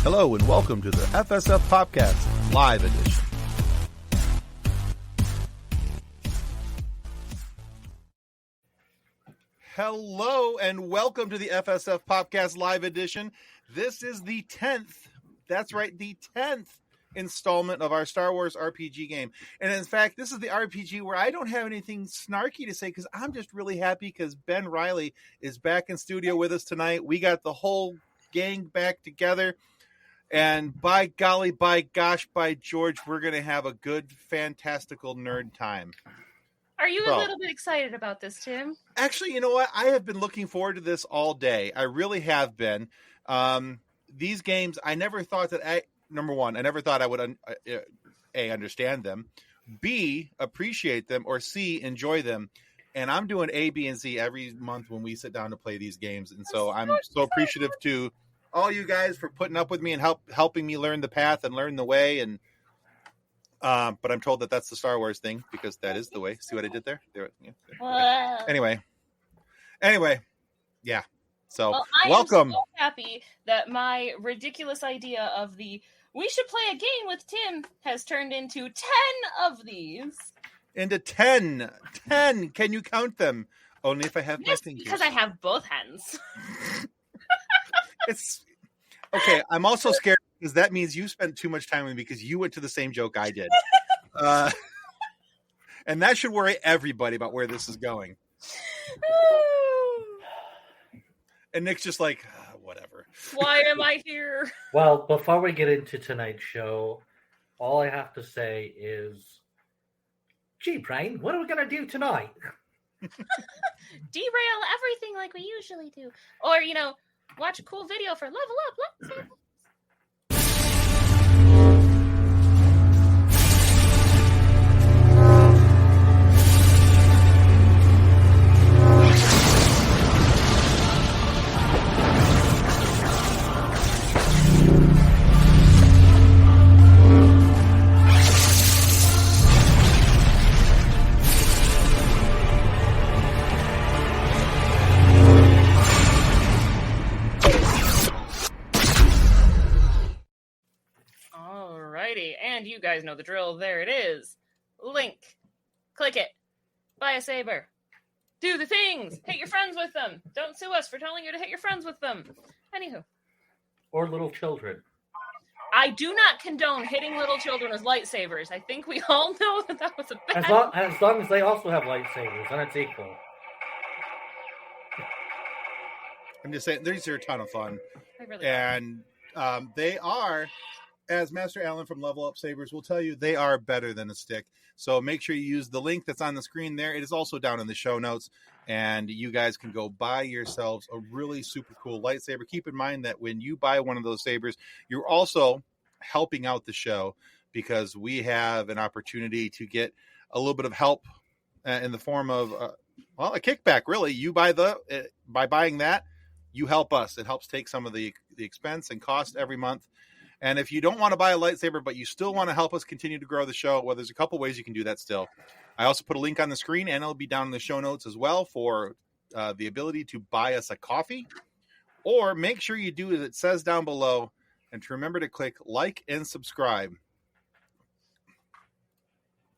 Hello and welcome to the FSF Podcast Live Edition. Hello and welcome to the FSF Podcast Live Edition. This is the 10th, that's right, the 10th installment of our Star Wars RPG game. And in fact, this is the RPG where I don't have anything snarky to say because I'm just really happy because Ben Riley is back in studio with us tonight. We got the whole gang back together. And by golly, by gosh, by George, we're going to have a good, fantastical nerd time. Are you a little bit excited about this, Tim? Actually, you know what? I have been looking forward to this all day. I really have been. These games, I never thought that number one, I never thought I would A, understand them, B, appreciate them, or C, enjoy them. And I'm doing A, B, and C every month when we sit down to play these games. And so I'm so appreciative to all you guys for putting up with me and helping me learn the path and learn the way. And but I'm told that that's the Star Wars thing because that is the way. See what I did there? Yeah. Anyway, yeah. So welcome. I'm so happy that my ridiculous idea of we should play a game with Tim has turned into 10 of these. Into 10. 10. Can you count them? Only if I have my fingers. Because I have both hands. It's okay. I'm also scared because that means you spent too much time with me because you went to the same joke I did. And that should worry everybody about where this is going. And Nick's just like, whatever. Why am I here? Well, before we get into tonight's show, all I have to say is, gee, Brain, what are we going to do tonight? Derail everything like we usually do. Or, watch a cool video for Level Up Lightsabers. And you guys know the drill. There it is. Link. Click it. Buy a saber. Do the things. Hit your friends with them. Don't sue us for telling you to hit your friends with them. Anywho. Or little children. I do not condone hitting little children with lightsabers. I think we all know that was a bad... As long as they also have lightsabers, then it's equal. I'm just saying, these are a ton of fun. They really and they are... As Master Allen from Level Up Sabers will tell you, they are better than a stick. So make sure you use the link that's on the screen there. It is also down in the show notes. And you guys can go buy yourselves a really super cool lightsaber. Keep in mind that when you buy one of those sabers, you're also helping out the show because we have an opportunity to get a little bit of help in the form of, a kickback, really. You buy by buying that, you help us. It helps take some of the expense and cost every month. And if you don't want to buy a lightsaber, but you still want to help us continue to grow the show, well, there's a couple ways you can do that still. I also put a link on the screen, and it'll be down in the show notes as well for the ability to buy us a coffee. Or make sure you do as it says down below, and to remember to click like and subscribe.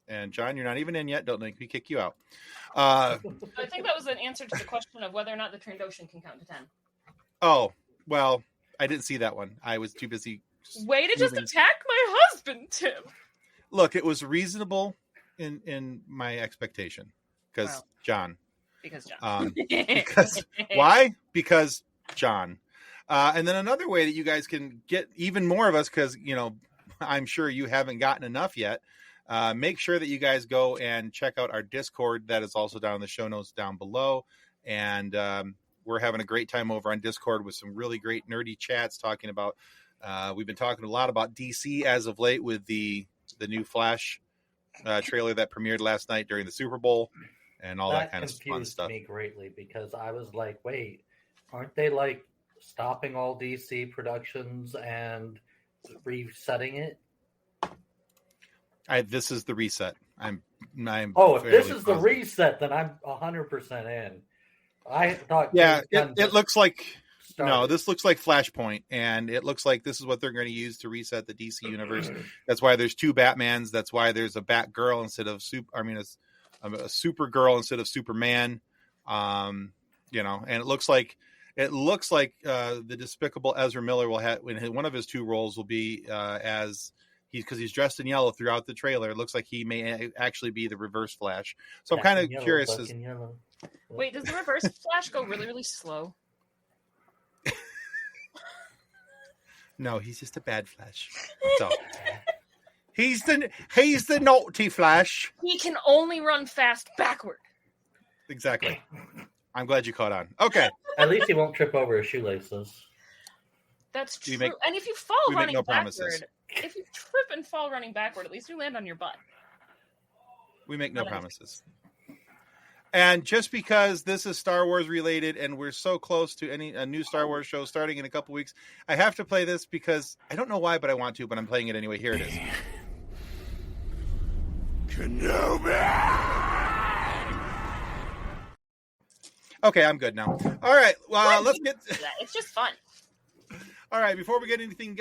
And John, you're not even in yet. Don't make me kick you out. I think that was an answer to the question of whether or not the Trandoshan can count to 10. Oh, well, I didn't see that one. I was too busy. Way to just attack my husband, Tim. Look, it was reasonable in my expectation because John. Because John. Why? Because John. And then another way that you guys can get even more of us, because I'm sure you haven't gotten enough yet. Make sure that you guys go and check out our Discord. That is also down in the show notes down below. And we're having a great time over on Discord with some really great nerdy chats talking about. We've been talking a lot about DC as of late with the new Flash trailer that premiered last night during the Super Bowl and all that kind of fun stuff. That confused me greatly because I was like, wait, aren't they like stopping all DC productions and resetting it? This is the reset. I'm. If this is the reset, then I'm 100% in. I thought. Yeah, it looks like No, this looks like Flashpoint, and it looks like this is what they're going to use to reset the DC universe. That's why there's 2 Batmans. That's why there's a Batgirl instead of a Supergirl instead of Superman. And it looks like the despicable Ezra Miller will have one of his 2 roles will be because he's dressed in yellow throughout the trailer. It looks like he may actually be the Reverse Flash. So I'm kind of curious. Wait, does the Reverse Flash go really, really slow? No, he's just a bad Flash. So he's the naughty Flash. He can only run fast backward. Exactly. I'm glad you caught on. Okay. At least he won't trip over his shoelaces. That's true. And if you fall running backward, if you trip and fall running backward, at least you land on your butt. We make no promises. And just because this is Star Wars related and we're so close to a new Star Wars show starting in a couple weeks, I have to play this because I don't know why, but I want to, but I'm playing it anyway. Here it is. Kenobi! Okay, I'm good now. All right, well, let's get... It's just fun. All right, before we get anything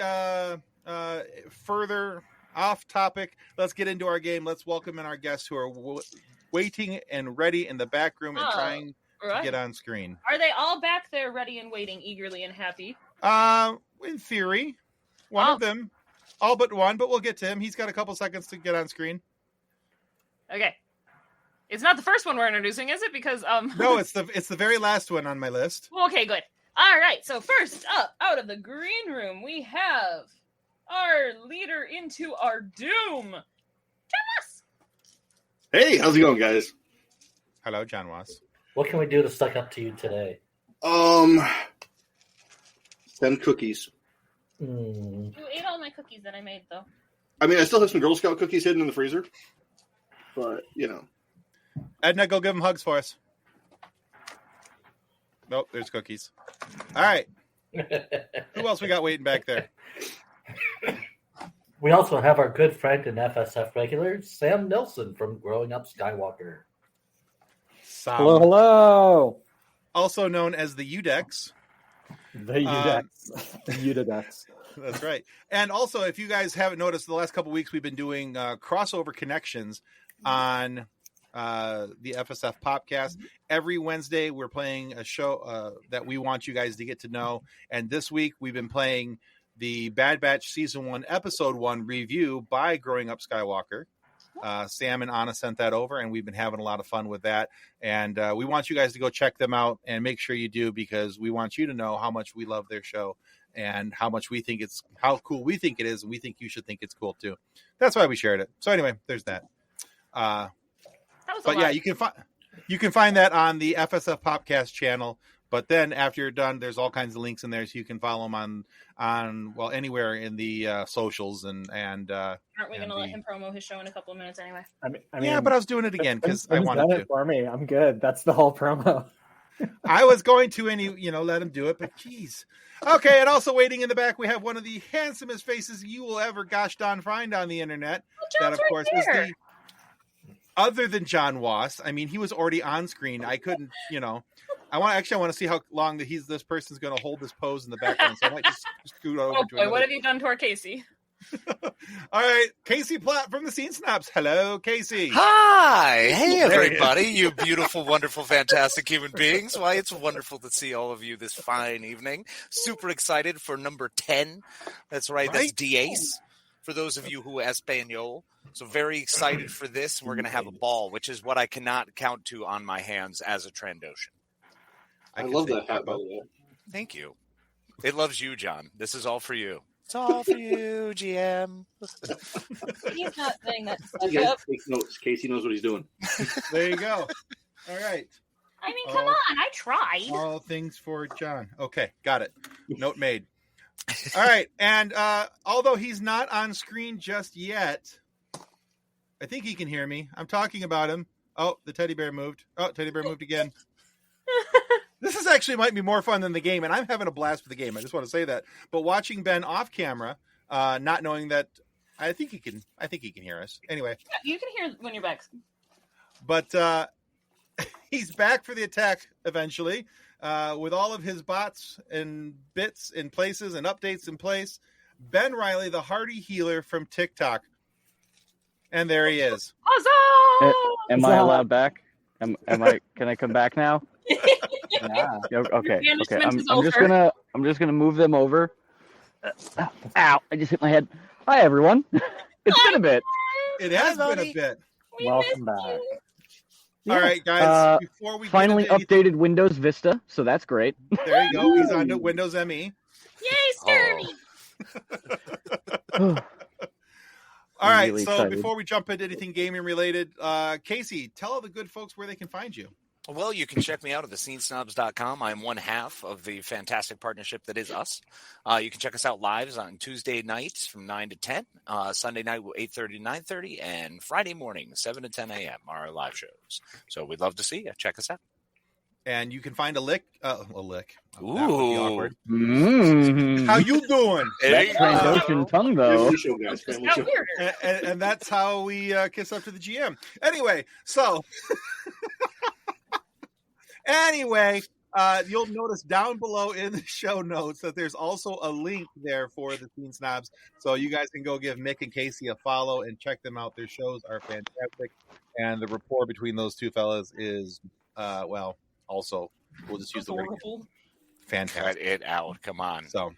further off topic, let's get into our game. Let's welcome in our guests who are waiting and ready in the back room and trying to get on screen. Are they all back there ready and waiting, eagerly and happy? In theory, one of them, all but one, but we'll get to him. He's got a couple seconds to get on screen. Okay. It's not the first one we're introducing, is it? Because No, it's the very last one on my list. Okay, good. All right, so first up, out of the green room, we have our leader into our doom, John Ross. Hey, how's it going, guys? Hello, John Ross. What can we do to suck up to you today? 10 cookies. You ate all my cookies that I made, though. I mean, I still have some Girl Scout cookies hidden in the freezer, but, Edna, go give him hugs for us. Nope, there's cookies. All right. Who else we got waiting back there? We also have our good friend and FSF regular, Sam Nelson from Growing Up Skywalker. Sam. Hello. Also known as the Udex. The Udex. The Udex. That's right. And also, if you guys haven't noticed, the last couple of weeks we've been doing crossover connections on the FSF Popcast. Every Wednesday we're playing a show that we want you guys to get to know. And this week we've been playing the Bad Batch Season 1, Episode 1 review by Growing Up Skywalker. Sam and Anna sent that over, and we've been having a lot of fun with that. And we want you guys to go check them out, and make sure you do, because we want you to know how much we love their show and how cool we think it is, and we think you should think it's cool too. That's why we shared it. So anyway, there's that. But yeah, you can find that on the FSF Popcast channel. But then after you're done, there's all kinds of links in there, so you can follow them on anywhere in the socials and. Aren't we going to let him promo his show in a couple of minutes anyway? I mean, yeah, but I was doing it again because I wanted to. For me, I'm good. That's the whole promo. I was going to, let him do it, but geez. Okay, and also waiting in the back, we have one of the handsomest faces you will ever gosh darn find on the internet. That, of course, is the. Other than John Wass, I mean, he was already on screen. I couldn't, I want to see how long this person's going to hold this pose in the background. So I might just scoot over to boy, what have you done to our Casey? All right, Casey Platt from the Scene Snaps. Hello, Casey. Hi. Hey, everybody. You beautiful, wonderful, fantastic human beings. Why, it's wonderful to see all of you this fine evening. Super excited for number 10. That's right. That's Diez. For those of you who Espanol. So very excited for this. We're going to have a ball, which is what I cannot count to on my hands as a Trandoshan. I love that hat, by the way. Thank you. It loves you, John. This is all for you. It's all for you, GM. He's not saying that. You guys take notes. Casey knows what he's doing. There you go. All right. I mean, come on. I tried. All things for John. Okay, got it. Note made. All right, and although he's not on screen just yet, I think he can hear me. I'm talking about him. Oh, the teddy bear moved. Oh, teddy bear moved again. This is actually might be more fun than the game, and I'm having a blast with the game. I just want to say that. But watching Ben off camera, not knowing that, I think he can hear us. Anyway, yeah, you can hear when you're back. But he's back for the attack eventually. with all of his bots and bits in places and updates in place. Ben Riley, the Hardy Healer from TikTok. And there he is. Huzzah! Am I allowed back? Am I? Can I come back now? Yeah. Okay. Banishment is I'm just over. gonna move them over. Ow! I just hit my head. Hi everyone. It's been a bit. It has Hi, been a buddy. bit. We Welcome missed back. you. All right, guys. Before we Finally get into anything- updated Windows Vista, so that's great. there you go. He's on to Windows ME. Yay, Scurvy! All right. really So excited. before we jump into anything gaming related, Casey, tell all the good folks where they can find you. Well, you can check me out at thescenesnobs.com. I'm one half of the fantastic partnership that is us. You can check us out live on Tuesday nights from 9 to 10, Sunday night 8:30 to 9:30, and Friday morning 7 to 10 a.m. are our live shows. So we'd love to see you. Check us out. And you can find a lick. That would be Ooh. awkward. Mm. How you doing? There you That go. Trandoshan tongue, though. Family show, guys. It's Family got show. weirder. And that's how we kiss up to the GM. Anyway, so you'll notice down below in the show notes that there's also a link there for the Teen Snobs, so you guys can go give Mick and Casey a follow and check them out. Their shows are fantastic, and the rapport between those two fellas is also we'll just use the word Cut fantastic. it out. Come on. So,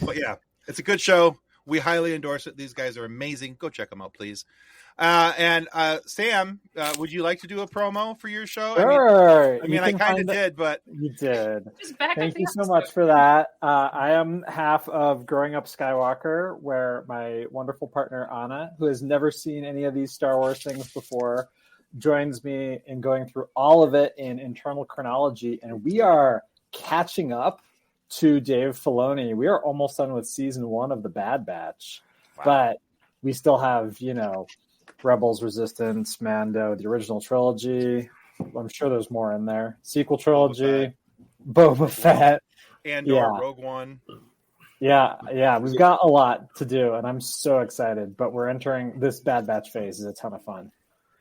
but yeah, it's a good show. We highly endorse it. These guys are amazing. Go check them out, please. And Sam, would you like to do a promo for your show? Sure. I mean, I kind of did, but You did. Just back Thank up you the so episode. much for that. I am half of Growing Up Skywalker, where my wonderful partner Anna, who has never seen any of these Star Wars things before, joins me in going through all of it in internal chronology, and we are catching up to Dave Filoni. We are almost done with season 1 of The Bad Batch, but we still have, Rebels, Resistance, Mando, the original trilogy. I'm sure there's more in there. Sequel trilogy, Boba Fett. Andor, Yeah. Rogue One. Yeah, we've got a lot to do, and I'm so excited. But we're entering this Bad Batch phase. It's a ton of fun.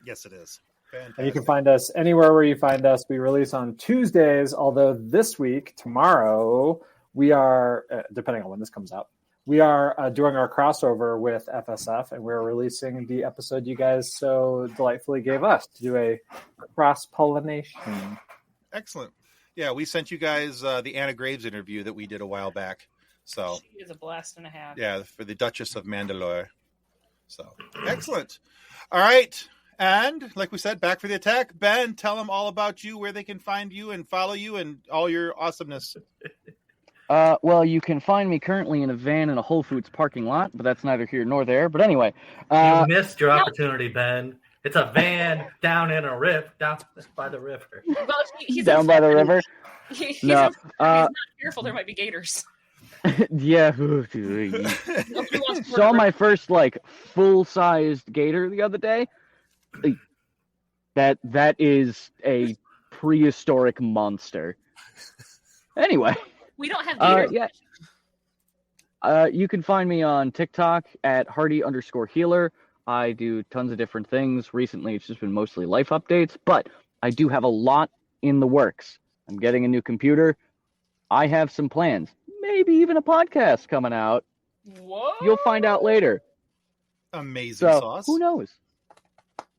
Yes, it is. Fantastic. And you can find us anywhere where you find us. We release on Tuesdays, although this week, tomorrow, we are, depending on when this comes out, we are doing our crossover with FSF, and we're releasing the episode you guys so delightfully gave us to do a cross-pollination. Excellent. Yeah, we sent you guys the Anna Graves interview that we did a while back. So, She is a blast and a half. yeah, for the Duchess of Mandalore. So, excellent. All right. And like we said, back for the attack. Ben, tell them all about you, where they can find you and follow you and all your awesomeness. Well, you can find me currently in a van in a Whole Foods parking lot, but that's neither here nor there. But anyway, You missed your opportunity, Ben. It's a van down in a rift down by the river. Well, he's down by the river. He's No, he's not careful. There might be gators. Yeah. Nobody wants to Saw my first full-sized gator the other day. That is a prehistoric monster. Anyway, We don't have gators. yeah. You can find me on TikTok at Hardy_Healer. I do tons of different things. Recently, it's just been mostly life updates, but I do have a lot in the works. I'm getting a new computer. I have some plans. Maybe even a podcast coming out. Whoa! You'll find out later. Amazing So, sauce. who knows?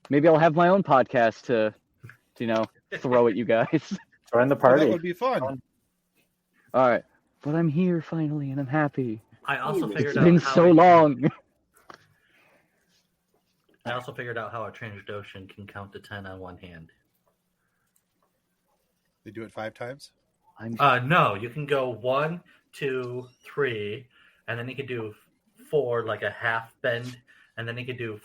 Maybe I'll have my own podcast to throw at you guys. Join the That party. would be fun. All right. But I'm here finally, and I'm happy. I also It's figured out been how so long. I also figured out how a Trandoshan can count to 10 on one hand. They do it 5 times. No, you can go 1, 2, 3, and then you can do 4 like a half bend, and then you can do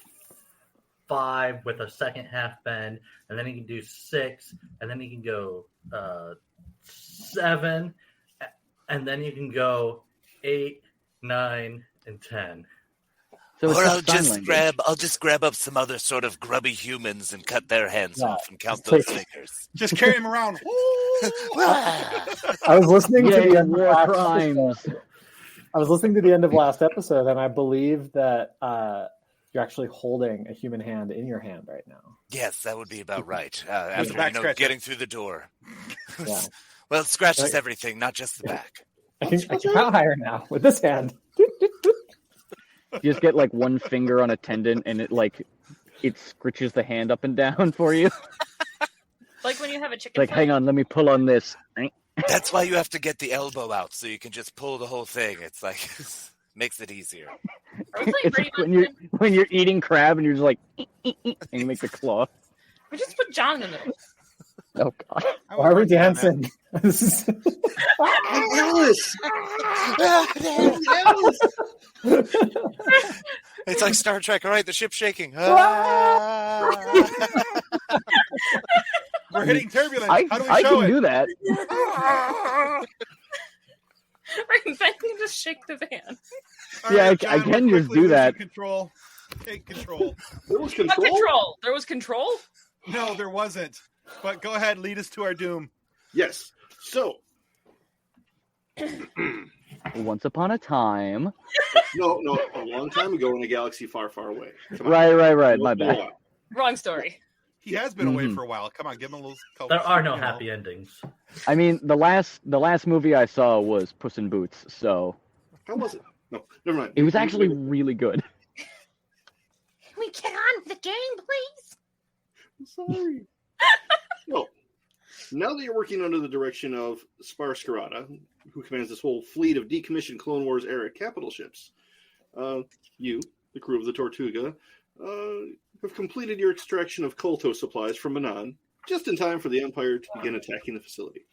5 with a second half bend, and then you can do 6, and then you can go 7, and then you can go 8, 9, and 10. So it's Or not sign language. I'll just grab up some other sort of grubby humans and cut their hands Yeah. off and count Just those take- fingers. Just carry him around. I was listening to the Yeah, end of war last crimes. episode. I was listening to the end of last episode, and I believe that you're actually holding a human hand in your hand right now. Yes, that would be about right. a After back scratcher. getting through the door. Yeah. Well, it scratches Right. everything, not just the back. I can count higher now with this hand. You just get like one finger on a tendon, and it scritches the hand up and down for you. Like when you have a chicken. Like, foot. hang on, let me pull on this. That's why you have to get the elbow out so you can just pull the whole thing. It's like makes it easier. Are we playing It's Brady like Bunch? when you're eating crab and you're just like, and you make the claw. We just put John in the middle. Oh god. I Why are we would work on that. dancing? This is- Alice! It's like Star Trek. All right, the ship's shaking. Ah. We're hitting turbulence. How do we I show can it? do that. Right, then you just shake the van. All Yeah, right, I John, can we're just quickly do that. losing Control. Take control. There was What control? control? There was control? No, there wasn't. But go ahead, lead us to our doom. Yes. So, Once upon a time. no, a long time ago in a galaxy far, far away. Come on. Right. My Once in a bad. while. Wrong story. He has been away Mhm. for a while. Come on, give him a little. There are no you know. happy endings. I mean, the last movie I saw was Puss in Boots, so How was it? No, never mind. it was actually really good. Can we get on with the game, please? Sorry. Well, now that you're working under the direction of Spar Scarata, who commands this whole fleet of decommissioned Clone Wars era capital ships, you, the crew of the Tortuga, have completed your extraction of Kolto supplies from Manan, just in time for the Empire to begin attacking the facility.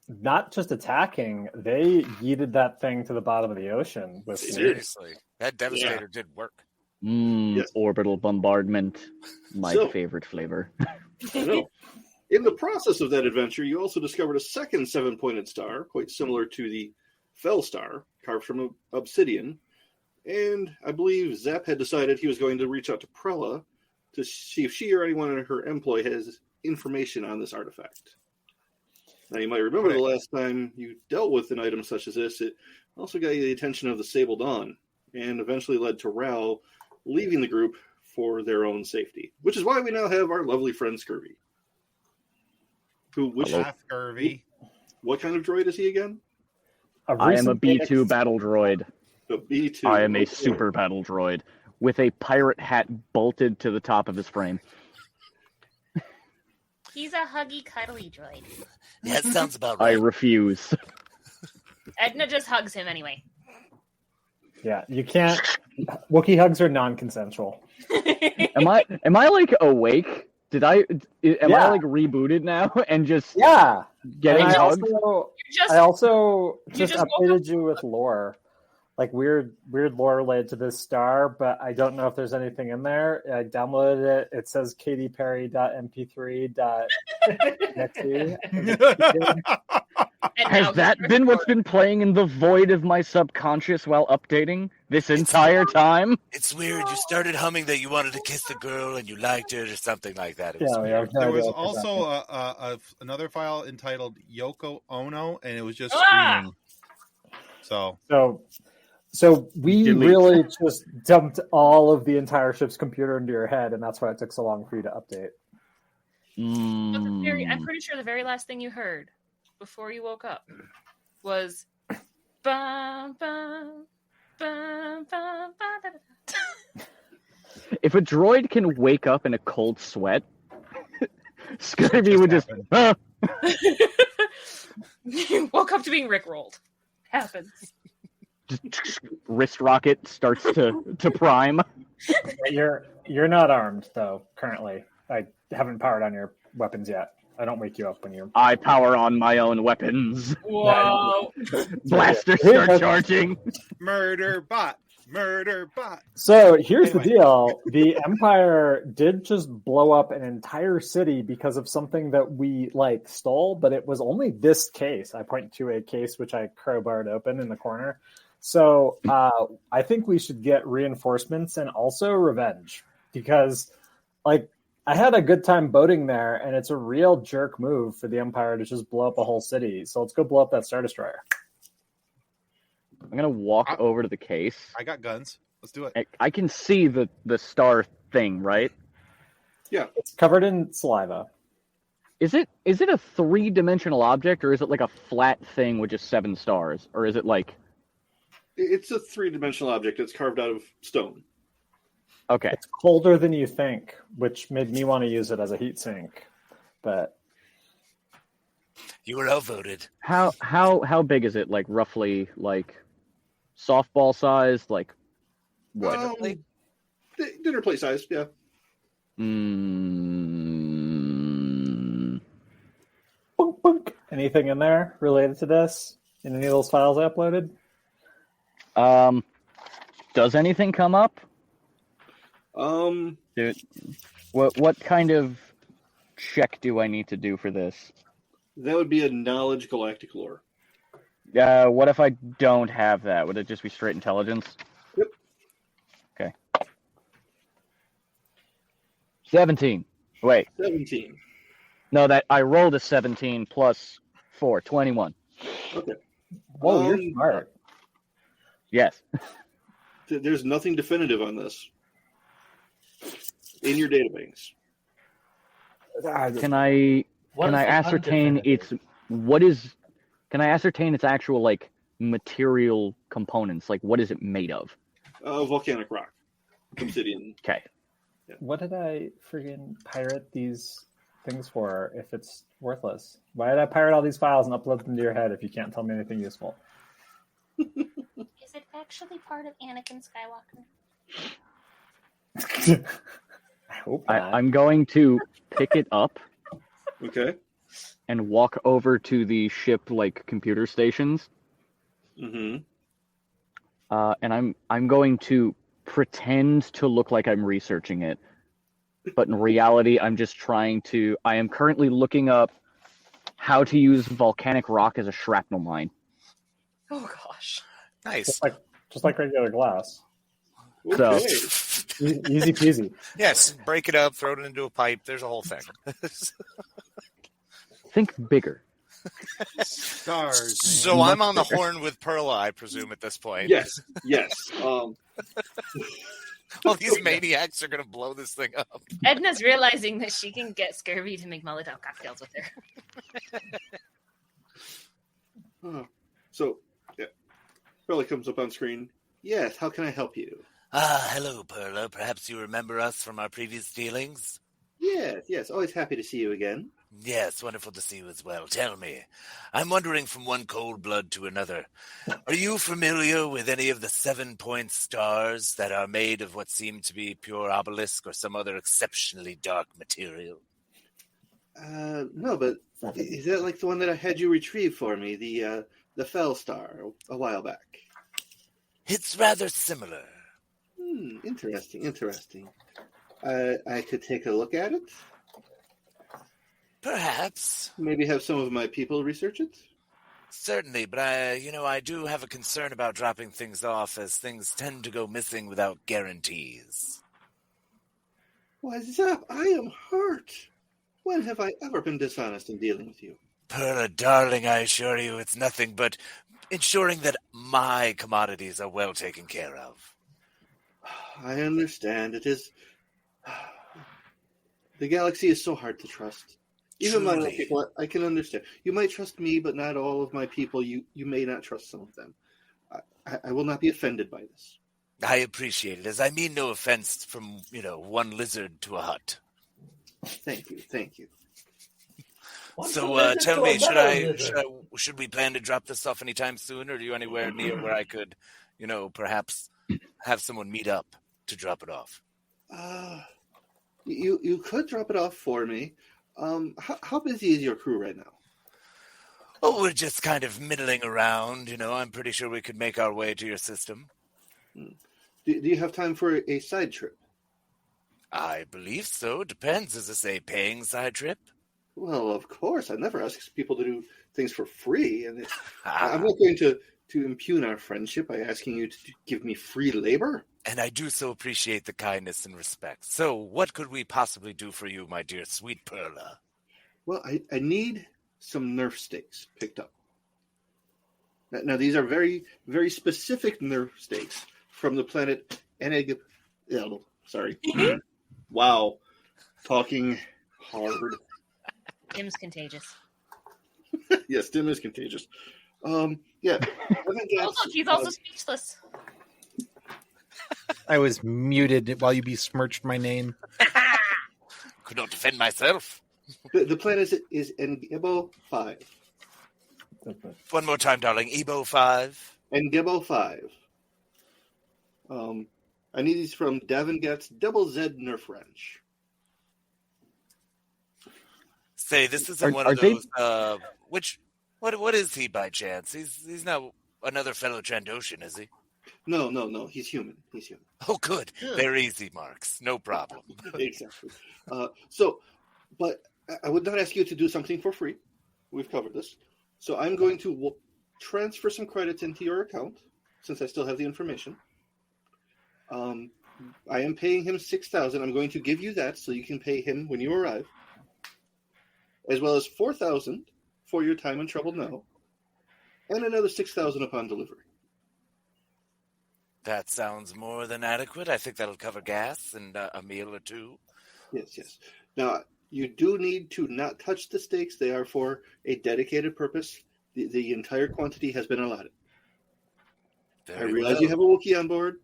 Not just attacking, they yeeted that thing to the bottom of the ocean with Seriously, that Devastator did work. Yes. Orbital bombardment, my So- favorite flavor. I know. In the process of that adventure, you also discovered a second seven-pointed star, quite similar to the Fel Star, carved from obsidian. And I believe Zap had decided he was going to reach out to Prella to see if she or anyone in her employ has information on this artifact. Now, you might remember the last time you dealt with an item such as this, it also got the attention of the Sable Dawn, and eventually led to Ral leaving the group for their own safety, which is why we now have our lovely friend Scurvy. Laugh, Scurvy. What kind of droid is he again? I am a recent B2 battle droid. A B2. I am a Okay. super battle droid with a pirate hat bolted to the top of his frame. He's a huggy, cuddly droid. Yeah, it sounds about I right. refuse. Edna just hugs him anyway. Yeah, you can't. Wookiee hugs are non-consensual. Am I like awake? Am I Yeah. like rebooted now and just Yeah, getting and I hugged? also just just woke updated you with lore, like weird lore related to this star, but I don't know if there's anything in there. I downloaded it. It says katyperry.mp3.exe. And Has now that he's been what's restored. been playing in the void of my subconscious while updating this entire time? It's weird. You started humming that you wanted to kiss the girl and you liked it or something like that. It was Yeah, we weird. have no There idea was what you're also talking another file entitled Yoko Ono, and it was just Ah! screaming. So So we Delete. really just dumped all of the entire ship's computer into your head, and that's why it took so long for you to update. But I'm Mm. pretty sure the very last thing you heard before you woke up was bum, bum, bum, bum, bum, da, da, da. If a droid can wake up in a cold sweat, Scurvy would just. happened. You woke up to being rickrolled. Happens. Wrist rocket starts to prime. You're not armed though. Currently, I haven't powered on your weapons yet. I don't wake you up when you're. I power on my own weapons. Whoa. Blasters Yeah. start charging. Murder bot. So here's the Anyway. deal: the Empire did just blow up an entire city because of something that we stole, but it was only this case. I point to a case which I crowbarred open in the corner. So I think we should get reinforcements and also revenge because, I had a good time boating there, and it's a real jerk move for the Empire to just blow up a whole city. So let's go blow up that Star Destroyer. I'm gonna walk over to the case. I got guns. Let's do it. I can see the star thing, right? It's covered in saliva. Is it a 3-dimensional object, or is it like a flat thing with just 7 stars, or is it like? It's a 3-dimensional object. It's carved out of stone. Okay. It's colder than you think, which made me want to use it as a heat sink. But You were outvoted. How big is it? Like roughly like softball size? Like what? Dinner plate size, yeah. Bunk, bunk. Anything in there related to this? In any of those files I uploaded? Does anything come up? Dude, what kind of check do I need to do for this? That would be a knowledge galactic lore. What if I don't have that? Would it just be straight intelligence? Yep. Okay. 17. Wait. 17. No, that I rolled a 17 plus 4, 21. Okay. Whoa, you're smart. Yes. There's nothing definitive on this in your databanks. Can I ascertain can I ascertain its actual like material components? Like what is it made of? Volcanic rock. Obsidian. Okay. Yeah. What did I friggin' pirate these things for if it's worthless? Why did I pirate all these files and upload them to your head if you can't tell me anything useful? Is it actually part of Anakin Skywalker? I hope not. I'm going to pick it up Okay. and walk over to the ship like computer stations. Mm-hmm. And I'm going to pretend to look like I'm researching it, but in reality, I am currently looking up how to use volcanic rock as a shrapnel mine. Oh gosh. Nice. Just like regular glass. So- Okay. Easy peasy. Yes, break it up, throw it into a pipe. There's a whole thing. Think bigger. Stars. Man. So I'm on the horn with Perla, I presume, at this point. Yes. All these maniacs are going to blow this thing up. Edna's realizing that she can get scurvy to make Molotov cocktails with her. So, yeah. Perla comes up on screen. Yes, how can I help you? Hello, Perla. Perhaps you remember us from our previous dealings? Yes. Always happy to see you again. Yes, wonderful to see you as well. Tell me, I'm wondering from one cold blood to another, are you familiar with any of the 7-point stars that are made of what seem to be pure obelisk or some other exceptionally dark material? No, but is that like the one that I had you retrieve for me, the Fell Star, a while back? It's rather similar. Interesting. I could take a look at it. Perhaps. Maybe have some of my people research it. Certainly, but I do have a concern about dropping things off, as things tend to go missing without guarantees. Why, Zap, I am hurt. When have I ever been dishonest in dealing with you? Perla, darling, I assure you it's nothing but ensuring that my commodities are well taken care of. I understand. It is... The galaxy is so hard to trust. Even my own Truly. people, I can understand. You might trust me, but not all of my people. You may not trust some of them. I will not be offended by this. I appreciate it, as I mean no offense from, one lizard to a hut. Thank you. So tell me, should we plan to drop this off anytime soon, or are you anywhere near where I could, perhaps have someone meet up to drop it off? You could drop it off for me. How busy is your crew right now? Oh, we're just kind of middling around, I'm pretty sure we could make our way to your system. Do you have time for a side trip? I believe so. Depends. Is this a paying side trip? Well, of course. I never ask people to do things for free, and I'm not going to impugn our friendship by asking you to give me free labor. And I do so appreciate the kindness and respect. So what could we possibly do for you, my dear sweet Perla? Well, I need some Nerf stakes picked up. Now these are very, very specific Nerf stakes from the planet Eneg. Sorry. Wow. Talking hard. Tim's contagious. Yes, Tim is contagious. Yeah. Oh, look, he's also speechless. I was muted while you besmirched my name. Could not defend myself. The plan is Ngibbo 5. One more time, darling. Ebo 5. Ngibbo 5. I need these from Davin Getz Double Z Nerf Wrench. Say, this isn't one of those. What is he by chance? He's not another fellow Trandoshan, is he? No. He's human. Oh, good. They're easy marks. No problem. Exactly. But I would not ask you to do something for free. We've covered this. So I'm going to transfer some credits into your account, since I still have the information. I am paying him $6,000. I'm going to give you that so you can pay him when you arrive, as well as $4,000 for your time and trouble now, and another $6,000 upon delivery. That sounds more than adequate. I think that'll cover gas and a meal or two. Yes. Now, you do need to not touch the steaks. They are for a dedicated purpose. The entire quantity has been allotted. I realize you have a Wookiee on board.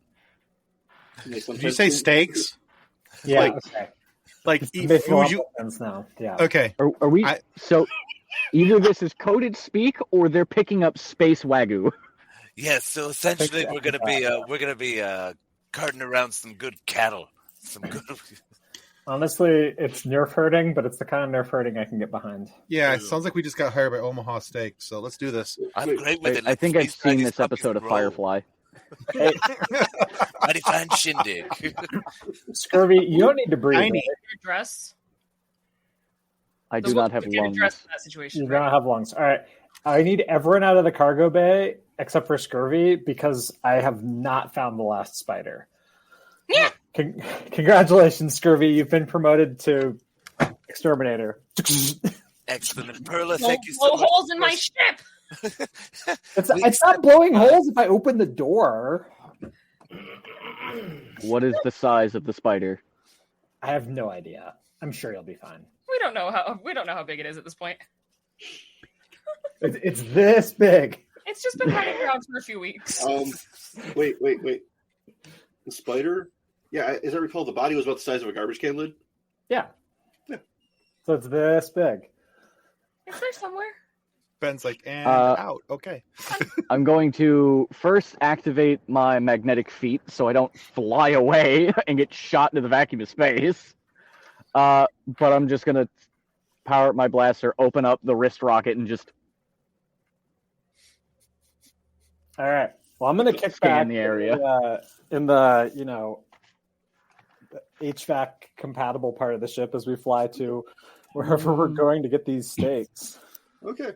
Did you say steaks? Yeah. Like Makes a food lot you... of sense now. Yeah. Okay. Are we? So either this is coded speak or they're picking up space wagyu. Yes. So essentially, we're gonna be carting around some good cattle. Some good. Honestly, it's nerf herding, but it's the kind of nerf herding I can get behind. Yeah, it sounds like we just got hired by Omaha Steak, so let's do this. I'm great with it. I think I've seen this episode of Firefly. Mighty fine shindig. Scurvy, you don't need to breathe. Your dress. I do not have lungs. Dress in that situation, You don't have lungs. All right. I need everyone out of the cargo bay except for Scurvy because I have not found the last spider. Yeah. Congratulations, Scurvy. You've been promoted to exterminator. Excellent. Perla, thank you so blow much. holes in my ship. It's not blowing holes if I open the door. What is the size of the spider? I have no idea. I'm sure you'll be fine. We don't know how big it is at this point. It's this big. It's just been running around for a few weeks. Wait. The spider? Yeah, as I recall, the body was about the size of a garbage can lid. Yeah. So it's this big. Is there somewhere? Ben's like, and out. Okay. I'm going to first activate my magnetic feet so I don't fly away and get shot into the vacuum of space. But I'm just going to power up my blaster, open up the wrist rocket, and just... All right. Well, I'm going to kick back in the area. In the HVAC compatible part of the ship as we fly to wherever we're going to get these steaks. Okay.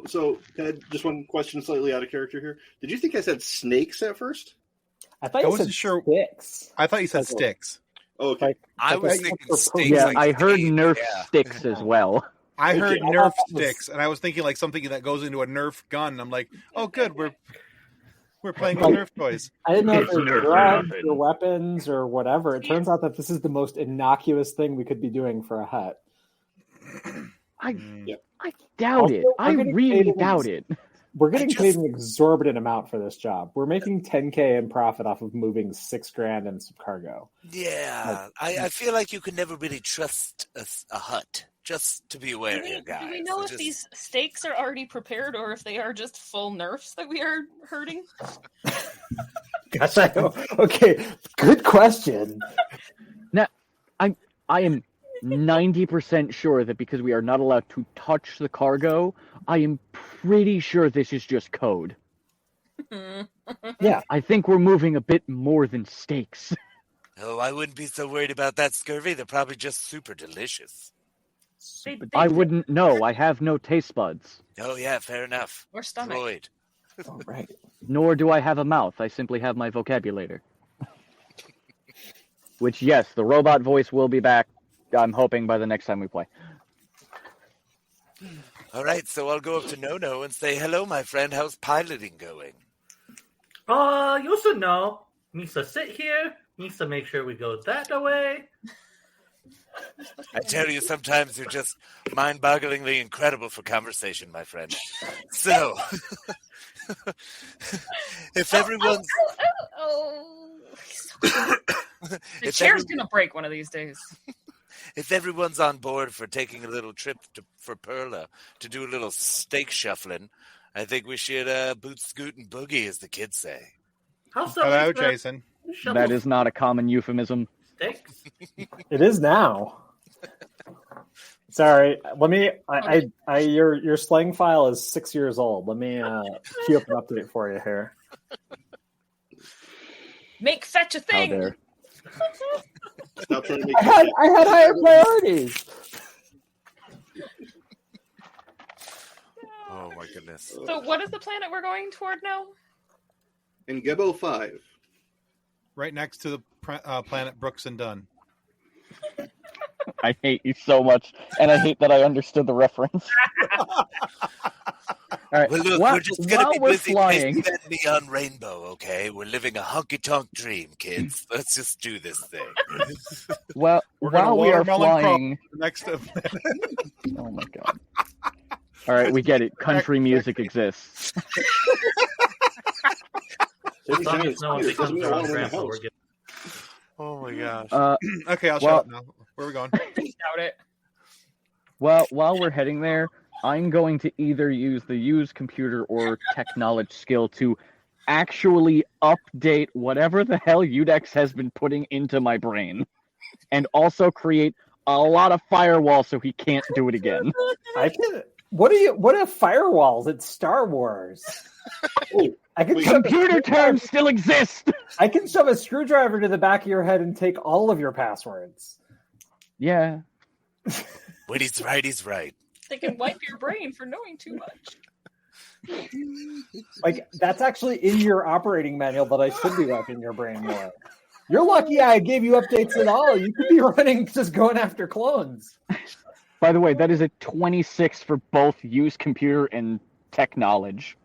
So, Ted, just one question slightly out of character here. Did you think I said snakes at first? I thought I you wasn't said sure. sticks. I thought you said sticks. Oh, okay. I was thinking steaks. Yeah, like I heard steak, Nerf yeah. sticks as well. I Okay, heard I Nerf thought that was- sticks, and I was thinking like something that goes into a Nerf gun. I'm like, oh, good, we're playing with Nerf toys. I didn't know if It's it was Nerf drugs nothing. or weapons or whatever. It turns out that this is the most innocuous thing we could be doing for a hut. I Yeah. doubt Also, it. we're I getting really paid doubt it. We're getting just- paid an exorbitant amount for this job. We're making $10K in profit off of moving $6,000 and some cargo. Yeah, I feel like you can never really trust a hut. Just to be aware here, guys. Do we know So if just- these steaks are already prepared or if they are just full nerfs that we are hurting? Gosh, I know. Okay, good question. I am 90% sure that because we are not allowed to touch the cargo, I am pretty sure this is just code. Yeah, I think we're moving a bit more than steaks. Oh, I wouldn't be so worried about that, Scurvy. They're probably just super delicious. I wouldn't know. I have no taste buds. Oh, yeah, fair enough. Or stomach. Freud. all right. Nor do I have a mouth. I simply have my vocabulator. Which, yes, the robot voice will be back, I'm hoping, by the next time we play. All right, so I'll go up to Nono and say, hello, my friend. How's piloting going? You should know. Misa sit here. Misa make sure we go that way. I tell you, sometimes you're just mind-bogglingly incredible for conversation, my friend. So, if everyone's... The chair's gonna break one of these days. If everyone's on board for taking a little trip for Perla to do a little steak shuffling, I think we should boot, scoot, and boogie, as the kids say. Hello, Jason. That is not a common euphemism. Sticks. It is now. Sorry, let me. Your slang file is 6 years old. Let me queue up an update for you here. Make fetch a How thing. dare. Stop trying to make I had higher priorities. Oh, my goodness. So, what is the planet we're going toward now? In Gebo 5. Right next to the planet Brooks and Dunn. I hate you so much, and I hate that I understood the reference. All right, Well, look, while, we're just going while to be we're busy flying, chasing that neon rainbow, okay? We're living a honky-tonk dream, kids. Let's just do this thing. while We're gonna we are watermelon flying, Next to oh my god! All right, we get it. Country music exists. As long as no one becomes their own grandpa, we're good. Oh, my gosh. Okay, I'll Well- shut up now. Where are we going? Doubt it. Well, while we're heading there, I'm going to either use the use computer or tech knowledge skill to actually update whatever the hell Udex has been putting into my brain, and also create a lot of firewall so he can't do it again. I can. What are firewalls? It's Star Wars. I can shove Computer terms still exist. I can shove a screwdriver to the back of your head and take all of your passwords. Yeah. When he's right, he's right. They can wipe your brain for knowing too much. Like, that's actually in your operating manual that I should be wiping your brain more. You're lucky I gave you updates at all. You could be running just going after clones. By the way, that is a 26 for both use computer and tech knowledge.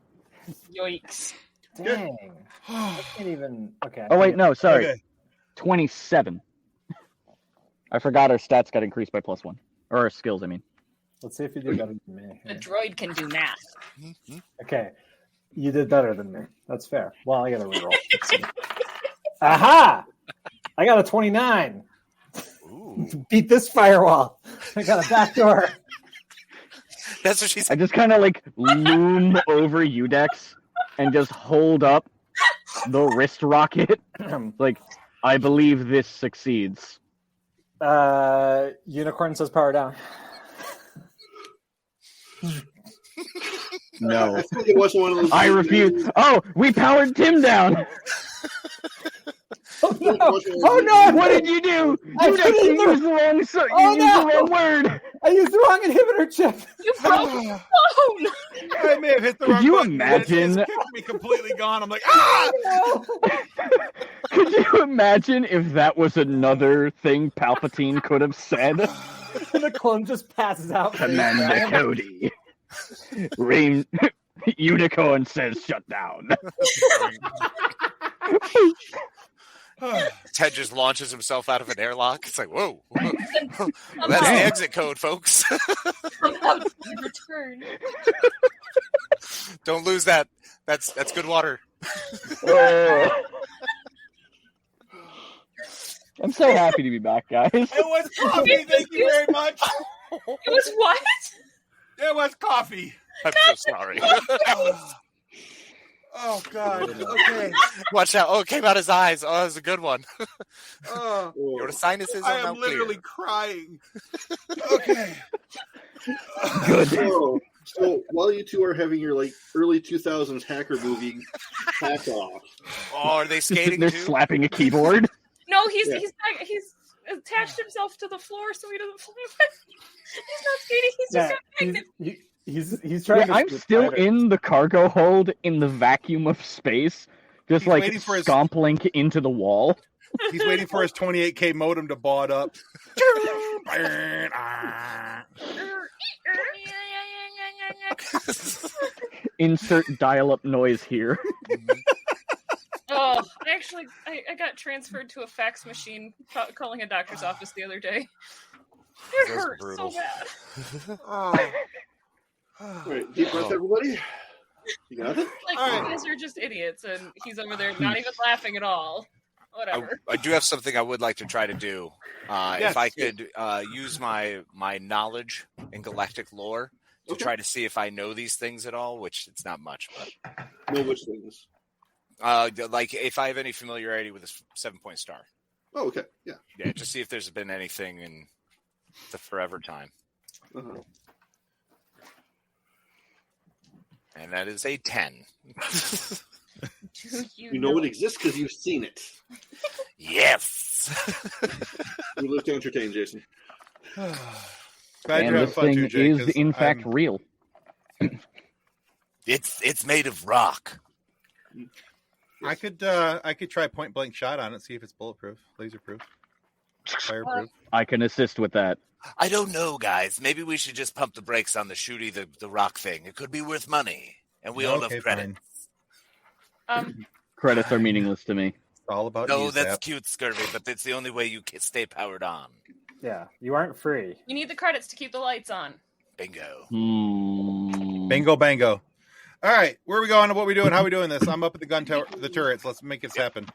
Yikes. Dang. I can't even. Okay. Oh wait, no, sorry. Okay. 27. I forgot our stats got increased by +1. Or our skills, I mean. Let's see if you do better than me. The droid can do math. Okay. You did better than me. That's fair. Well, I got to reroll. Let's see. Aha! I got a 29. Ooh. Beat this firewall. I got a back door. That's what she I said. just kind of like loom over Udex and just hold up the wrist rocket. Like, I believe this succeeds. Unicorn says power down. No. I think it wasn't one of those. I refuse. Oh, we powered Tim down. Oh no! Oh no! What did you do? I Udex, couldn't you even- used the wrong, Oh, you used no! the wrong word. I used the wrong inhibitor chip. You broke the phone! I may have hit the Could wrong you button. imagine- It's kicked me completely gone. I'm like, ah! No. Could you imagine if that was another thing Palpatine could have said? And the clone just passes out. Commander Cody. Rain Unicorn says shut down. Ted just launches himself out of an airlock. It's like, whoa. That's the Somehow- exit code, folks. somehow return. Don't lose that. That's good water. I'm so happy to be back, guys. It was coffee. Thank you very much. It was what? It was coffee. I'm so sorry. Oh God. Okay. Watch out. Oh, it came out his eyes. Oh, that was a good one. Oh, Your sinuses I are now am literally clear. crying. Okay. So while you two are having your like early 2000s hacker movie pack off, Oh, are they skating They're too? slapping a keyboard. No, he's Yeah. he's attached himself to the floor so he doesn't fly away. He's not skating. He's just Yeah, got magnet. he's trying Yeah, to. I'm still fighter. in the cargo hold in the vacuum of space, just He's like waiting for his- scomp link into the wall. He's waiting for his 28K modem to baud up. Insert dial-up noise here. Oh, I I got transferred to a fax machine calling a doctor's office the other day. It Those are hurt brutal. so bad. All right, deep breath, everybody. You got it? Like, All right. you guys are just idiots, and he's over there not even laughing at all. Whatever. I do have something I would like to try to do. Yes. If I could use my knowledge in galactic lore to try to see if I know these things at all, which it's not much, but Know which things? like if I have any familiarity with a 7-point star. Oh, okay. Yeah. Yeah, just see if there's been anything in the forever time. Uh-huh. And that is a 10. Do You know it exists because you've seen it. Yes. We live to entertain, Jason. Glad And you're having this fun thing too, Jake, is 'cause in fact I'm- real. It's made of rock. I could try point blank shot on it, see if it's bulletproof, laserproof, fireproof. I can assist with that. I don't know, guys. Maybe we should just pump the brakes on the shooty, the rock thing. It could be worth money, and we all love credit. fine. Credits are meaningless to me. It's all about No, you, that's Zap. cute, Scurvy, but it's the only way you can stay powered on. Yeah, you aren't free. You need the credits to keep the lights on. Bingo. Bingo bango. All right, where are we going? What are we doing? How are we doing this? I'm up at the gun tower, the turrets. Let's make this happen.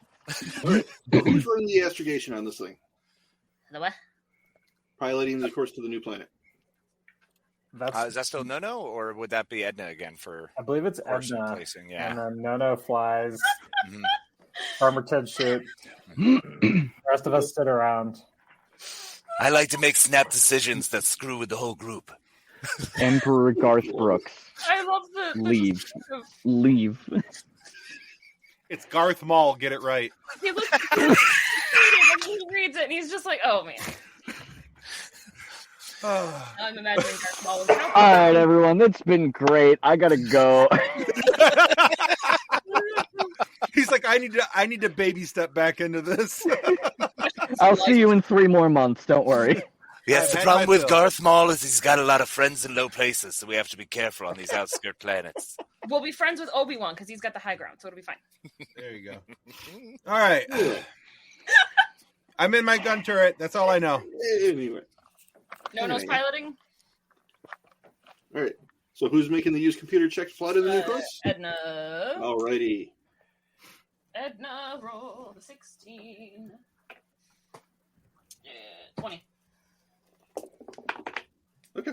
All right. So who's running the astrogation on this thing? The what? Piloting the course to the new planet. That's Is that still no, or would that be Edna again for I believe it's course Edna. placing? Yeah. And then Nono flies. Mhm. Farmer Ted shoot. The rest of us sit around. I like to make snap decisions that screw with the whole group. Emperor Garth Brooks. I love the Leave. of- Leave. It's Garth Maul. Get it right. He looks and he reads it, and he's just like, "Oh man." I'm imagining Darth Maul was All right, everyone. That's been great. I gotta go. He's like, I need to baby step back into this. I'll see you in 3 more months. Don't worry. Yes, I've the had problem my with fill. Garth Maul is he's got a lot of friends in low places, so we have to be careful on these outskirt planets. We'll be friends with Obi-Wan because he's got the high ground, so it'll be fine. There you go. All right. I'm in my gun turret. That's all I know. Anyway. No-No's piloting. All right. So who's making the use computer check to fly to the new course? Edna. Alrighty. Edna, roll the 16. 20. Okay.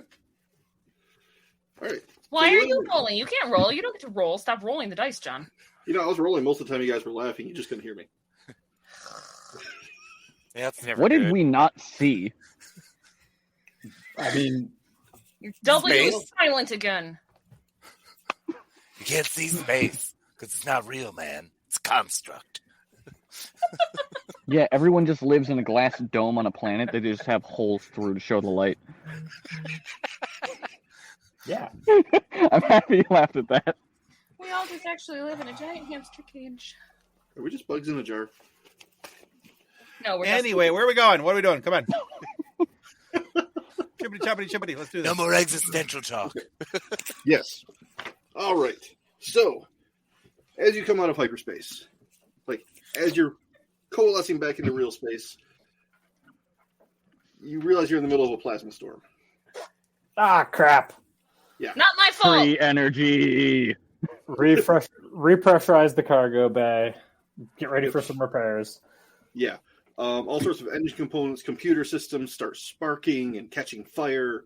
All right. Why So are what- you rolling? You can't roll. You don't get to roll. Stop rolling the dice, John. You know, I was rolling most of the time you guys were laughing. You just couldn't hear me. Yeah, that's never What good. did we not see? I mean, You're doubly Space? silent again. You can't see space because it's not real, man. It's construct. Yeah, everyone just lives in a glass dome on a planet. They just have holes through to show the light. yeah. I'm happy you laughed at that. We all just actually live in a giant hamster cage. Are we just bugs in a jar? No, we're Anyway, where are we going? What are we doing? Come on. Chippity choppity chippity. Let's do this. No more existential talk. Yes. All right. So, as you come out of hyperspace, like as you're coalescing back into real space, you realize you're in the middle of a plasma storm. Ah, crap. not my fault. Free energy. Repressurize the cargo bay. Get ready for some repairs. Yeah. All sorts of engine components, computer systems start sparking and catching fire.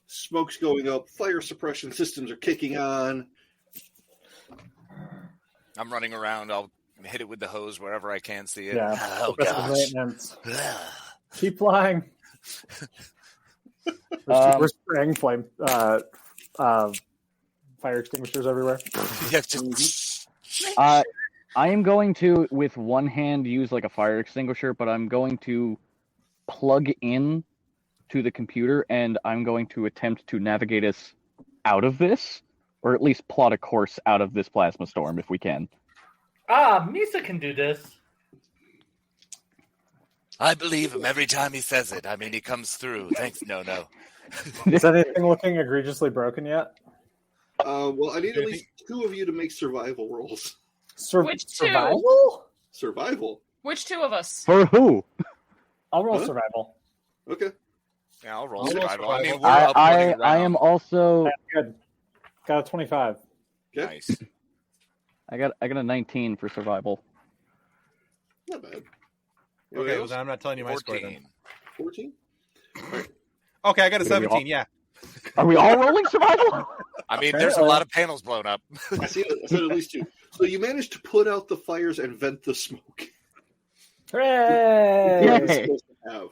Smoke's going up. Fire suppression systems are kicking on. I'm running around. I'll hit it with the hose wherever I can see it. Yeah. Oh, Progressive gosh. maintenance. Keep flying. We're spraying flame fire extinguishers everywhere. Yeah, just- I am going to, with one hand, use like a fire extinguisher, but I'm going to plug in to the computer, and I'm going to attempt to navigate us out of this, or at least plot a course out of this plasma storm if we can. Misa can do this. I believe him every time he says it. I mean, he comes through. Thanks, no. Is anything looking egregiously broken yet? Well, I need at least 2 of you to make survival rolls. Which two? Survival? Survival. Which two of us? For who? I'll roll Huh? survival. Okay. Yeah, I'll roll I'll roll survival. I mean, survival. we're up running I around. am also. Good. Got a 25. Okay. Nice. I got a 19 for survival. Not bad. Okay, well, then I'm not telling you my score 14. then. 14? Okay, I got a Are we 17. Yeah. Are we all rolling survival? I mean, there's a lot of panels blown up. I said at least 2. So you managed to put out the fires and vent the smoke. Hooray! What Yay. it's supposed to have.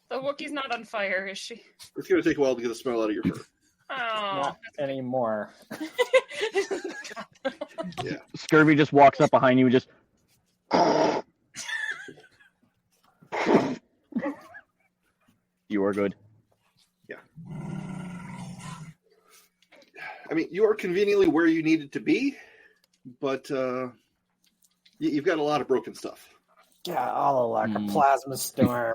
The Wookiee's not on fire, is she? It's going to take a while to get the smell out of your fur. Oh. Not anymore. Yeah. Scurvy just walks up behind you and just. You are good. I mean, you are conveniently where you needed to be, but you've got a lot of broken stuff. Yeah, all like a plasma storm.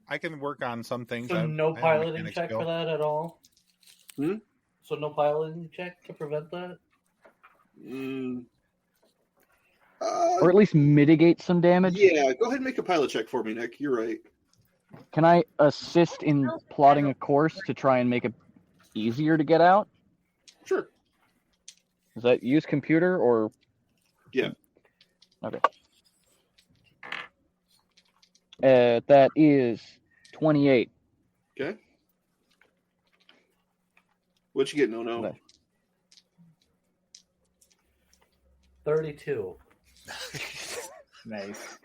I can work on some things. So I no have a piloting mechanics check skill. for that at all? Hmm? So no piloting check to prevent that? Or at least mitigate some damage. Yeah, go ahead and make a pilot check for me, Nick. You're right. Can I assist in plotting a course to try and make it easier to get out? Sure. Is that use computer or? Yeah. Okay. That is 28. Okay. What you get? No. Okay. 32. Nice.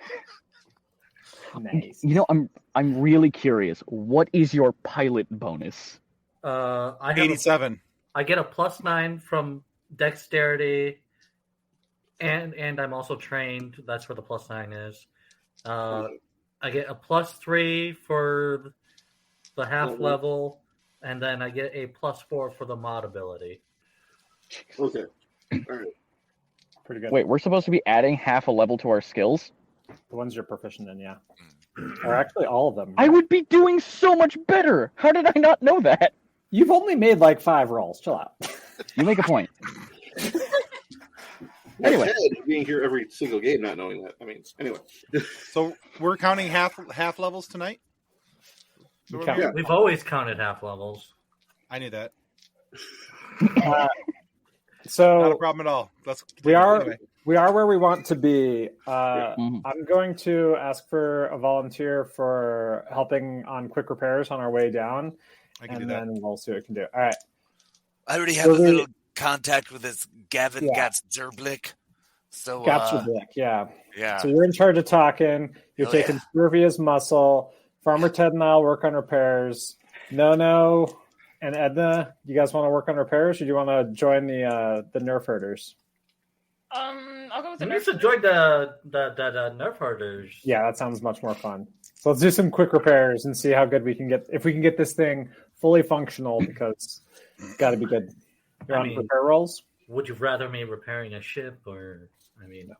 Nice. You know, I'm really curious. What is your pilot bonus? I have 87. I get a +9 from dexterity, and I'm also trained. That's where the +9 is. I get a +3 for the half level, and then I get a +4 for the mod ability. Okay. All right. Pretty good. Wait, we're supposed to be adding half a level to our skills? The ones you're proficient in, yeah. Or actually all of them. I would be doing so much better. How did I not know that? You've only made like 5 rolls. Chill out. You make a point. Anyway. Ted being here every single game, not knowing that. I mean, anyway. So we're counting half levels tonight. So we're count. here? We've always counted half levels. I knew that. So Not a problem at all. Let's we continue. are Anyway. we are where we want to be. Mhm. I'm going to ask for a volunteer for helping on quick repairs on our way down, I can do and that. then we'll see what we can do. All right. I already have So a the- little contact with this Gavin Yeah. Gatz Zerblick. So, Got your dick, yeah. yeah. So you're in charge of talking. You're Oh, taking yeah. Scurvy as muscle. Farmer Ted and I'll work on repairs. No, and Edna, you guys want to work on repairs, or do you want to join the nerf herders? I'll go with the We used nerf. to join the nerf herders. Yeah, that sounds much more fun. So let's do some quick repairs and see how good we can get. If we can get this thing fully functional, because it's got to be good. You're I on mean- repair rolls, Would you rather me repairing a ship or? I mean,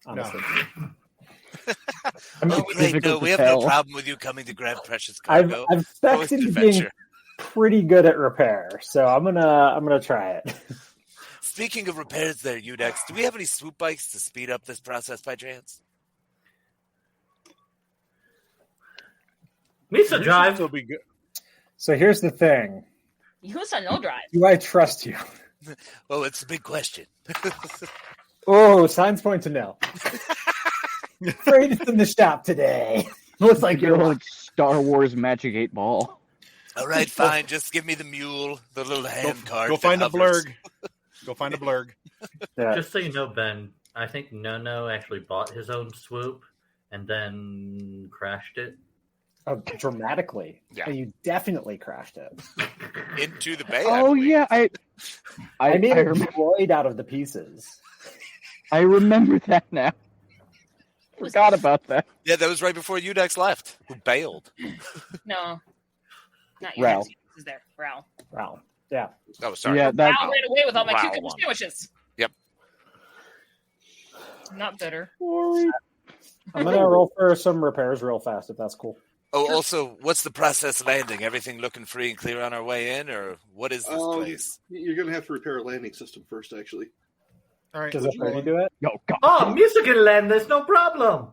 honestly. Oh, great. difficult No, to we have tell. no problem with you coming to grab precious I've cargo. I've Always specced an into being adventure. pretty good at repair, so I'm gonna try it. Speaking of repairs there, Udex, do we have any swoop bikes to speed up this process by chance? Misa We drive. should still be good. So here's the thing: Use a no drive. do I trust you? Oh, it's a big question. Oh, signs point to no. Afraid it's in the shop today. Looks like Your you're old Star Wars Magic 8 Ball. All right, fine. Just give me the mule, the little hand cart. Go that find a hovers. blurg. Go find a blurg. Yeah. Just so you know, Ben, I think No actually bought his own swoop and then crashed it. Oh, dramatically. Yeah. And you definitely crashed it. Into the bay. Oh yeah, I made a remember, droid out of the pieces. I remember that now. Forgot about that. Yeah, that was right before Udex left, who bailed. No, not you. Ral. This is there. Ral. Wow. Yeah. Oh, sorry. Yeah, that Ral ran away with all my Ral cucumber won. sandwiches. Yep. Not bitter. I'm going to roll for some repairs real fast, if that's cool. Oh, also, what's the process landing? Everything looking free and clear on our way in, or what is this place? You're going to have to repair a landing system first, actually. All right. Does a 30 do it? Oh, God. Oh, music can land this, no problem.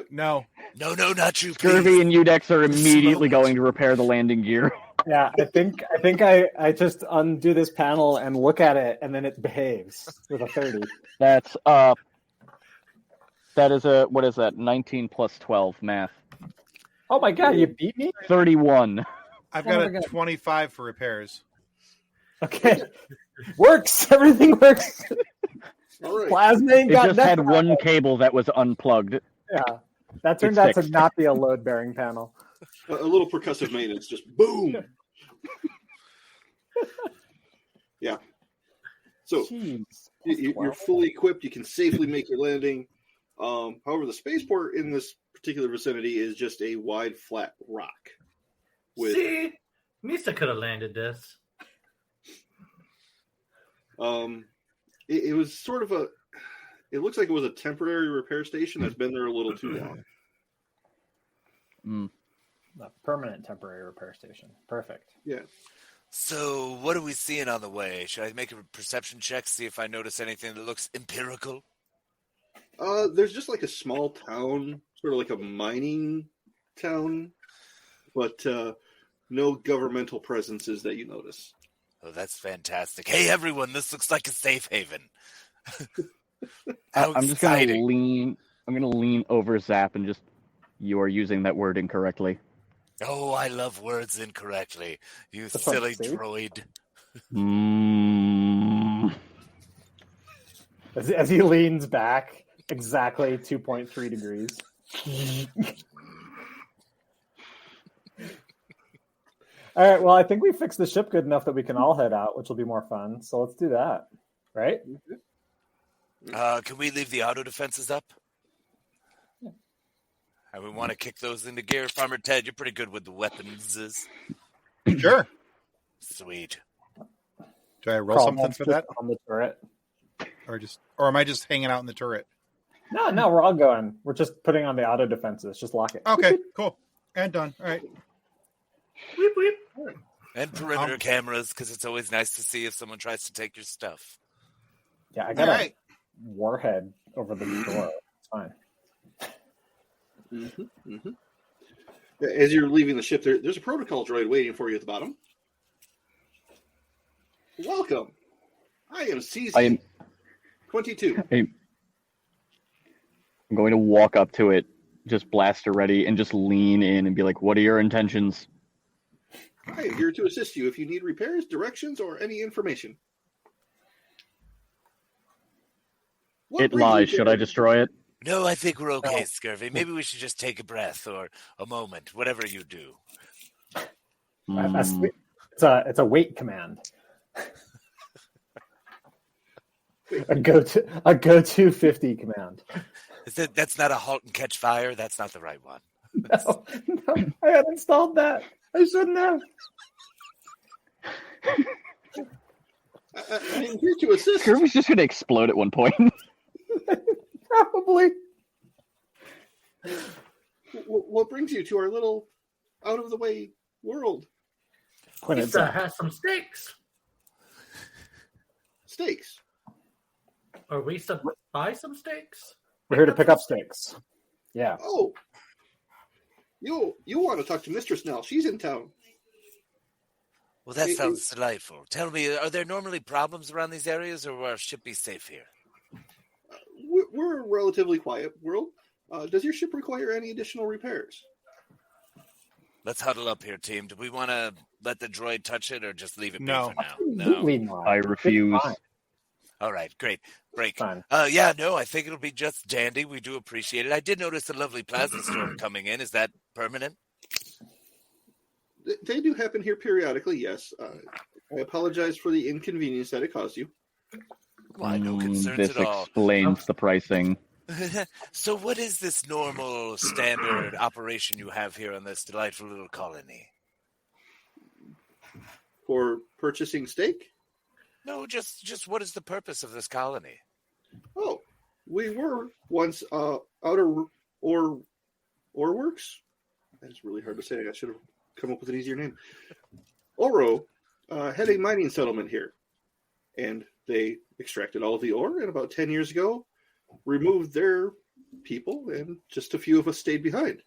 No. No, not you, Scurvy please. and Udex are immediately moment. going to repair the landing gear. Yeah, I think I just undo this panel and look at it, and then it behaves with a 30. That is what is that? 19 plus 12 math. Oh my god, you beat me? 31. I've Oh got my a God. 25 for repairs. Okay. Works! Everything works! All right. Plasma ain't It got just had nothing. one cable that was unplugged. Yeah. That turned It's out to fixed. not be a load-bearing panel. A little percussive maintenance, just boom. Yeah. So Jeez. you're fully equipped. You can safely make your landing. However, the spaceport in this particular vicinity is just a wide, flat rock. With See? Misa could have landed this. it was sort of a. It looks like it was a temporary repair station that's been there a little too long. A permanent temporary repair station. Perfect. Yeah. So, what are we seeing on the way? Should I make a perception check, see if I notice anything that looks empirical? There's just like a small town, sort of like a mining town, but no governmental presences that you notice. Oh, that's fantastic. Hey, everyone, this looks like a safe haven. How I'm just going to exciting. lean. I'm going to lean over Zap and just. You are using that word incorrectly. Oh, I love words incorrectly. You That's what I'm silly saying. droid. As he leans back, exactly 2.3 degrees. All right, well, I think we fixed the ship good enough that we can all head out, which will be more fun. So let's do that, right? Can we leave the auto defenses up? And we want to kick those into gear. Farmer Ted, you're pretty good with the weapons. Sure. Sweet. Do I roll Crawl something for that? on the turret. Or am I just hanging out in the turret? No, we're all going. We're just putting on the auto defenses. Just lock it. Okay, cool. And done. All right. Weep, weep. And perimeter cameras, because it's always nice to see if someone tries to take your stuff. Yeah, I All got right. a warhead over the door. It's fine. As you're leaving the ship, there's a protocol droid waiting for you at the bottom. Welcome. I am CZ 22. I'm going to walk up to it, just blaster ready, and just lean in and be like, "What are your intentions?" I am here to assist you if you need repairs, directions, or any information. What It brings you lies. here? Should I destroy it? No, I think we're okay, Scurvy. Maybe we should just take a breath or a moment, whatever you do. It's a wait command. a go to 50 command. That's not a halt and catch fire. That's not the right one. No, I had installed that. I shouldn't have. I am here to assist. Scurvy's just going to explode at one point. Probably. What brings you to our little out-of-the-way world? Misa has some steaks. Steaks. Are we buy some steaks? We're here to pick up stakes. Yeah. Oh, you want to talk to Mistress Nell? She's in town. Well, that sounds delightful. Tell me, are there normally problems around these areas, or will our ship be safe here? We're a relatively quiet world. Does your ship require any additional repairs? Let's huddle up here, team. Do we want to let the droid touch it, or just leave it No. be for now? Absolutely not. I refuse. It's fine. All right, great. Break. Fine. Yeah, no, I think it'll be just dandy. We do appreciate it. I did notice a lovely plasma storm coming in. Is that permanent? They do happen here periodically, yes. I apologize for the inconvenience that it caused you. Why, no concerns This at all. explains the pricing. So what is this normal standard operation you have here on this delightful little colony? For purchasing steak? No, just what is the purpose of this colony? Oh, we were once Outer Ore Works. That's really hard to say. I should have come up with an easier name. Oro had a mining settlement here. And They extracted all of the ore, and about 10 years ago, removed their people, and just a few of us stayed behind.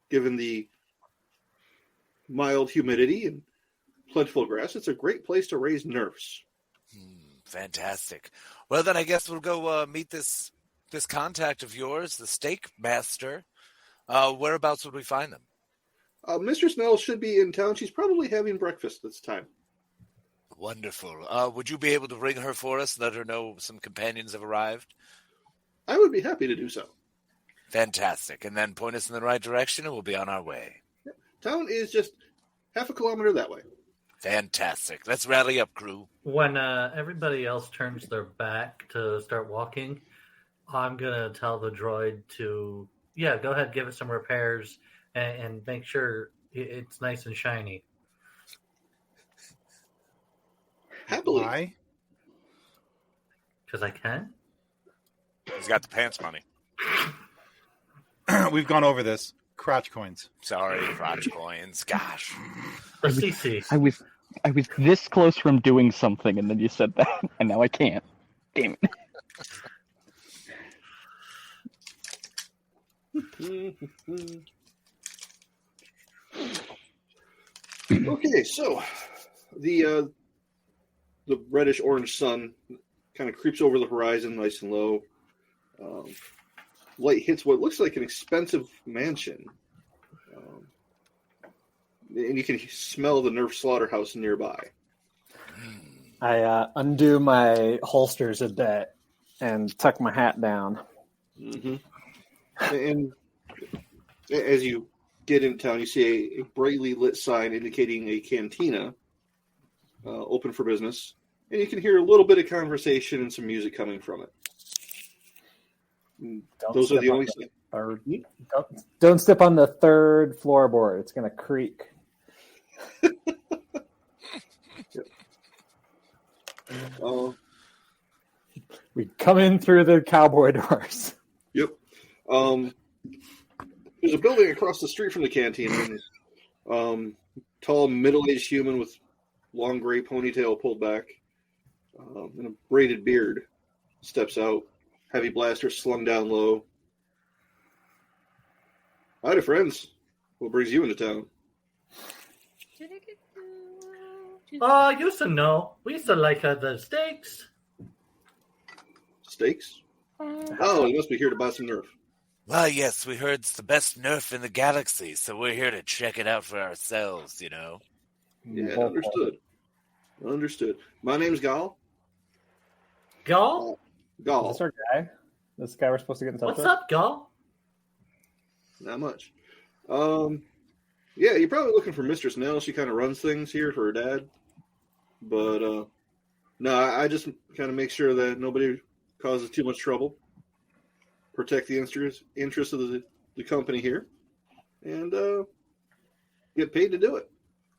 Given the mild humidity and plentiful grass, it's a great place to raise nerfs. Fantastic. Well, then I guess we'll go meet this contact of yours, the steak master. Whereabouts would we find them? Mistress Nell should be in town. She's probably having breakfast this time. Wonderful. Would you be able to ring her for us, let her know some companions have arrived? I would be happy to do so. Fantastic. And then point us in the right direction and we'll be on our way. Town is just half a kilometer that way. Fantastic. Let's rally up, crew. When everybody else turns their back to start walking, I'm going to tell the droid to, go ahead, give it some repairs and make sure it's nice and shiny. Happily. Why? Because I can? He's got the pants money. We've gone over this. Crotch coins. Sorry, crotch coins. Gosh. The CC. I was this close from doing something, and then you said that, and now I can't. Damn it. Okay, so the reddish orange sun kind of creeps over the horizon, nice and low. Light hits what looks like an expensive mansion, and you can smell the Nerf slaughterhouse nearby. I undo my holsters a bit and tuck my hat down. Mm-hmm. And as you get in town, you see a brightly lit sign indicating a cantina open for business, and you can hear a little bit of conversation and some music coming from it. Those are the only things. Don't step on the third floorboard. It's going to creak. We come in through the cowboy doors. Yep. There's a building across the street from the canteen. Tall, middle-aged human with long gray ponytail pulled back and a braided beard steps out. Heavy blaster slung down low. Hi, friends. What brings you into town? Oh, I used to know. We used to like the steaks. Steaks? Oh, you must be here to buy some Nerf. Well, yes, we heard it's the best Nerf in the galaxy, so we're here to check it out for ourselves, you know. Yeah, understood. My name's Gal. Gal? Gal. Is this our guy? This guy we're supposed to get in touch What's with? up, Gal? Not much. Yeah, you're probably looking for Mistress Nell. She kind of runs things here for her dad. But, no, I just kind of make sure that nobody causes too much trouble. Protect the interests of the company here. And get paid to do it.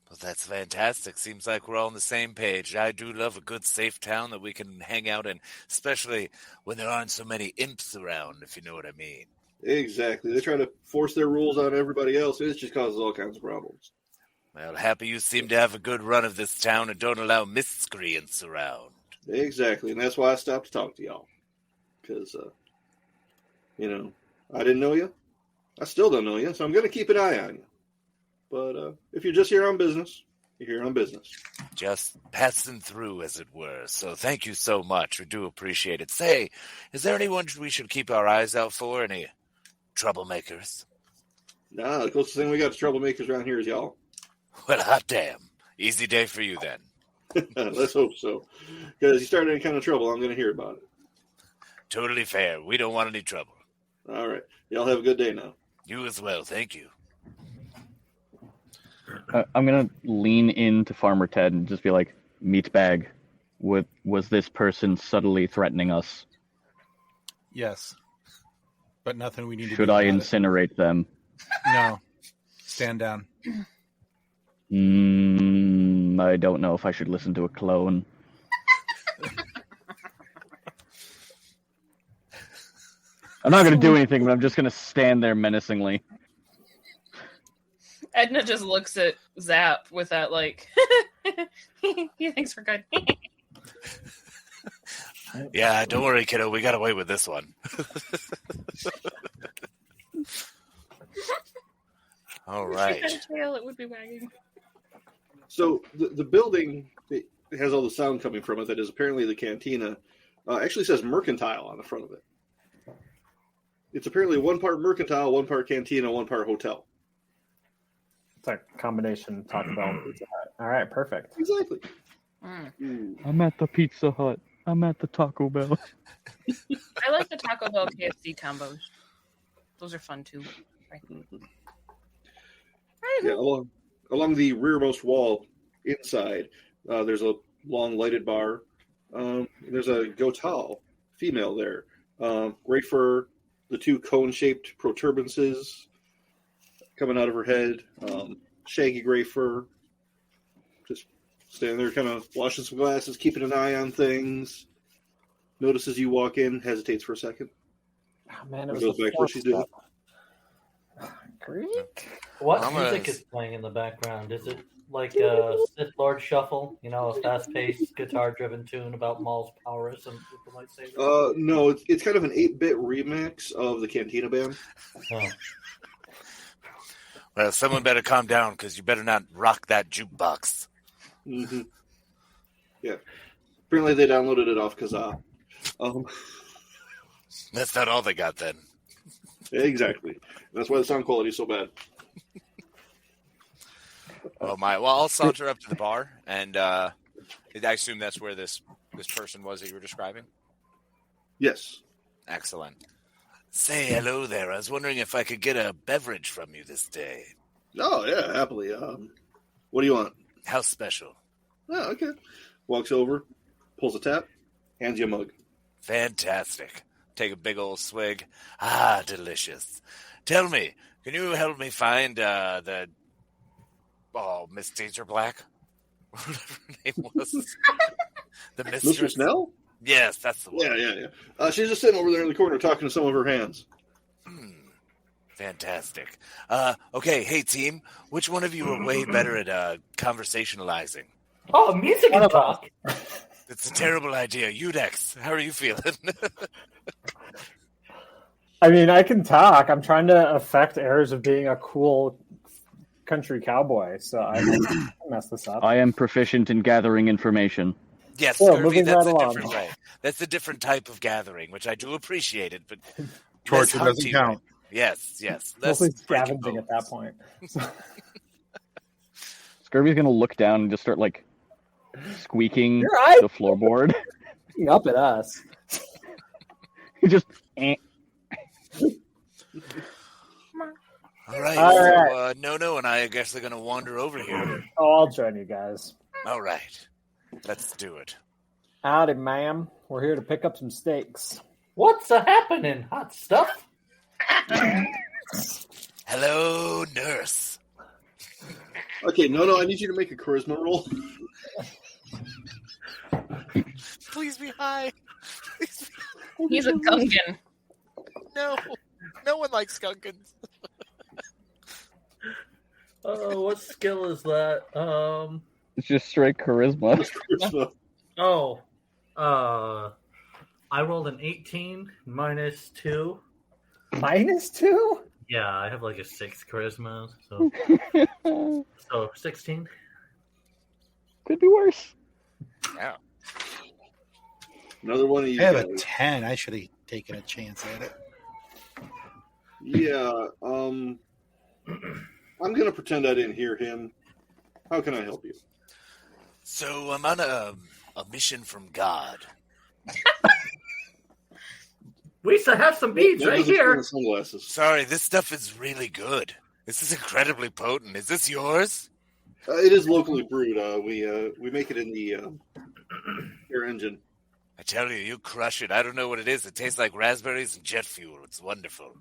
Well, that's fantastic. Seems like we're all on the same page. I do love a good, safe town that we can hang out in, especially when there aren't so many imps around, if you know what I mean. Exactly. They try to force their rules on everybody else. It just causes all kinds of problems. Well, happy you seem to have a good run of this town and don't allow miscreants around. Exactly. And that's why I stopped to talk to y'all. Because, I didn't know you. I still don't know you, so I'm going to keep an eye on you. But if you're just here on business, you're here on business. Just passing through, as it were. So thank you so much. We do appreciate it. Say, is there anyone we should keep our eyes out for? Any troublemakers? Nah, the closest thing we got to troublemakers around here is y'all. Well, hot damn. Easy day for you then. Let's hope so. Because you start any kind of trouble, I'm going to hear about it. Totally fair. We don't want any trouble. All right. Y'all have a good day now. You as well. Thank you. I'm going to lean into Farmer Ted and just be like, meatbag, was this person subtly threatening us? Yes. But nothing we need to do. Should I about it. incinerate them? No. Stand down. I don't know if I should listen to a clone. I'm not going to do anything, but I'm just going to stand there menacingly. Edna just looks at Zap with that, like, thanks for good. Yeah, don't worry, kiddo. We got away with this one. All right. If she had a tail, it would be wagging. So the building that has all the sound coming from it, that is apparently the cantina, actually says mercantile on the front of it. It's apparently 1 part mercantile, 1 part cantina, 1 part hotel. It's a combination Taco Bell and Pizza Hut. All right, perfect. Exactly. I'm at the Pizza Hut. I'm at the Taco Bell. I like the Taco Bell KFC combos. Those are fun too. Right. Yeah, along the rearmost wall inside, there's a long lighted bar. There's a Gotal female there. Great for the 2 cone-shaped protuberances coming out of her head. Shaggy gray fur. Just standing there kind of washing some glasses, keeping an eye on things. Notices you walk in, hesitates for a second. Oh, man, it was Goes the back to what fourth she's doing. step. Greek? What music is playing in the background? Is it like a Sith Lord Shuffle? You know, a fast-paced, guitar-driven tune about Maul's prowess and with the lightsaber? No, it's kind of an 8-bit remix of the Cantina Band. Oh. Well, someone better calm down because you better not rock that jukebox. Mm-hmm. Yeah. Apparently they downloaded it off Kazaa. That's not all they got then. Exactly. That's why the sound quality is so bad. Oh my! Well, I'll saunter up to the bar, and I assume that's where this person was that you were describing. Yes. Excellent. Say hello there. I was wondering if I could get a beverage from you this day. Oh, yeah, happily. What do you want? House special. Oh, okay. Walks over, pulls a tap, hands you a mug. Fantastic. Take a big old swig. Ah, delicious. Tell me, can you help me find Miss Danger Black? Whatever her name was. The mistress. Mr. Snell? Yes, that's the one. Yeah. She's just sitting over there in the corner talking to some of her hands. Fantastic. Okay, hey team, which one of you are way better at conversationalizing? Oh, music and talk. It's a terrible idea. Udex, how are you feeling? I mean, I can talk. I'm trying to affect airs of being a cool country cowboy, so I mess this up. I am proficient in gathering information. Yes, Well, Scurvy, moving that's right a along. different way. That's a different type of gathering, which I do appreciate it, but Torture less doesn't hunty count. way. Yes. Mostly Let's break it scavenging at that point. Scurvy's gonna look down and just start like squeaking You're right. the floorboard. Looking up at us. He just All right, All so right. Nono and I guess they're going to wander over here. Oh, I'll join you guys. All right, let's do it. Howdy, ma'am. We're here to pick up some steaks. What's happening, hot stuff? Hello, nurse. Okay, no, I need you to make a charisma roll. Please be high. Please be... He's a gungan. No one likes skunkins. Oh, what skill is that? it's just straight charisma. Oh, I rolled an 18 minus 2. -2? Yeah, I have like a 6 charisma, so 16. Could be worse. Yeah. Another one of you I have a guys. 10. I should have taken a chance at it. Yeah, I'm going to pretend I didn't hear him. How can I help you? So I'm on a mission from God. We used to have some beads That right doesn't here. turn Sunglasses. Sorry, this stuff is really good. This is incredibly potent. Is this yours? It is locally brewed. We make it in the air engine. I tell you, you crush it. I don't know what it is. It tastes like raspberries and jet fuel. It's wonderful.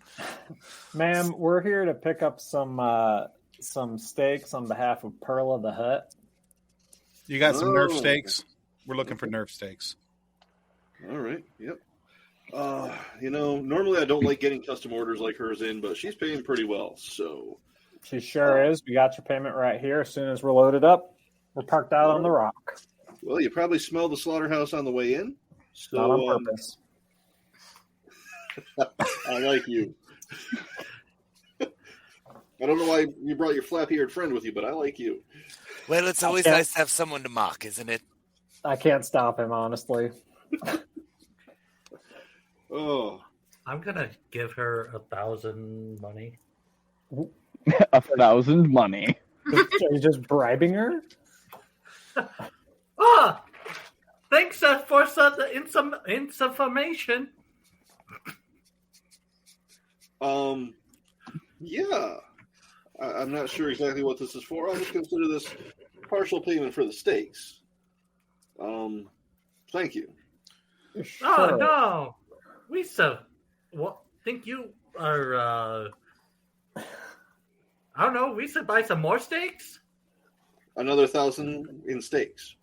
Ma'am, we're here to pick up some steaks on behalf of Pearl of the Hut. You got some Nerf Oh. steaks? We're looking for Nerf steaks. All right. Yep. Normally I don't like getting custom orders like hers in, but she's paying pretty well. So She sure is. We got your payment right here. As soon as we're loaded up, we're parked out on the rock. Well, you probably smelled the slaughterhouse on the way in. So, Not on purpose. I like you. I don't know why you brought your flap-eared friend with you, but I like you. Well, it's always nice to have someone to mock, isn't it? I can't stop him, honestly. Oh. I'm gonna give her 1,000 money. 1,000 money. Are you just bribing her? Thanks for some information. Yeah. I'm not sure exactly what this is for. I'll just consider this partial payment for the steaks. Thank you. Sure. Oh, no. We think you are, I don't know, we should buy some more steaks? Another 1,000 in steaks.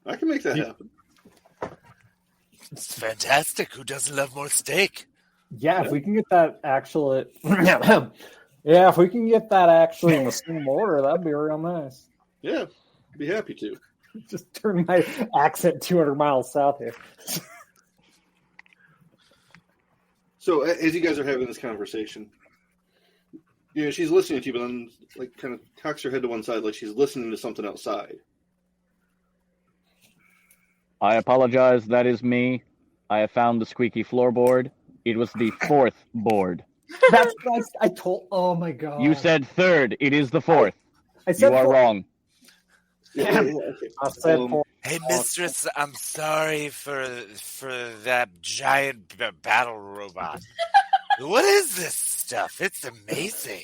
I can make that happen. It's fantastic. Who doesn't love more steak? Yeah, if we can get that actually... Yeah, if we can get that actually in the same order, that'd be real nice. Yeah, be happy to. Just turn my accent 200 miles south here. So, as you guys are having this conversation, she's listening to you, but then, kind of cocks her head to one side like she's listening to something outside. I apologize. That is me. I have found the squeaky floorboard. It was the fourth board. That's what I told. Oh my god! You said third. It is the fourth. I said you are wrong. Okay. I said fourth. Hey, mistress, I'm sorry for that giant battle robot. What is this stuff? It's amazing.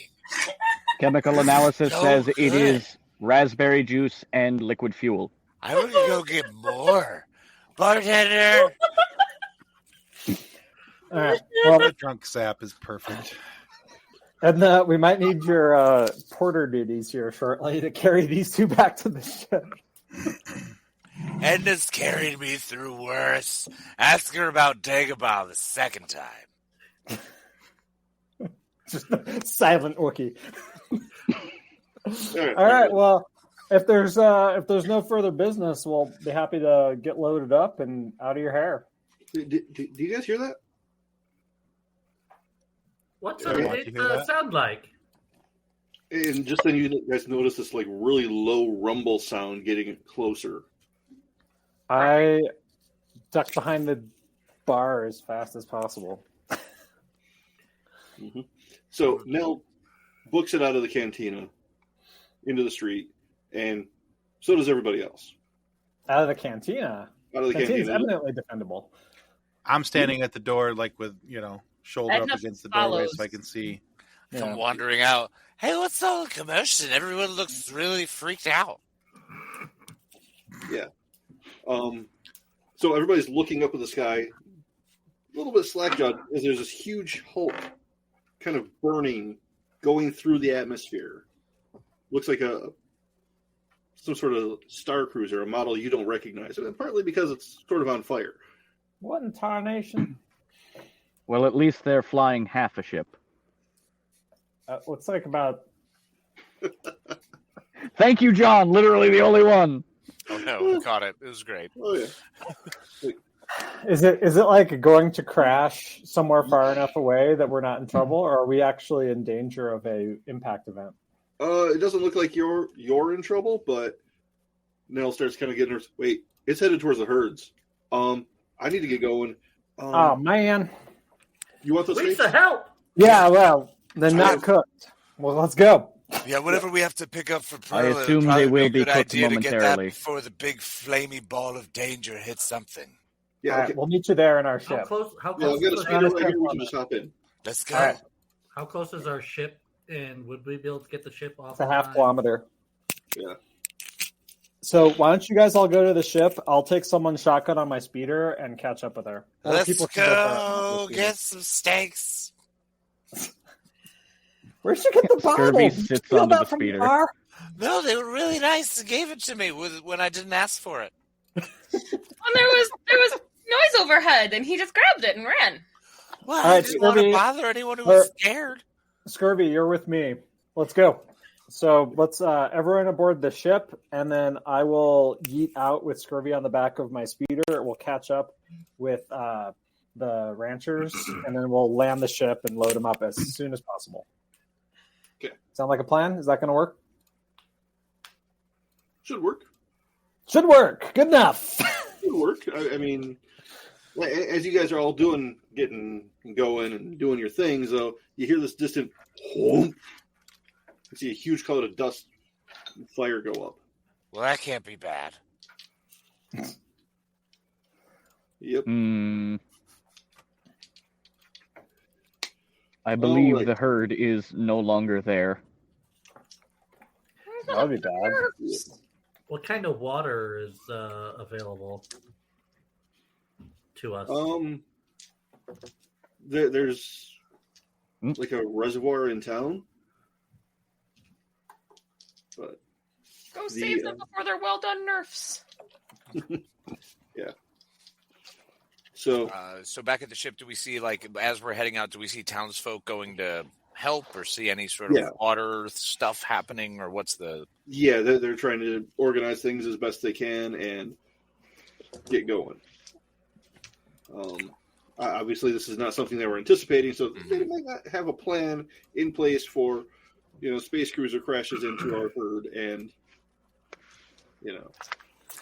Chemical analysis So says it good. is raspberry juice and liquid fuel. I want to go get more. Bartender! All right. Well, The drunk sap is perfect. and we might need your porter duties here shortly to carry these two back to the ship. Edna's carried me through worse. Ask her about Dagobah the second time. Just silent Wookie. All All right. Well, if there's no further business, we'll be happy to get loaded up and out of your hair. Do you guys hear that? What's Yeah, it you hear that? sound like? And just then you guys notice this really low rumble sound getting closer. I duck behind the bar as fast as possible. Mm-hmm. So Nell books it out of the cantina into the street, and so does everybody else. Out of the cantina. Out of the Cantina's cantina. eminently defendable. I'm standing at the door, with shoulder Edna up against the doorway, follows. so I can see. I'm wandering out. Hey, what's all the commotion? Everyone looks really freaked out. Yeah. So everybody's looking up at the sky, a little bit slack-jawed, as there's this huge Hulk kind of burning, going through the atmosphere. Looks like some sort of star cruiser, a model you don't recognize, and partly because it's sort of on fire. What in tarnation? Well, at least they're flying half a ship. Looks like about. Thank you, John. Literally the only one. Oh, no, we caught it. It was great. Oh yeah. Is it like going to crash somewhere far enough away that we're not in trouble, or are we actually in danger of a impact event? It doesn't look like you're in trouble, but Nell starts kind of getting her. Wait, it's headed towards the herds. I need to get going. Oh man. You want those Lisa, steaks? help! Yeah, well, they're not cooked. Well, let's go. Yeah, whatever we have to pick up for I Pearl, assume it'd probably they will a be good cooked idea to get that momentarily. before the big flamey ball of danger hits something. Yeah, All right, okay. we'll meet you there in our How ship. close? Yeah, I've got a is speeder right here. We can just hop in. Let's go. All right. how close is our ship? And would we be able to get the ship off? It's a on half time? kilometer. Yeah. So why don't you guys all go to the ship? I'll take someone's shotgun on my speeder and catch up with her. Or Let's people can get there on go the get some steaks. Where'd you get the bottle? Scurvy Did you sits steal onto that the from speeder. bar? No, they were really nice and gave it to me when I didn't ask for it. And there was noise overhead, and he just grabbed it and ran. Well, All I right, didn't want to Scurvy, bother anyone who was scared. Scurvy, you're with me. Let's go. So let's everyone aboard the ship, and then I will yeet out with Scurvy on the back of my speeder. We'll catch up with the ranchers, and then we'll land the ship and load them up as soon as possible. Okay. Sound like a plan? Is that going to work? Should work. Should work. Good enough. Should work. I mean, as you guys are all getting going and doing your things, though, you hear this distant whoomp. You see a huge cloud of dust and fire go up. Well, that can't be bad. Yep. I believe the herd is no longer there. That would be bad. What kind of water is available to us? There's like a reservoir in town. But Go save them before they're well done nerfs. Yeah. So back at the ship, do we see, like, as we're heading out, do we see townsfolk going to help or see any sort of water stuff happening, or what's the... Yeah, they're trying to organize things as best they can and get going. Obviously, this is not something they were anticipating, so they might not have a plan in place for, space cruiser crashes into our herd and,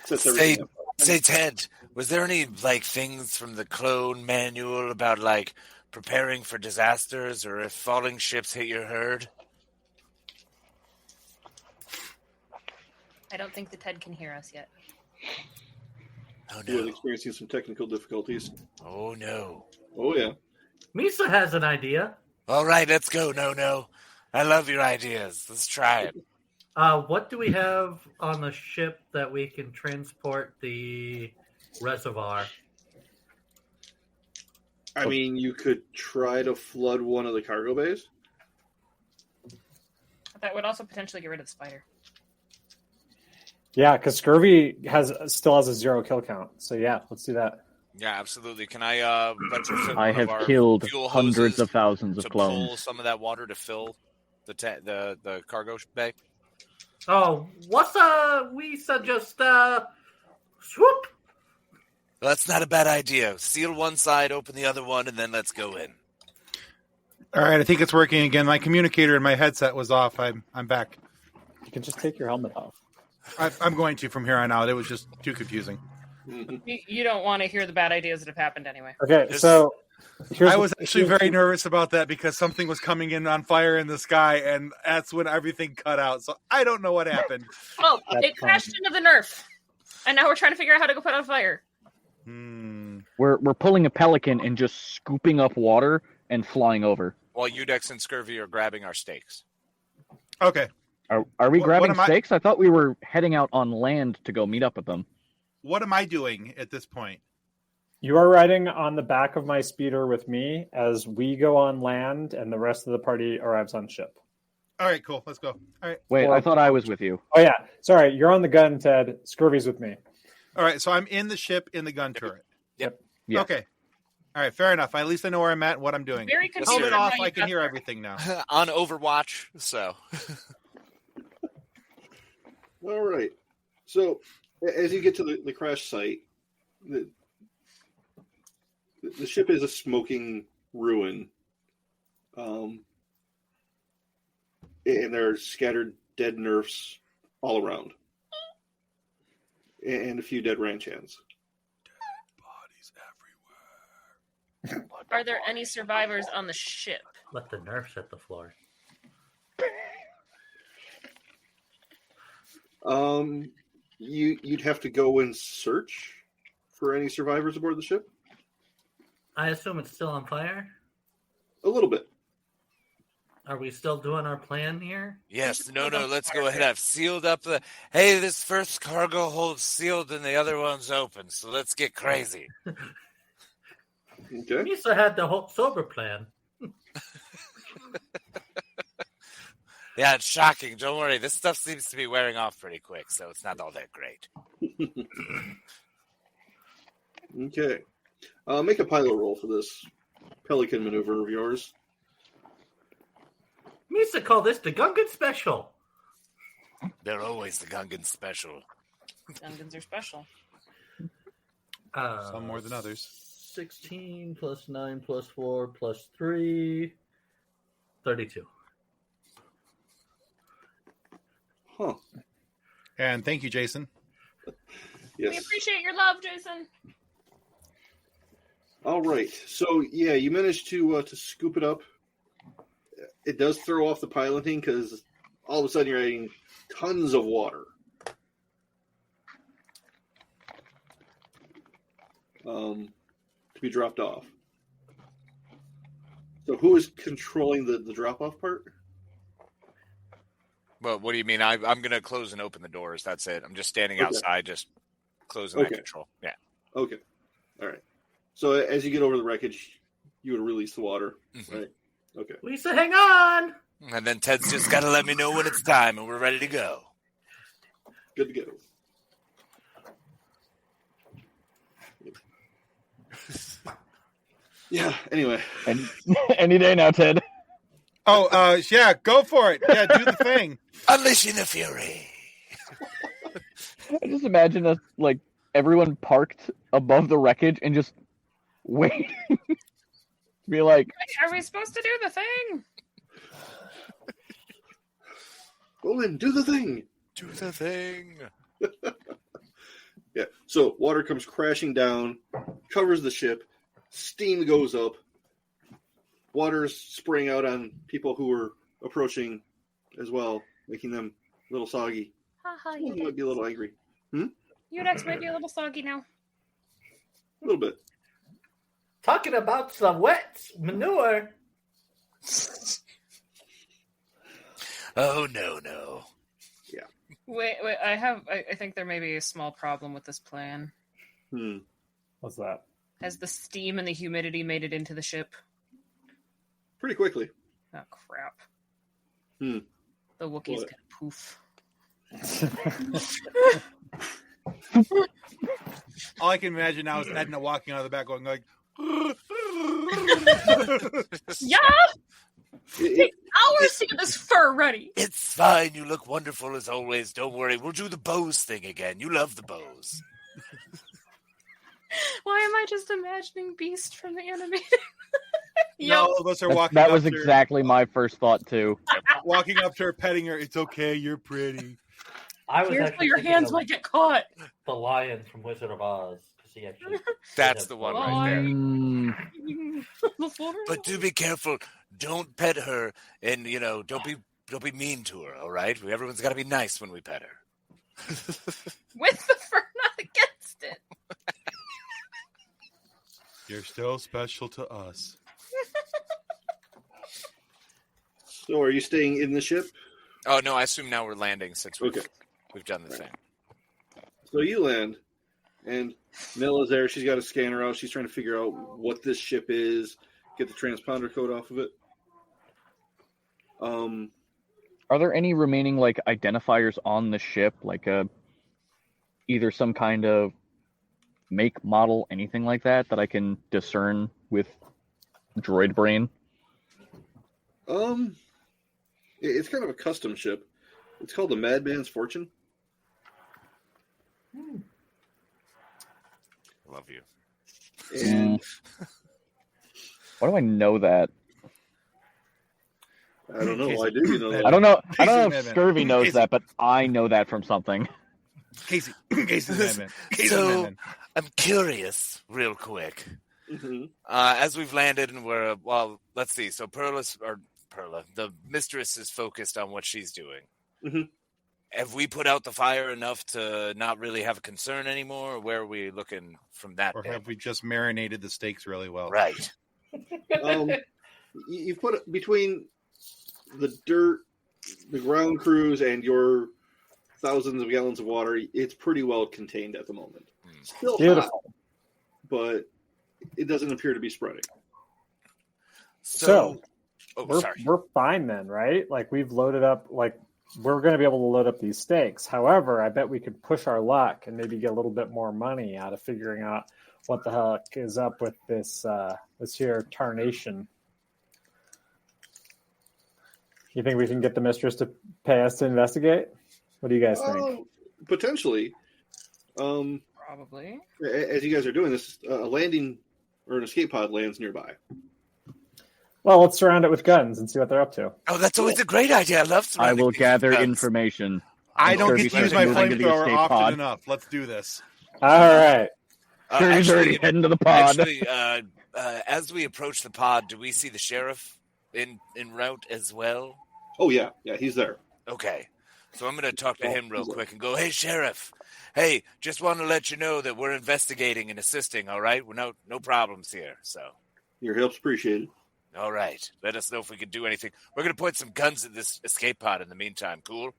sets everything up. Say, Ted, was there any, like, things from the clone manual about, like, preparing for disasters or if falling ships hit your herd? I don't think the Ted can hear us yet. Oh, He was no. experiencing some technical difficulties. Oh, no. Oh, yeah. Misa has an idea. All right, let's go, No. I love your ideas. Let's try it. What do we have on the ship that we can transport the reservoir? I mean, you could try to flood one of the cargo bays. That would also potentially get rid of the spider. Yeah, because Scurvy still has a 0 kill count. So yeah, let's do that. Yeah, absolutely. Can I retrofit I one have of our killed fuel hundreds hoses of thousands of to clones. pull some of that water to fill the cargo bay? Oh, we suggest, swoop? That's not a bad idea. Seal one side, open the other one, and then let's go in. All right, I think it's working again. My communicator in my headset was off. I'm back. You can just take your helmet off. I'm going to from here on out. It was just too confusing. You don't want to hear the bad ideas that have happened anyway. Okay, so I was actually very nervous about that because something was coming in on fire in the sky, and that's when everything cut out. So I don't know what happened. Oh, it crashed into the nerf, and now we're trying to figure out how to go put out a fire. We're pulling a pelican and just scooping up water and flying over. While Udex and Scurvy are grabbing our steaks. Okay. Are we grabbing am I- steaks? I thought we were heading out on land to go meet up with them. What am I doing at this point? you are riding on the back of my speeder with me as we go on land, and the rest of the party arrives on ship. All right, cool. Let's go. All right. Wait, I thought I was with you. Oh yeah, sorry, you're on the gun, Ted. Scurvy's with me. All right, so I'm in the ship in the gun turret. Yep. Yeah. Okay. All right, fair enough. At least I know where I'm at and what I'm doing. Very Yes, Helmet sir. off, how I you can got hear there. everything now. On Overwatch, so. All right. So as you get to the crash site, the ship is a smoking ruin. And there are scattered dead nerfs all around. And a few dead ranch hands. Bodies everywhere. Are there any survivors on the ship? Let the nerfs hit the floor. You'd have to go and search for any survivors aboard the ship? I assume it's still on fire? A little bit. Are we still doing our plan here? Yes, no, let's go ahead. I've sealed up the... Hey, this first cargo hold's sealed and the other one's open, so let's get crazy. Okay. Misa had the whole sober plan. Yeah, it's shocking. Don't worry. This stuff seems to be wearing off pretty quick, so it's not all that great. Okay. Make a pilot roll for this Pelican maneuver of yours. We used to call this the Gungan Special. They're always the Gungan special. Gungans are special. Some more than others. 16 plus 9 plus 4 plus 3. 32. Huh. And thank you, Jason. Yes. We appreciate your love, Jason. All right. So yeah, you managed to scoop it up. It does throw off the piloting because all of a sudden you're adding tons of water. To be dropped off. So who is controlling the drop-off part? Well, what do you mean? I'm going to close and open the doors. That's it. I'm just standing Okay. outside, just closing that control. Yeah. Okay. All right. So as you get over the wreckage, you would release the water, right? Okay. Lisa, hang on! And then Ted's just got to let me know when it's time and we're ready to go. Good to go. Yeah, anyway. Any day now, Ted. Oh, yeah, go for it. Yeah, do the thing. Unleashing the fury. I just imagine us, like, everyone parked above the wreckage and just waiting. Be like, Are we supposed to do the thing? Go in, do the thing. Do the thing. Yeah, so water comes crashing down, covers the ship, steam goes up, water's spraying out on people who are approaching as well, making them a little soggy. Haha, Some of them might be a little angry. Udex might be a little soggy now. A little bit. Talking about some wet manure. Oh, no. Wait, I think there may be a small problem with this plan. What's that? Has the steam and the humidity made it into the ship? Pretty quickly. Oh, crap. Hmm. The Wookiee's What? gonna poof. All I can imagine now is Edna walking out of the back going like, Yeah! Take hours to get this fur ready. It's fine. You look wonderful as always. Don't worry. We'll do the bows thing again. You love the bows. Why am I just imagining Beast from the animated? no, all of us are walking that up was to her, exactly my first thought, too. walking up to her, petting her. It's okay. You're pretty. I was Careful, actually your thinking hands of might get caught. the lion from Wizard of Oz. 'Cause he actually That's the one right there. But do be careful. Don't pet her, and don't be mean to her. All right, everyone's got to be nice when we pet her. With the fur, not against it. You're still special to us. So are you staying in the ship? Oh no, I assume now we're landing since we've done the thing. So you land, and Nella's there. She's got a scanner out. She's trying to figure out what this ship is, get the transponder code off of it. Are there any remaining, like, identifiers on the ship? Like, either some kind of make, model, anything like that I can discern with droid brain? It's kind of a custom ship. It's called the Madman's Fortune. Love you. And Why do I know that? I don't know. Why do you know that? I don't know. I don't know Casey, if man. Scurvy knows Casey. that, but I know that from something. Casey the Madman. Casey the So Madman. I'm curious, real quick. Mhm. As we've landed and we're let's see. So Perla, the mistress is focused on what she's doing. Mhm. Have we put out the fire enough to not really have a concern anymore? Or where are we looking from that? Or bit? have we just marinated the steaks really well? Right. You put it between the dirt, the ground crews, and your thousands of gallons of water. It's pretty well contained at the moment. Still hot, Beautiful. but it doesn't appear to be spreading. So, oh, sorry. we're fine then, right? Like, we've loaded up, like, we're going to be able to load up these steaks. However, I bet we could push our luck and maybe get a little bit more money out of figuring out what the heck is up with this here tarnation. You think we can get the mistress to pay us to investigate? What do you guys think? Potentially. Probably. As you guys are doing this, a landing or an escape pod lands nearby. Well, let's surround it with guns and see what they're up to. Oh, that's always a great idea. I love I surrounding will things with gather guns. information. I I'm don't sure get if to you use guys my are moving to the flamethrower escape often pod. enough. Let's do this. All right. Sure, he's already Actually, heading to the pod. Actually, as we approach the pod, do we see the sheriff en route as well? Oh, yeah. Yeah, he's there. Okay. So I'm going to talk to him real quick and go, hey, Sheriff. Hey, just want to let you know that we're investigating and assisting, all right? We're no problems here, so. Your help's appreciated. All right. Let us know if we can do anything. We're going to point some guns at this escape pod in the meantime. Cool?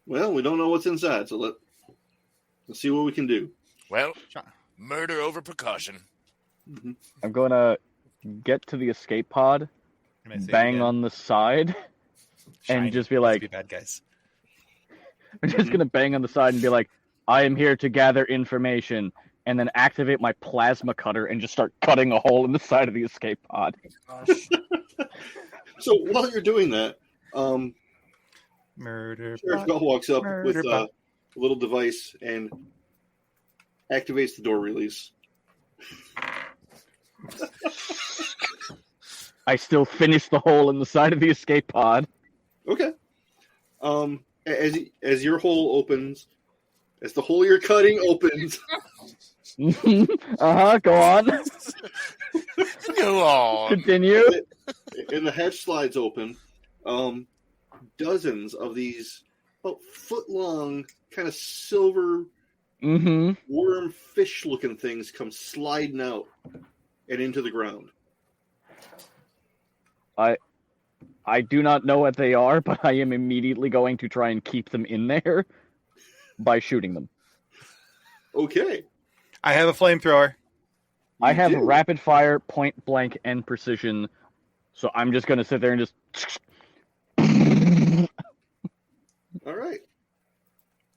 Well, we don't know what's inside, so let's see what we can do. Well, murder over precaution. Mm-hmm. I'm going to get to the escape pod, Can I say it bang again? on the side, Shiny. and just be Let's like, be bad guys. I'm just going to bang on the side and be like, I am here to gather information, and then activate my plasma cutter and just start cutting a hole in the side of the escape pod. Gosh. So while you're doing that, Murder. Sheriff bot. Bell walks up Murder with bot. a little device and activates the door release. I still finish the hole in the side of the escape pod. Okay. As your hole opens, as the hole you're cutting opens, Go on. Go on. Continue. and the hatch slides open, dozens of these about foot-long, kind of silver Mm-hmm. worm fish-looking things come sliding out and into the ground. I do not know what they are, but I am immediately going to try and keep them in there by shooting them. Okay. I have a flamethrower. I have do. rapid fire, point blank, and precision, so I'm just going to sit there and just... All right.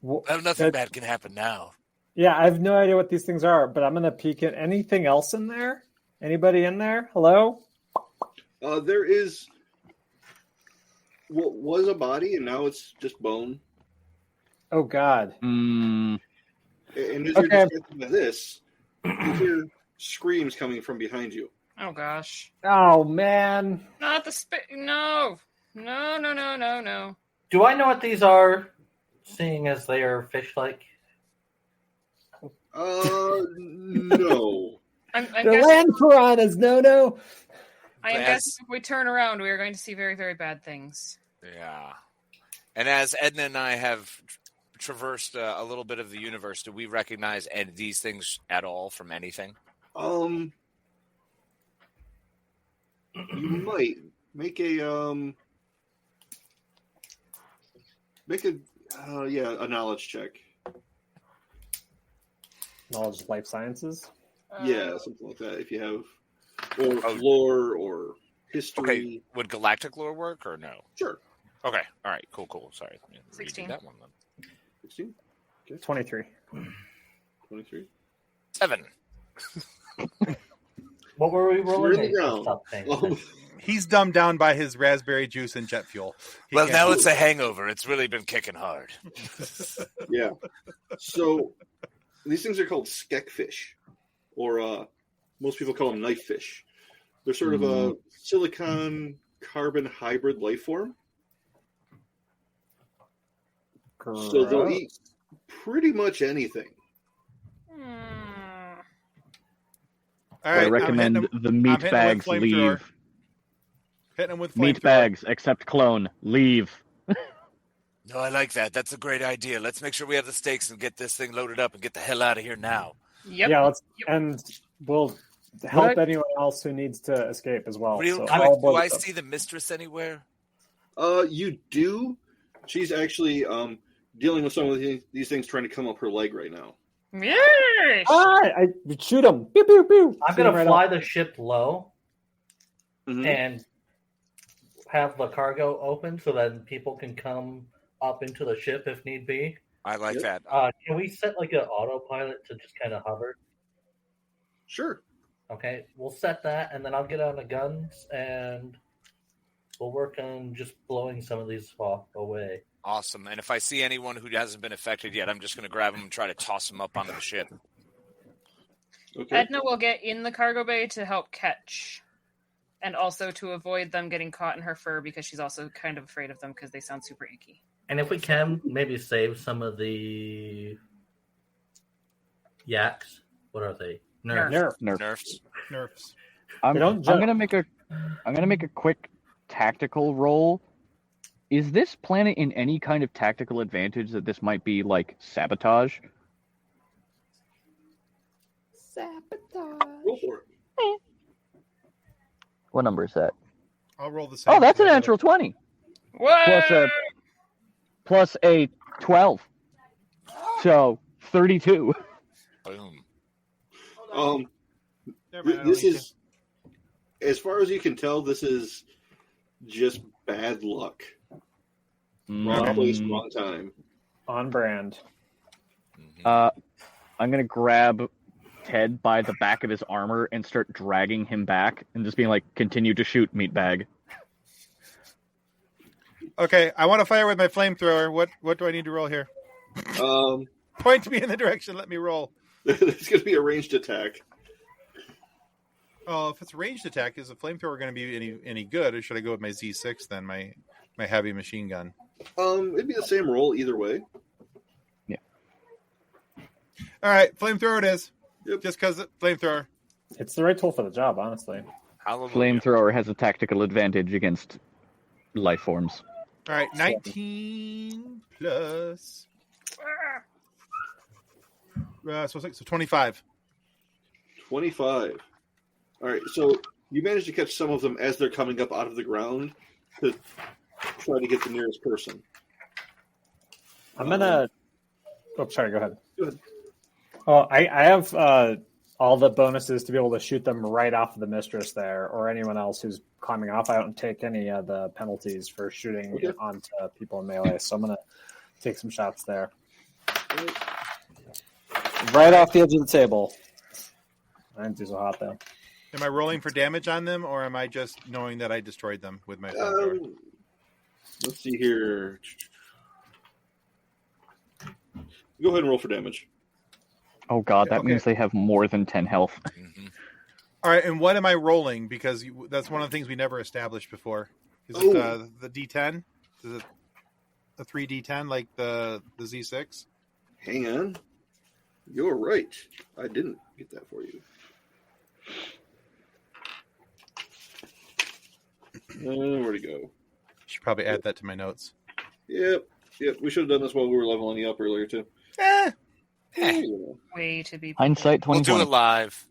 Well, Well, nothing bad can happen now. yeah, I have no idea what these things are, but I'm going to peek at anything else in there. Anybody in there? Hello? There is what was a body, and now it's just bone. Oh, God. Mm, And as Okay. you're discussing this, you hear screams coming from behind you. Oh gosh. Oh, man. Not the No. No. Do I know what these are, seeing as they are fish-like? No. I'm The guessing, land piranhas, no. I am As- guessing if we turn around, we are going to see very, very bad things. Yeah. And as Edna and I have traversed a little bit of the universe, do we recognize these things at all from anything? You might make a a knowledge check. Knowledge of life sciences. Yeah, something like that. If you have or Oh. lore or history. Okay. Would galactic lore work or no? Sure. Okay. All right. Cool. Sorry. Let me redo 16. that one then. 16, 23. 23. 7. What were we You're rolling? in the ground. Stop paying Um, attention. He's dumbed down by his raspberry juice and jet fuel. He Well, can't now do it's a hangover. It's really been kicking hard. yeah. So these things are called skeckfish, or most people call them knife fish. They're sort of a silicon carbon hybrid life form. So they'll eat pretty much anything. All I right, recommend the meat hitting bags with flamethrower. leave. Hitting him with Meat flamethrower. bags, except clone, leave. No, I like that. That's a great idea. Let's make sure we have the stakes and get this thing loaded up and get the hell out of here now. Yep. Yeah, let's Yep. and we'll help I- anyone else who needs to escape as well. Real So quick, all do both I of them. see the mistress anywhere? You do. She's actually dealing with some of these things trying to come up her leg right now. Yes. I shoot him. Pew pew pew. I'm Shoot going him to right fly up. the ship low Mhm. and have the cargo open so that people can come up into the ship if need be. I like Yep. that. Can we set like an autopilot to just kind of hover? Sure. Okay, we'll set that, and then I'll get on the guns and we'll work on just blowing some of these away. Awesome. And if I see anyone who hasn't been affected yet, I'm just going to grab them and try to toss them up onto the ship. Okay. Edna will get in the cargo bay to help catch, and also to avoid them getting caught in her fur because she's also kind of afraid of them because they sound super icky. And if we can, maybe save some of the yaks. What are they? Nerfs. Nerfs. I'm gonna make a quick tactical roll. Is this planet in any kind of tactical advantage that this might be like sabotage? Roll for it. What number is that? I'll roll the same. Oh, that's a natural 20. What? Plus a 12. So 32. Boom. This is, as far as you can tell, this is just bad luck. Wrong place, wrong time. On brand. I'm gonna grab Ted by the back of his armor and start dragging him back and just being like, continue to shoot, meatbag. Okay, I want to fire with my flamethrower. What do I need to roll here? Point me in the direction. Let me roll. It's going to be a ranged attack. Oh, if it's a ranged attack, is the flamethrower going to be any good, or should I go with my Z6 then, my heavy machine gun? It'd be the same roll either way. Yeah. All right, flamethrower it is. Yep. Just because flamethrower. It's the right tool for the job, honestly. Hallelujah. Flamethrower has a tactical advantage against life forms. All right, 19 plus. So 25. 25. All right, so you managed to catch some of them as they're coming up out of the ground to try to get the nearest person. I'm gonna. Oh, sorry. Go ahead. Go ahead. Oh, I have all the bonuses to be able to shoot them right off of the mistress there, or anyone else who's climbing off. I don't take any of the penalties for shooting onto people in melee, so I'm gonna take some shots there. Right off the edge of the table. I didn't do so hot though. Am I rolling for damage on them, or am I just knowing that I destroyed them with my flamethrower? Let's see here. Go ahead and roll for damage. Oh god, that Okay. means they have more than 10 health. Mm-hmm. All right, and what am I rolling? Because that's one of the things we never established before. Is it the D10? Is it a 3D10 like the Z6? Hang on. You're right. I didn't get that for you. Where'd it go? Should probably add that to my notes. Yep. We should have done this while we were leveling you up earlier, too. Way to be. Hindsight We'll 2020. do it live.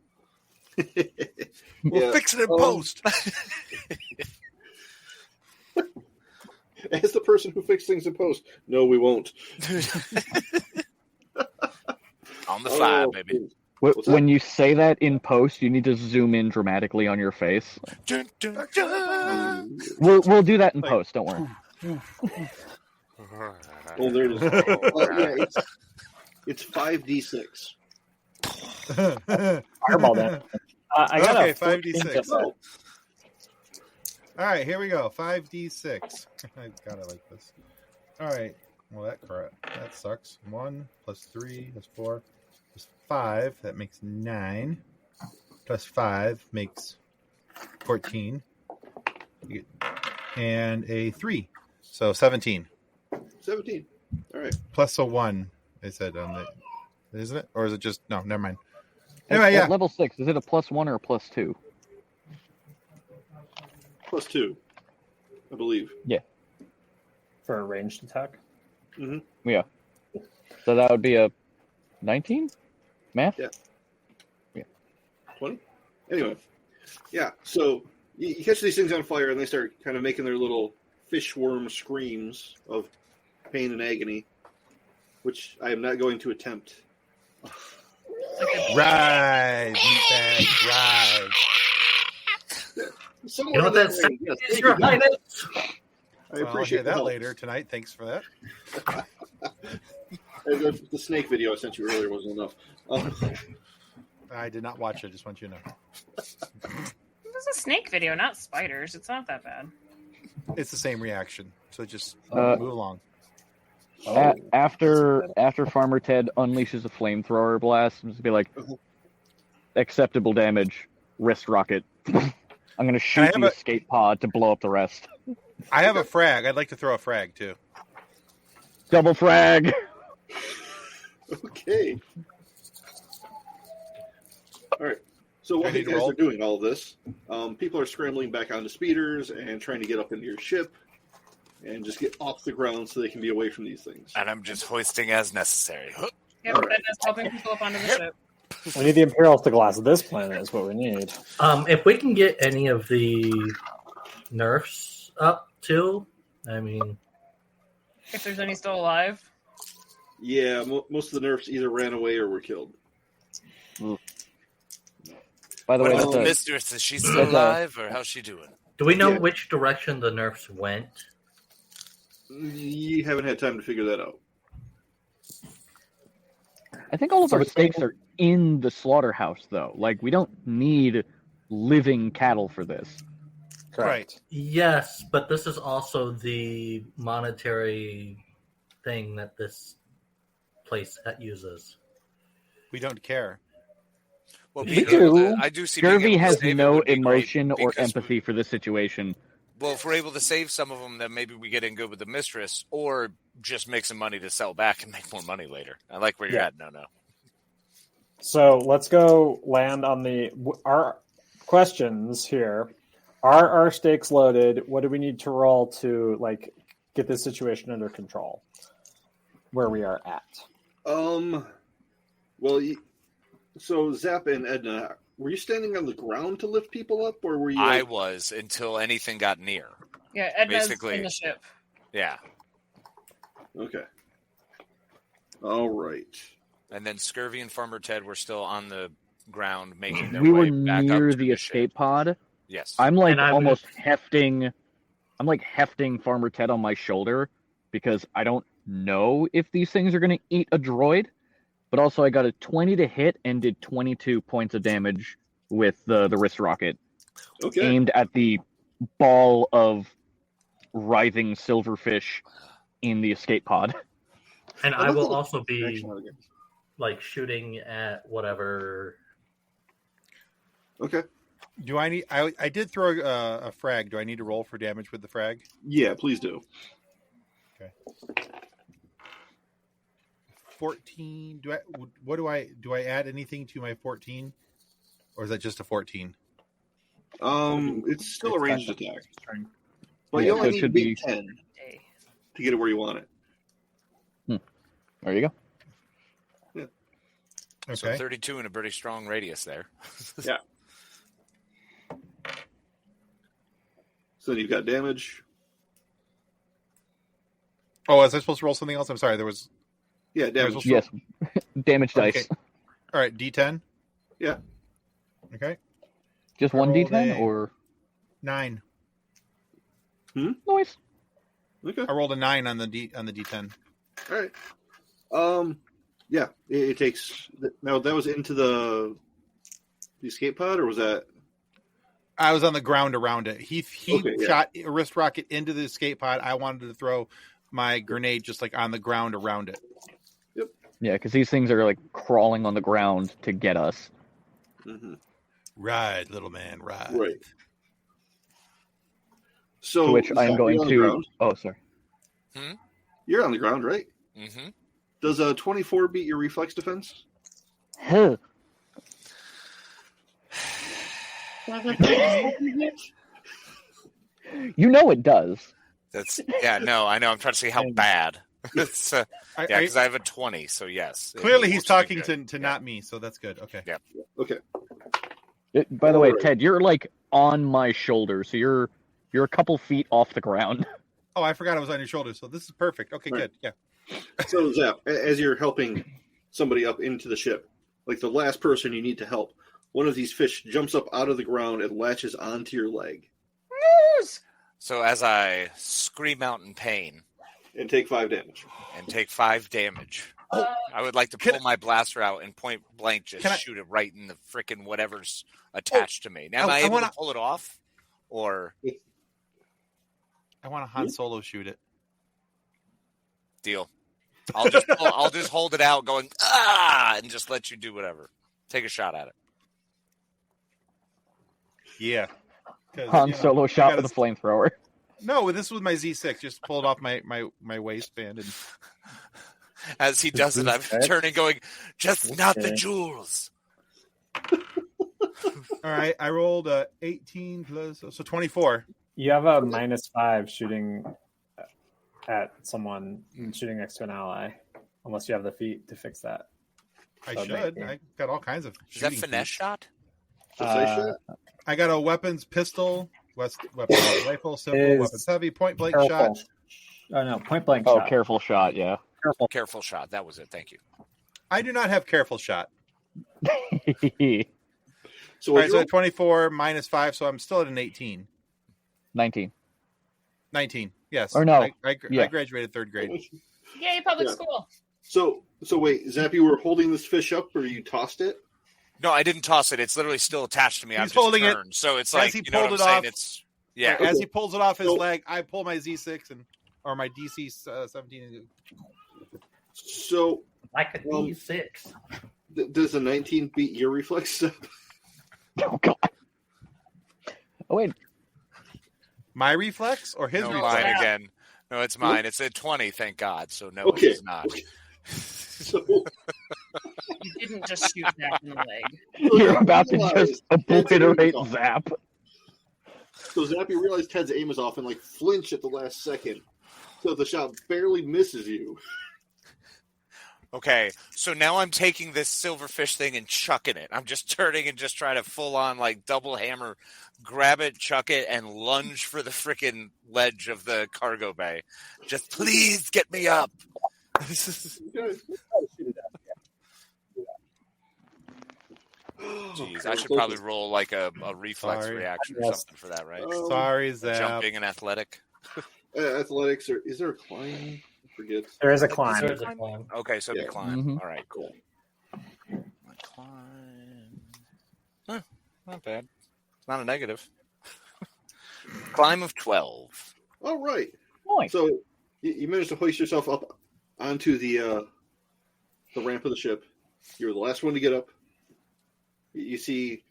We'll fix it in post. As the person who fixed things in post, no, we won't. On the fly, baby. When you say that in post, you need to zoom in dramatically on your face. Dun, dun, dun. We'll do that in post. Don't worry. Oh, there it is. It's 5d6. Fireball that. I got Okay, a 5d6. 14. All right, here we go. 5d6. I gotta like this. All right. Well, that sucks. 1 plus 3 is 4 plus 5. That makes 9. Plus 5 makes 14. And a 3. So 17. 17. All right. Plus a 1, they said on the. Isn't it? Or is it just. No, never mind. Anyway, At level 6, is it a +1 or a +2? Plus 2, I believe. Yeah. For a ranged attack. Mm-hmm. Yeah. So that would be a 19? Math? Yeah. 20? Anyway. Yeah, so you catch these things on fire and they start kind of making their little fishworm screams of pain and agony, which I am not going to attempt. Rise, meatbag, rise. Someone You know on what that that line, yes, is, thank Your you. Highness? I I'll appreciate hear the that help. later tonight. Thanks for that. The snake video I sent you earlier wasn't enough. I did not watch it. Just want you to know. This is a snake video, not spiders. It's not that bad. It's the same reaction. So just Uh, move along. After Farmer Ted unleashes a flamethrower blast, I'm just be like, acceptable damage, wrist rocket. I'm gonna shoot the escape pod to blow up the rest. I have a frag. I'd like to throw a frag too. Double frag. Okay. All right. So while you guys are doing all this, people are scrambling back onto speeders and trying to get up into your ship and just get off the ground so they can be away from these things. And I'm just hoisting as necessary. Yep, and that's helping people up onto the ship. We need the Imperials to glass this planet is what we need. If we can get any of the nerfs up too, I mean, If there's any still alive. Yeah, most of the nerfs either ran away or were killed. By the way, the mistress, is she still alive, or how's she doing? Do we know which direction the nerfs went? You haven't had time to figure that out. I think all of our stakes are in the slaughterhouse, though. Like, we don't need living cattle for this. Right. Yes, but this is also the monetary thing that this place uses. We don't care. Well, I do see Scurvy has no emotion or empathy for this situation. Well, if we're able to save some of them, then maybe we get in good with the mistress, or just make some money to sell back and make more money later. I like where you're at. No. So let's go land on our questions here. Are our stakes loaded? What do we need to roll to get this situation under control? Where we are at. Well, so Zap and Edna, were you standing on the ground to lift people up, or were you? I was until anything got near. Yeah, Edna's basically in the ship. Yeah. Okay. All right. And then Scurvy and Farmer Ted were still on the ground making their We way were back near up to the escape ship. pod. Yes. I'm almost hefting. I'm hefting Farmer Ted on my shoulder because I don't know if these things are going to eat a droid. But also, I got a 20 to hit and did 22 points of damage with the wrist rocket, aimed at the ball of writhing silverfish in the escape pod. And I will also be shooting at whatever. Okay. Do I need? I did throw a frag. Do I need to roll for damage with the frag? Yeah, please do. Okay. 14. Do I add anything to my 14, or is that just a 14? It's still a ranged attack, but Yeah, you only so it need should big be 10 to get it where you want it. There you go. Yeah. Okay. So 32 in a pretty strong radius there. Yeah. So then you've got damage. Oh, was I supposed to roll something else? I'm sorry. There was. Yeah, damage. Yes, damage Okay. dice. All right, D10. Yeah. Okay. Just I one rolled D10 a- or 9. noise? Okay. I rolled a 9 on the D10. All right. Yeah. It takes. Now that was into the escape pod, or was that? I was on the ground around it. He Okay, yeah. shot a wrist rocket into the escape pod. I wanted to throw my grenade just on the ground around it. Yeah, because these things are crawling on the ground to get us. Mm-hmm. Ride, little man, ride. Right. So, To which I'm Zach, going you're on the to. ground. Oh, sorry. You're on the ground, right? Mm-hmm. Does a 24 beat your reflex defense? Huh. You know it does. I know. I'm trying to see how bad. It's, because I have a 20, so yes. Clearly, he's talking to not me, so that's good. Okay. Yeah. Okay. By the way, Alright. Ted, you're on my shoulder, so you're a couple feet off the ground. Oh, I forgot I was on your shoulder, so this is perfect. Okay, Right. good. Yeah. So, Zap, as you're helping somebody up into the ship, the last person you need to help, one of these fish jumps up out of the ground and latches onto your leg. So as I scream out in pain And take 5 damage. and take 5 damage, I would like to pull my blaster out and point blank just shoot it right in the frickin' whatever's attached to me. Now, am I able to pull it off? Or I want to Han Solo shoot it. Deal. I'll just hold it out, going and just let you do whatever. Take a shot at it. Yeah. Han Solo shot with a flamethrower. No, this was my Z6. Just pulled off my waistband and. As he does it, I'm turning, going, just not the jewels. All right, I rolled 18 plus, so 24. You have a -5 shooting at someone and shooting next to an ally, unless you have the feat to fix that. I should. I got all kinds of. Is that finesse shot? I got a weapons pistol, weapons rifle, simple, weapons heavy, point blank shot. Oh no, point blank shot. Oh, careful shot, yeah. Careful shot. That was it. Thank you. I do not have careful shot. So, all right, so 24 -5, so I'm still at an 18. 19. 19, yes. Or no. I graduated 3rd grade. Yay, public school. So wait, Zap, you were holding this fish up, or you tossed it? No, I didn't toss it. It's literally still attached to me. He's holding it. So it's as like, he you know what I'm pulled it saying? off. It's, yeah. As he pulls it off his leg, I pull my Z6 or my DC 17. So like a D6. Does a 19 beat your reflex step? Oh god. Oh wait. My reflex or his no, reflex? Mine again. No, it's mine. It's a 20, thank God. So no, Okay. it is not. Okay. So You didn't just shoot that in the leg. You're about to just obliterate Zap. So Zap, you realize Ted's aim is off and like flinch at the last second. So the shot barely misses you. Okay, so now I'm taking this silverfish thing and chucking it. I'm just turning and just trying to full on like double hammer, grab it, chuck it, and lunge for the freaking ledge of the cargo bay. Just please get me up. Jeez, I should probably roll like a reflex reaction or something for that, right? Sorry, Zap. Jumping and athletic. Athletics, or is there a climb? I forget. There is a climb. Okay, so the climb. Mm-hmm. All right, cool. My climb. Huh, not bad. Not a negative. Climb of 12. All right. Nice. So you managed to hoist yourself up onto the ramp of the ship. You were the last one to get up. You see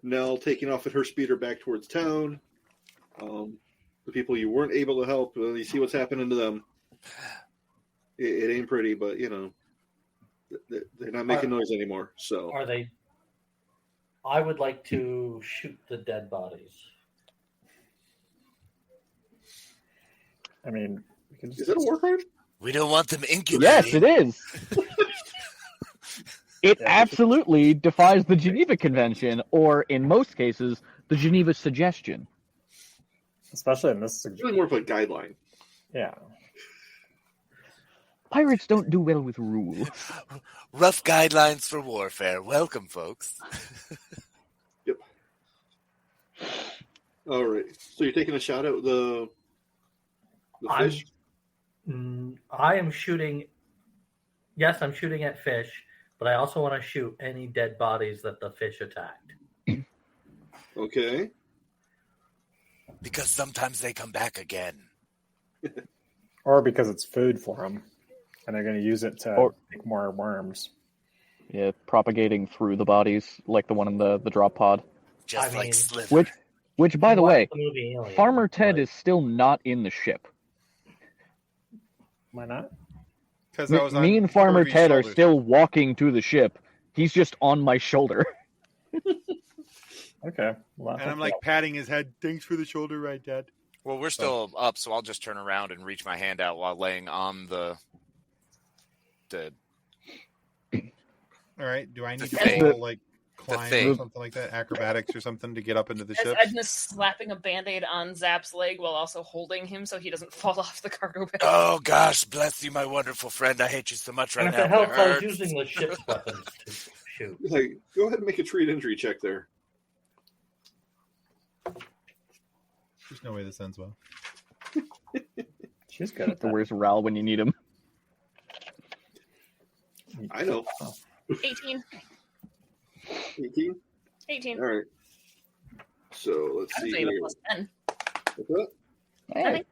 Nell taking off at her speeder back towards town. The people you weren't able to help, you see what's happening to them. It ain't pretty, but you know they're not making noise anymore. So are they? I would like to shoot the dead bodies. I mean, is that a war crime? We don't want them incubating. Yes, it is. It absolutely defies the Geneva Convention, or in most cases, the Geneva Suggestion. Especially in this It's really more of a guideline. Yeah. Pirates don't do well with rules. Rough guidelines for warfare. Welcome, folks. Yep. All right. So you're taking a shot at the fish? I am shooting. Yes, I'm shooting at fish, but I also want to shoot any dead bodies that the fish attacked. Okay. Because sometimes they come back again. Or because it's food for them, and they're going to use it to make more worms. Yeah, propagating through the bodies, like the one in the drop pod. Just like Slither. Which, by the way, Alien, Farmer Ted is still not in the ship. Why not? Because Me and Farmer Ted are still walking to the ship. He's just on my shoulder. Okay. Well, and I'm like patting his head. Thanks for the shoulder ride, Dad. Well, we're still up, so I'll just turn around and reach my hand out while laying on the. All right. Do I need to thing. roll, like climb thing. or something like that, acrobatics or something to get up into the As ship? Edna's slapping a band-aid on Zap's leg while also holding him so he doesn't fall off the cargo bay. Oh gosh, bless you, my wonderful friend. I hate you so much right and now. if it helps, I was hurts. using the ship's weapons to shoot. Like, go ahead and make a treat injury check there. There's no way this ends well. She's good at that. Where's Ral when you need him? I know. 18. 18? 18. All right. So let's I was see doing here. a plus 10. What's that? Hey.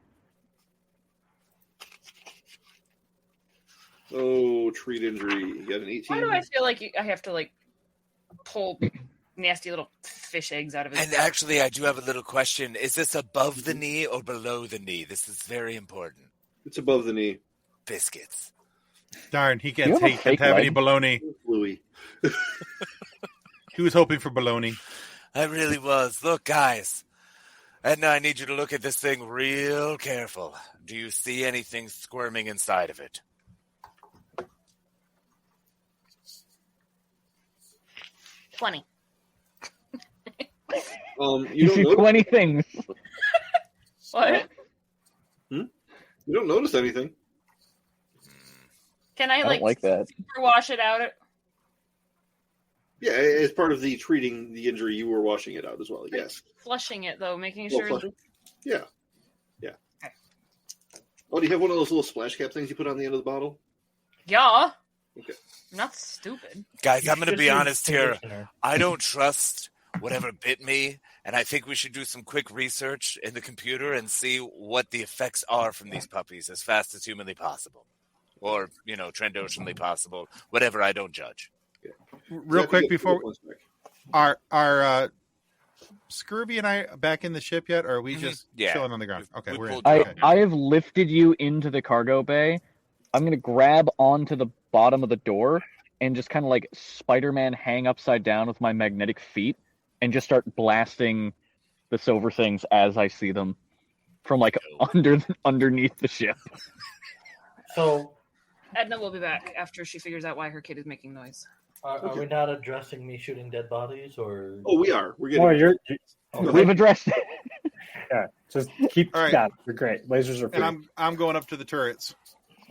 Oh, treat injury. You got an 18. Why do I feel like I have to like pull nasty little fish eggs out of his And mouth? actually, I do have a little question. Is this above the knee or below the knee? This is very important. It's above the knee. Biscuits. Darn, he You can't have a take fake have any leg? bologna. Louis. He was hoping for bologna. I really was. Look, guys. Edna, I need you to look at this thing real careful. Do you see anything squirming inside of it? 20. You You don't see notice, 20 things. What? you don't notice anything. Can I I don't like that. super wash it out? Yeah, as part of the treating the injury, you were washing it out as well. Yes. Flushing it though, making Well, sure. flushing? Yeah. Okay. Oh, do you have one of those little splash cap things you put on the end of the bottle? Yeah. Okay. I'm not stupid. Guys, I'm going to Just be use honest here. conditioner. I don't trust whatever bit me, and I think we should do some quick research in the computer and see what the effects are from these puppies as fast as humanly possible. Or, Trandoshionly possible. Whatever, I don't judge. Real Zach, quick you get before 2 points back. are Scurvy and I back in the ship yet, or are we Mhm. just Yeah. chilling on the ground? Okay, We we're in. pulled I, you Okay. I have lifted you into the cargo bay. I'm going to grab onto the bottom of the door and just kind of like Spider-Man hang upside down with my magnetic feet and just start blasting the silver things as I see them from like underneath the ship. So, Edna will be back after she figures out why her kid is making noise. are we not addressing me shooting dead bodies, or? Oh, we are. We're getting. Oh, you're We've addressed it. yeah. Just keep All right. that. You're great. Lasers are free. And I'm going up to the turrets.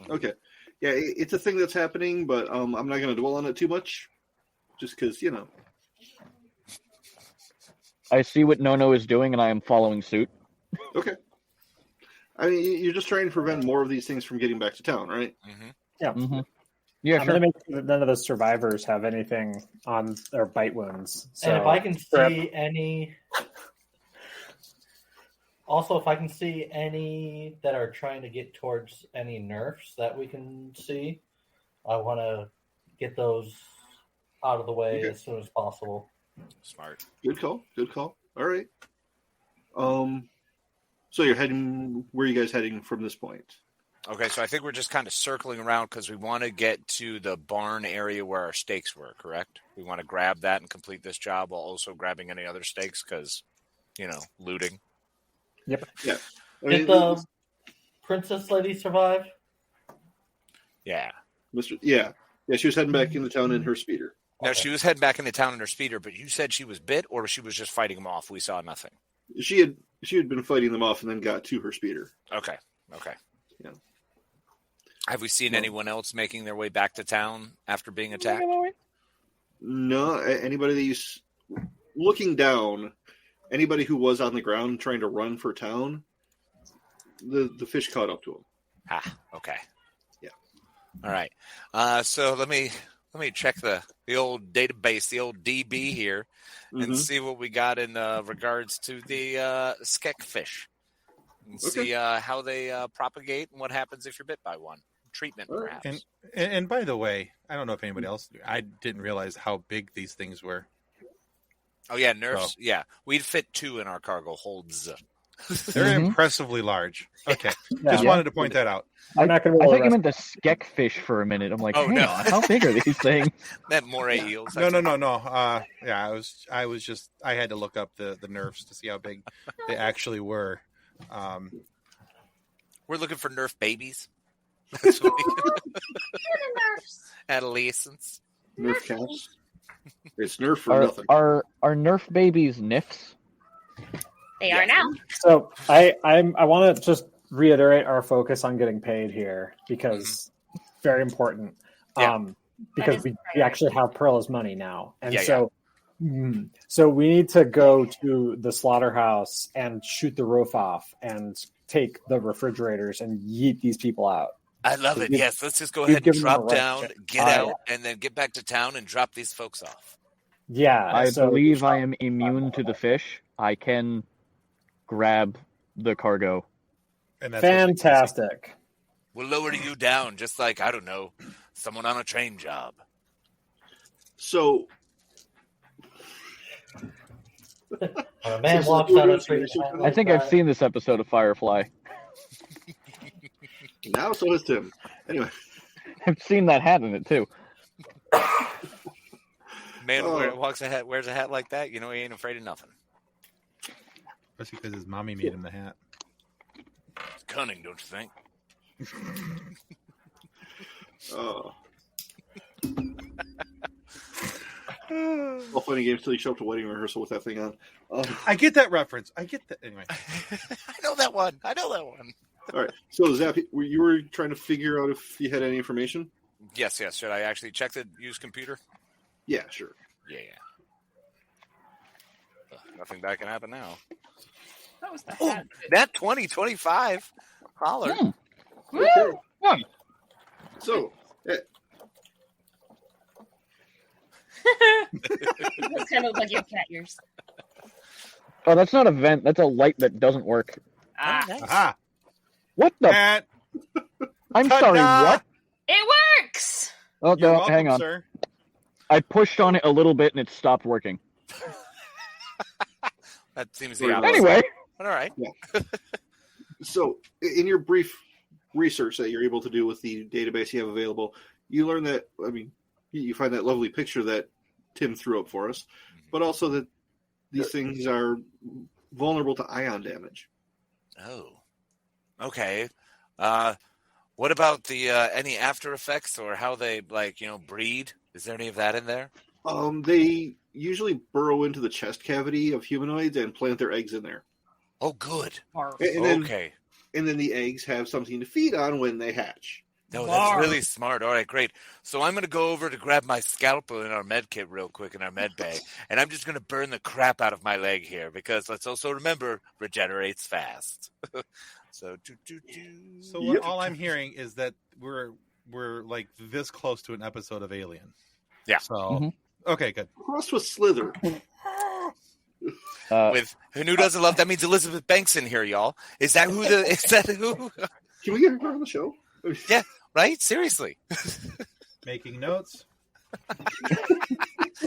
Okay. Yeah, it's a thing that's happening, but I'm not going to dwell on it too much, just because I see what Nono is doing and I am following suit. Okay. I mean, you're just trying to prevent more of these things from getting back to town, right? Mm-hmm. Yeah. Mm-hmm. Yeah, I'm sure. gonna make sure that none of the survivors have anything on their bite wounds. So And if I can Strip. see any, also if I can see any that are trying to get towards any nerfs that we can see, I want to get those out of the way Okay. as soon as possible. Smart. Good call. Good call. All right. So you're heading. Where are you guys heading from this point? Okay, so I think we're just kind of circling around because we want to get to the barn area where our stakes were, correct? We want to grab that and complete this job while also grabbing any other stakes because, looting. I Did mean, the princess lady survive? Yeah. yeah, she was heading back into town in her speeder. Now, Okay. she was heading back into town in her speeder, but you said she was bit or she was just fighting them off? We saw nothing. She had been fighting them off and then got to her speeder. Okay. Yeah. Have we seen anyone else making their way back to town after being attacked? No, anybody that looking down, anybody who was on the ground trying to run for town, the fish caught up to him. Ah, okay. Yeah. All right. So let me check the old database, the old DB here, and Mhm. see what we got in regards to the skek fish, and Okay. see how they propagate and what happens if you're bit by one. Treatment, All right. perhaps. And by the way, I don't know if anybody else. I didn't realize how big these things were. Oh yeah, nerfs. Yeah, we'd fit 2 in our cargo holds. They're Mhm. impressively large. Okay, Yeah. just wanted to point that out. I'm not gonna. I roll thought you arrest. meant the skek fish for a minute. I'm like, Oh, hang no. on, how big are these things? That moray eels. No. Yeah, I was just. I had to look up the nerfs to see how big they actually were. We're looking for nerf babies. That's what adolescents. Nerf cats. It's Nerf for Are, nothing. are Nerf babies NIFs? They are now. So I want to just reiterate our focus on getting paid here because very important. Yeah. Because is we actually have Pearl's money now, and Yeah, so we need to go to the slaughterhouse and shoot the roof off and take the refrigerators and yeet these people out. I love it. We've- Yes, let's just go we've ahead and given them a drop right down, to- get Oh, out, and then get back to town and drop these folks off. Yeah, I so- believe I am immune to the fish. I can grab the cargo. And that's what they can see. Fantastic. We'll lower you down, just like, I don't know, someone on a train job. So, When a man So walks you're out doing of street, research on I think I've seen this episode of Firefly. now so has Tim. Anyway. I've seen that hat in it too. Man wears a hat like that, you know he ain't afraid of nothing. Especially because his mommy made him the hat. It's cunning, don't you think? All funny games till you show up to wedding rehearsal with that thing on. I get that reference. I get that. Anyway. I know that one. All right. So, Zap, you were trying to figure out if you had any information? Yes. Should I actually check the used computer? Yeah, sure. Yeah. Nothing bad can happen now. That was the Oh, hat. that 2025. Holler. Woo! Okay. So, That's kind of like your cat ears. Oh, that's not a vent. That's a light that doesn't work. Ah, Oh, nice. Aha! What the? Hat. I'm sorry. Ta-da! What? it works. Oh You're no! welcome, Hang on. sir. I pushed on it a little bit and it stopped working. That seems the opposite. Anyway, But all right. so in your brief research that you're able to do with the database you have available, you learn that, I mean, you find that lovely picture that Tim threw up for us, but also that these things are vulnerable to ion damage. Oh. Okay. What about the any after effects or how they breed? Is there any of that in there? They usually burrow into the chest cavity of humanoids and plant their eggs in there. Oh, good. Okay. And then the eggs have something to feed on when they hatch. No, that's really smart. All right, great. So I'm going to go over to grab my scalpel in our med kit real quick in our med bay, and I'm just going to burn the crap out of my leg here because let's also remember, regenerates fast. So All I'm hearing is that we're like this close to an episode of Alien. Yeah. So okay, good. Crossed with Slither. with who doesn't love that means Elizabeth Banks in here, y'all. Is that who? Can we get her on the show? Yeah, right? Seriously. Making notes.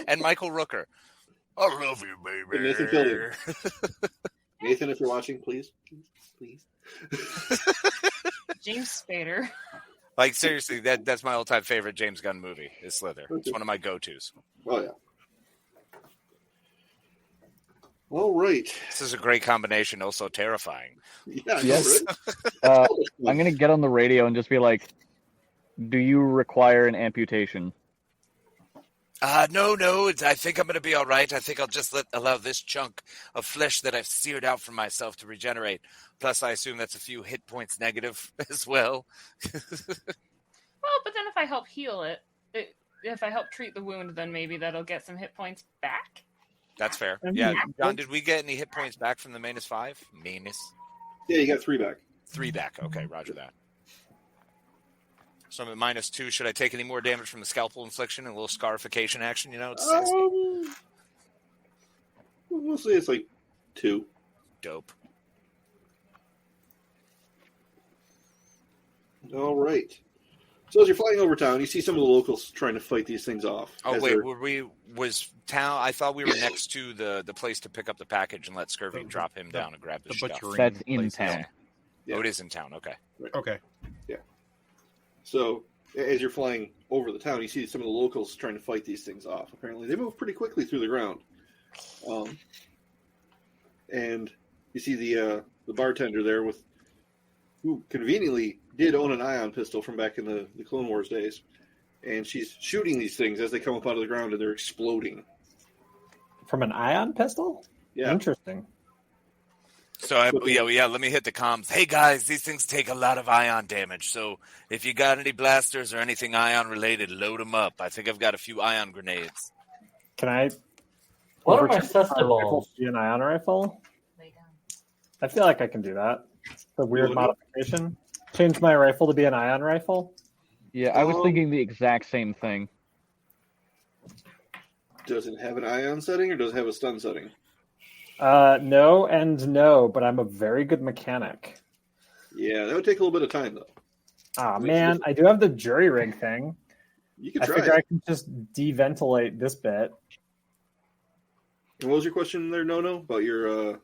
And Michael Rooker. I love you, baby. And Nathan Fillion. Nathan, if you're watching, please. James Spader. Like, seriously, that's my all-time favorite James Gunn movie, is Slither. It's one of my go-tos. Oh, yeah. All right. This is a great combination, also terrifying. Yeah, Yes. right? I'm going to get on the radio and just be like, do you require an amputation? No. I think I'm going to be all right. I think I'll just allow this chunk of flesh that I've seared out from myself to regenerate. Plus, I assume that's a few hit points negative as well. Well, but then if I help heal it, if I help treat the wound, then maybe that'll get some hit points back. That's fair. Yeah, John, did we get any hit points back from the -5? Yeah, you got 3 back. 3 back. Okay, roger that. So I'm at -2. Should I take any more damage from the scalpel infliction and a little scarification action? You know, We'll say it's like 2. Dope. All right. So as you're flying over town, you see some of the locals trying to fight these things off. Oh wait, was town? I thought we were next to the place to pick up the package and let Scurvy drop him down and grab the stuff. butchering That's in place. town. Yeah. Oh, it is in town. Okay. Right. Okay. So as you're flying over the town, you see some of the locals trying to fight these things off. Apparently, they move pretty quickly through the ground. And you see the bartender there who conveniently did own an ion pistol from back in the Clone Wars days. And she's shooting these things as they come up out of the ground and they're exploding. From an ion pistol? Yeah. Interesting. So let me hit the comms. Hey guys, these things take a lot of ion damage. So if you got any blasters or anything ion related, load them up. I think I've got a few ion grenades. Can I? What are my overturn my festivals? rifle to be an ion rifle? Lay down. I feel like I can do that. It's a weird Really? modification. Change my rifle to be an ion rifle. Yeah, I was thinking the exact same thing. Does it have an ion setting or does it have a stun setting? No and no, but I'm a very good mechanic. Yeah, that would take a little bit of time, though. Oh man, I do have the jury rig thing. You can I try. figure I can just deventilate this bit. And what was your question there, No? About your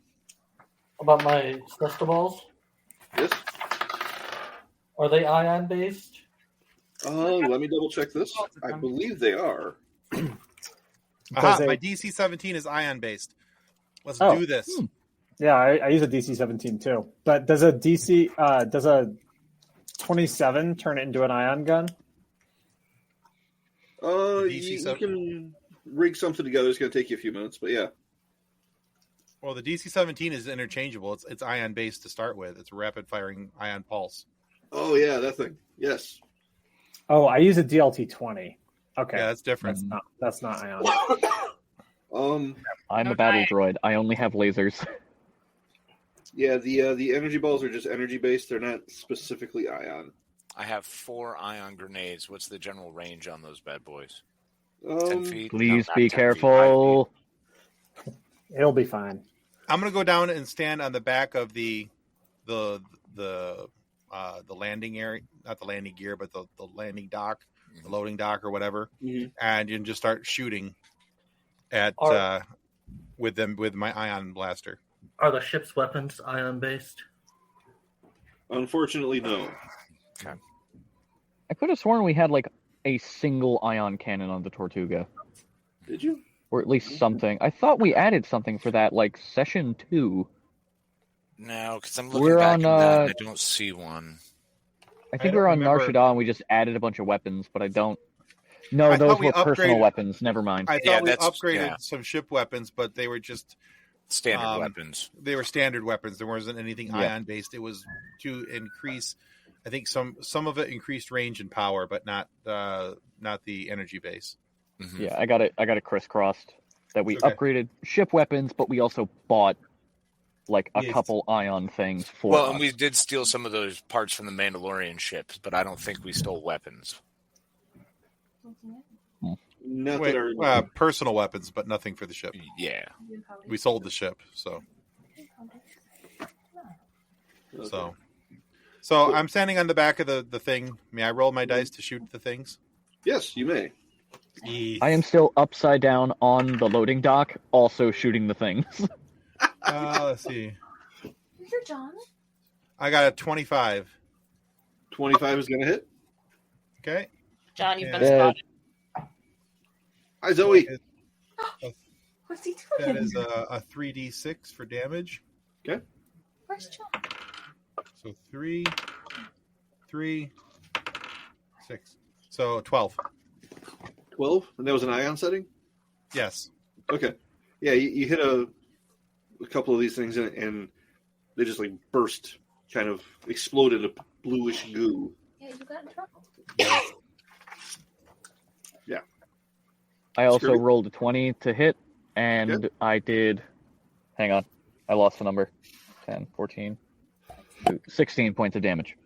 About my Cesta balls? yes? Are they ion based? Let me double check this. I believe they are. Aha, Does my a- DC-17 is ion based. Let's Oh. do this. Yeah, I use a DC-17 too. But does a 27 turn it into an ion gun? You can rig something together. It's going to take you a few minutes, but yeah. Well, the DC-17 is interchangeable. It's ion based to start with. It's a rapid firing ion pulse. Oh yeah, that thing. Yes. Oh, I use a DLT-20. Okay, Yeah, that's different. that's not ion. I'm a battle droid. I only have lasers. Yeah, the energy balls are just energy based. They're not specifically ion. I have 4 ion grenades. What's the general range on those bad boys? 10 Um, feet? Please No, not be 10 feet, 5 feet. careful. It'll be fine. I'm going to go down and stand on the back of the landing area, not the landing gear, but the landing dock, the loading dock or whatever, Mhm. and you can just start shooting at with my ion blaster. Are the ship's weapons ion based? Unfortunately, no. I could have sworn we had like a single ion cannon on the Tortuga, Did you? or at least something. I thought we added something for that, like session 2. No, because I'm looking We're back on, at that and I don't see one. I think I we were don't on remember. Narshada and we just added a bunch of weapons, but I don't. No, I those thought we were personal upgraded- weapons. Never mind. I thought Yeah, we that's- upgraded yeah. some ship weapons, but they were just Standard weapons. they were standard weapons. There wasn't anything Yeah. ion based. It was to increase. I think some of it increased range and power, but not the energy base. Mhm. Yeah, I got it crisscrossed. That we Okay. upgraded ship weapons, but we also bought like a Yes. couple ion things for Well, us. and we did steal some of those parts from the Mandalorian ships, but I don't think we stole weapons. Not Wait, that I remember. personal weapons, but nothing for the ship. Yeah. We sold the ship, so Okay. so I'm standing on the back of the thing. May I roll my dice to shoot the things? Yes, you may. I am still upside down on the loading dock, also shooting the things. Let's see. You're John? I got a 25. 25 is going to hit. Okay. John, you've been Yeah. spotted. Hi, Zoe. What's he That doing? is a 3d6 for damage. Where's John? So 3, 6. So 12. 12? And that was an ion setting? Yes. Okay. Yeah, you hit a couple of these things and they just like burst, kind of explode into bluish goo. Yeah, you got in trouble. I also Screw it. rolled a 20 to hit, and I did. Hang on. I lost the number. 10, 14, 16 points of damage.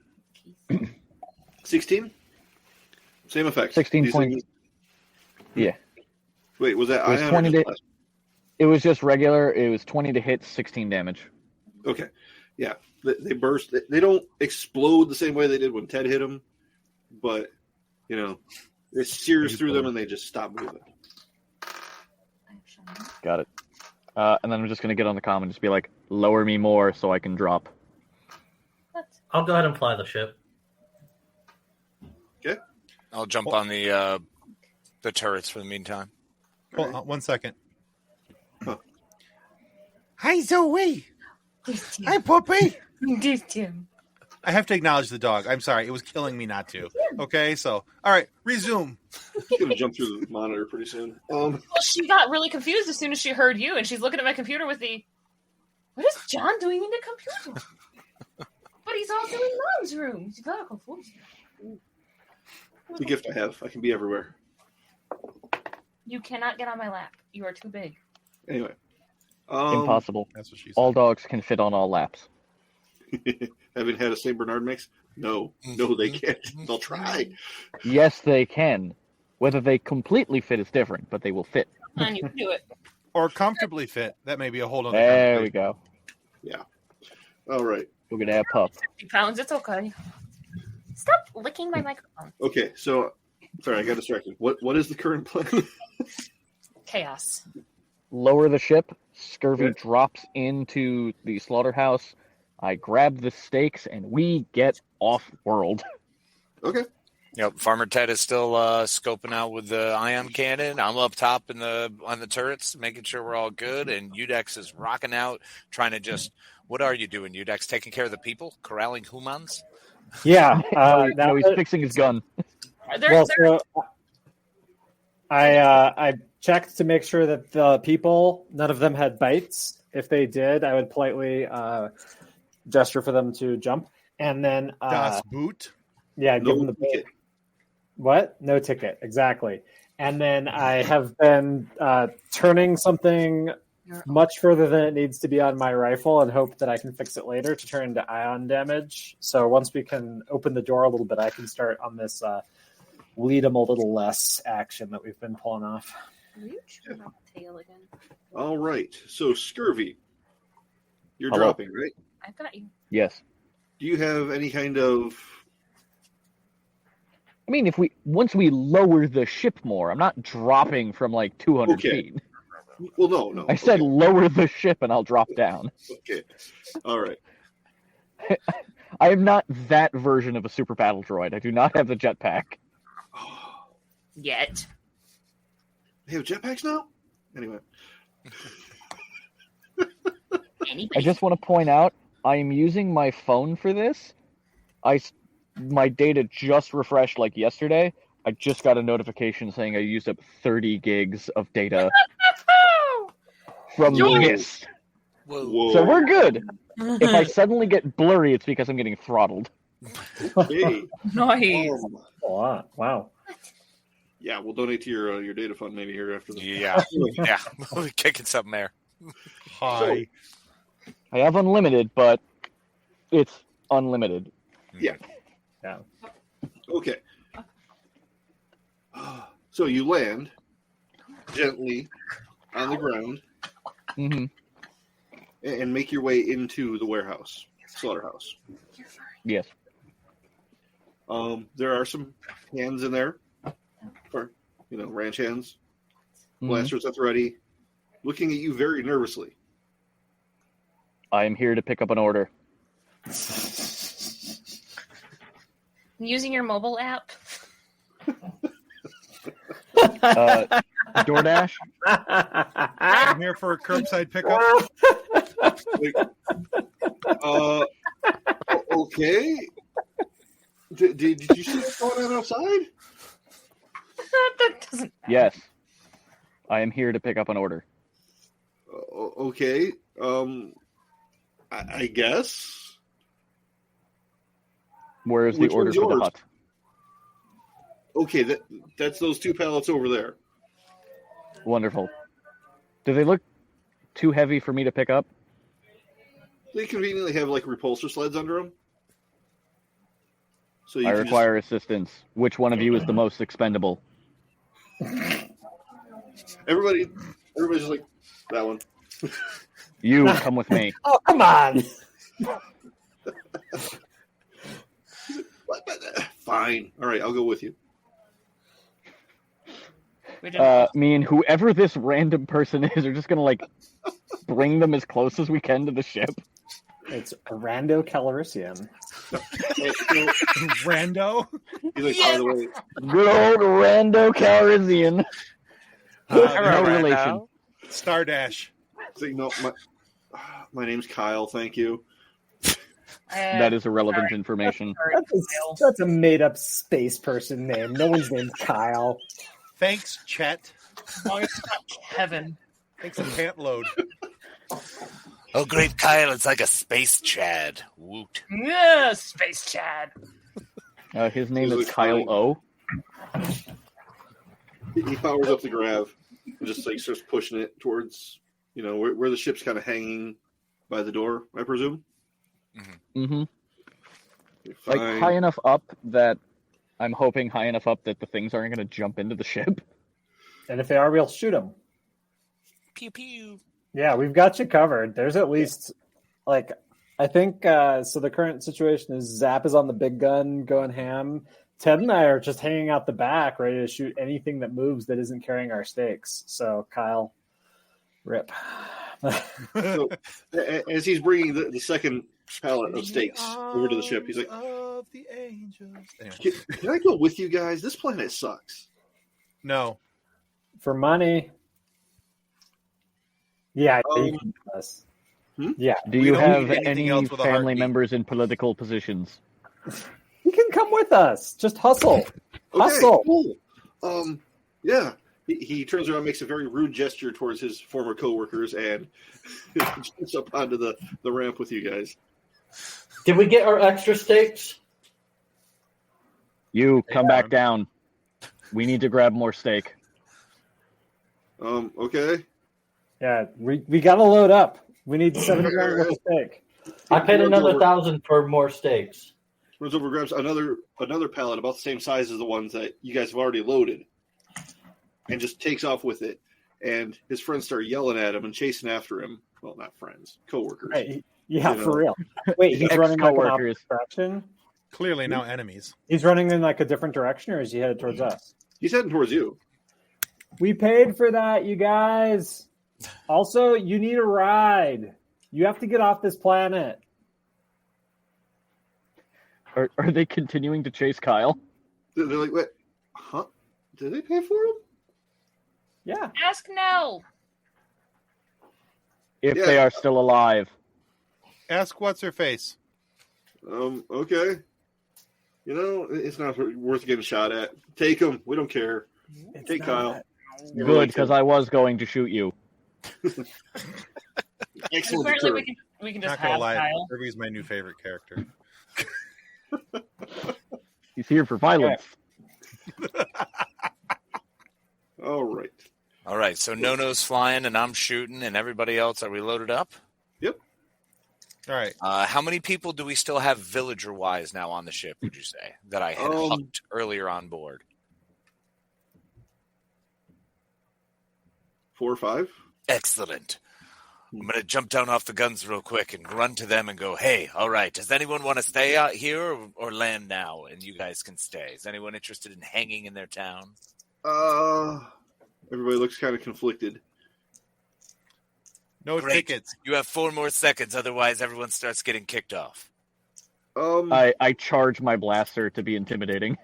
16? Same effect. 16 These points. things- Yeah. Wait, was that It was ion 20 or to- just plasma? It was just regular. It was 20 to hit, 16 damage. Okay. Yeah. They burst. They don't explode the same way they did when Ted hit them, but, you know, it sears through them and they just stop moving. Got it. And then I'm just going to get on the comm and just be like, lower me more so I can drop. I'll go ahead and fly the ship. I'll jump on the turrets for the meantime. Hold on 1 second. Hi, Zoe. Hi, puppy. I have to acknowledge the dog. I'm sorry. It was killing me not to. Okay, so, all right, resume. He's going to jump through the monitor pretty soon. Well, she got really confused as soon as she heard you, and she's looking at my computer with the, what is John doing in the computer? But he's also in Mom's room. She's got confused. The gift I have. I can be everywhere. You cannot get on my lap. You are too big. Anyway. Impossible. That's what she said. All dogs can fit on all laps. Haven't had a St. Bernard mix? No, they can't. They'll try. Yes, they can. Whether they completely fit is different, but they will fit. And you can do it. Or comfortably fit. That may be a whole other There we conversation. go. All right. We're going to have pup. 50 pounds, it's okay. Stop licking my microphone. Okay, so sorry, I got distracted. What is the current plan? Chaos. Lower the ship. Scurvy Okay. drops into the slaughterhouse. I grab the stakes, and we get off-world. Okay. Yep, Farmer Ted is still scoping out with the ion cannon. I'm up top on the turrets, making sure we're all good. And Udex is rocking out, trying to just. What are you doing, Udex? Taking care of the people, corralling humans? Yeah. No, he's fixing his gun. So I checked to make sure that the people, none of them had bites. If they did, I would politely gesture for them to jump, and then Das Boot. yeah, give them the ticket. What? No ticket, exactly. And then I have been turning something much further than it needs to be on my rifle and hope that I can fix it later to turn into ion damage. So once we can open the door a little bit, I can start on this lead them a little less action that we've been pulling off. Are you chewing on the tail again? All right. So Scurvy, you're Hello. dropping, right? I've got you. Yes. Do you have any kind of? I mean, once we lower the ship more, I'm not dropping from like 200 Okay. feet. Well, no. I said Okay. lower the ship and I'll drop down. Okay. All right. I am not that version of a super battle droid. I do not have the jetpack. Yet. They have jetpacks now. Anyway. Anybody? I just want to point out, I am using my phone for this. My data just refreshed like yesterday. I just got a notification saying I used up 30 gigs of data from this. Whoa. So we're good. If I suddenly get blurry, it's because I'm getting throttled. Okay. Nice. Oh, wow. Yeah, we'll donate to your data fund maybe here after the. Yeah, yeah, we're kicking something there. Hi. I have unlimited, but it's unlimited. Yeah. Yeah. Okay. So you land gently on the ground Hmm. and make your way into the warehouse, slaughterhouse. Yes. There are some hands in there, or ranch hands, Mhm. blasters at the ready, looking at you very nervously. I am here to pick up an order. Using your mobile app. DoorDash? I'm here for a curbside pickup. Okay. Did you see what's going on outside? That doesn't matter. Yes. I am here to pick up an order. Okay. I guess. Where is the Which order one's for the yours? hut? Okay, that's those two pallets over there. Wonderful. Do they look too heavy for me to pick up? They conveniently have like repulsor sleds under them. So you I can require assistance. Which one of you is the most expendable? everybody's just like that one. You come with me. Oh, come on. Fine. All right, I'll go with you. We didn't. Me and whoever this random person is are just gonna like bring them as close as we can to the ship. It's Rando Calrissian. Rando. He's like, by the way, Good old Rando Calrissian. No Right relation. now. Stardash. he's like, no, my name's Kyle. Thank you. That is irrelevant information. That's a made-up space person name. No one's named Kyle. Thanks, Chet. As long as it's not Kevin. Thanks, a pant load. Oh, great Kyle, it's like a space Chad. Woot. Yeah, Space Chad. His name He's is like, Kyle fine. O. He powers up the grav and just like starts pushing it towards where the ship's kind of hanging by the door, I presume. Mm-hmm. Fine. Like high enough up that I'm hoping high enough up that the things aren't going to jump into the ship. And if they are, we'll shoot them. Pew pew. Yeah, we've got you covered. There's at least like I think so. The current situation is Zap is on the big gun going ham. Ted and I are just hanging out the back, ready to shoot anything that moves that isn't carrying our stakes. So, Kyle, rip. So, as he's bringing the second pallet of steaks over to the ship, he's like, of the angels. Anyway. can I go with you guys? This planet sucks. No. For money. Yeah, you can do this. Yeah. Do We you don't have need anything any else with a family heartbeat. members in political positions? You can come with us. Just hustle. Okay, Hustle. cool. Yeah. He turns around, makes a very rude gesture towards his former coworkers, and jumps up onto the ramp with you guys. Did we get our extra steaks? You come back down. We need to grab more steak. Okay. Yeah, we got to load up. We need 70 grams of steak. I paid another 1,000 for more steaks. Runs over, grabs another pallet about the same size as the ones that you guys have already loaded, and just takes off with it. And his friends start yelling at him and chasing after him. Well, not friends, coworkers. Right. Yeah, You know. for real. Wait, he's running like an Ex-coworkers. opposite direction? Clearly now enemies. He's running in like a different direction, or is he headed towards us? He's heading towards you. We paid for that, you guys. Also, you need a ride. You have to get off this planet. Are they continuing to chase Kyle? They're like, "What? Huh? Did they pay for him?" Yeah. Ask Nell. If Yeah. they are still alive. Ask what's her face. Okay. You know, it's not worth getting shot at. Take him. We don't care. Take Kyle. Good, because I was going to shoot you. Excellent Apparently, deterrent. we can just Not gonna have lie, Kyle. Kirby's my new favorite character. He's here for violence. All right. All right, so Nono's flying and I'm shooting, and everybody else, are we loaded up? Yep. All right. How many people do we still have villager-wise now on the ship, would you say, that I had hucked earlier on board? 4 or 5. Excellent. I'm going to jump down off the guns real quick and run to them and go, hey, all right, does anyone want to stay out here or land now? And you guys can stay. Is anyone interested in hanging in their town? Everybody looks kind of conflicted. No Great. tickets. You have 4 more seconds, otherwise everyone starts getting kicked off. I charge my blaster to be intimidating.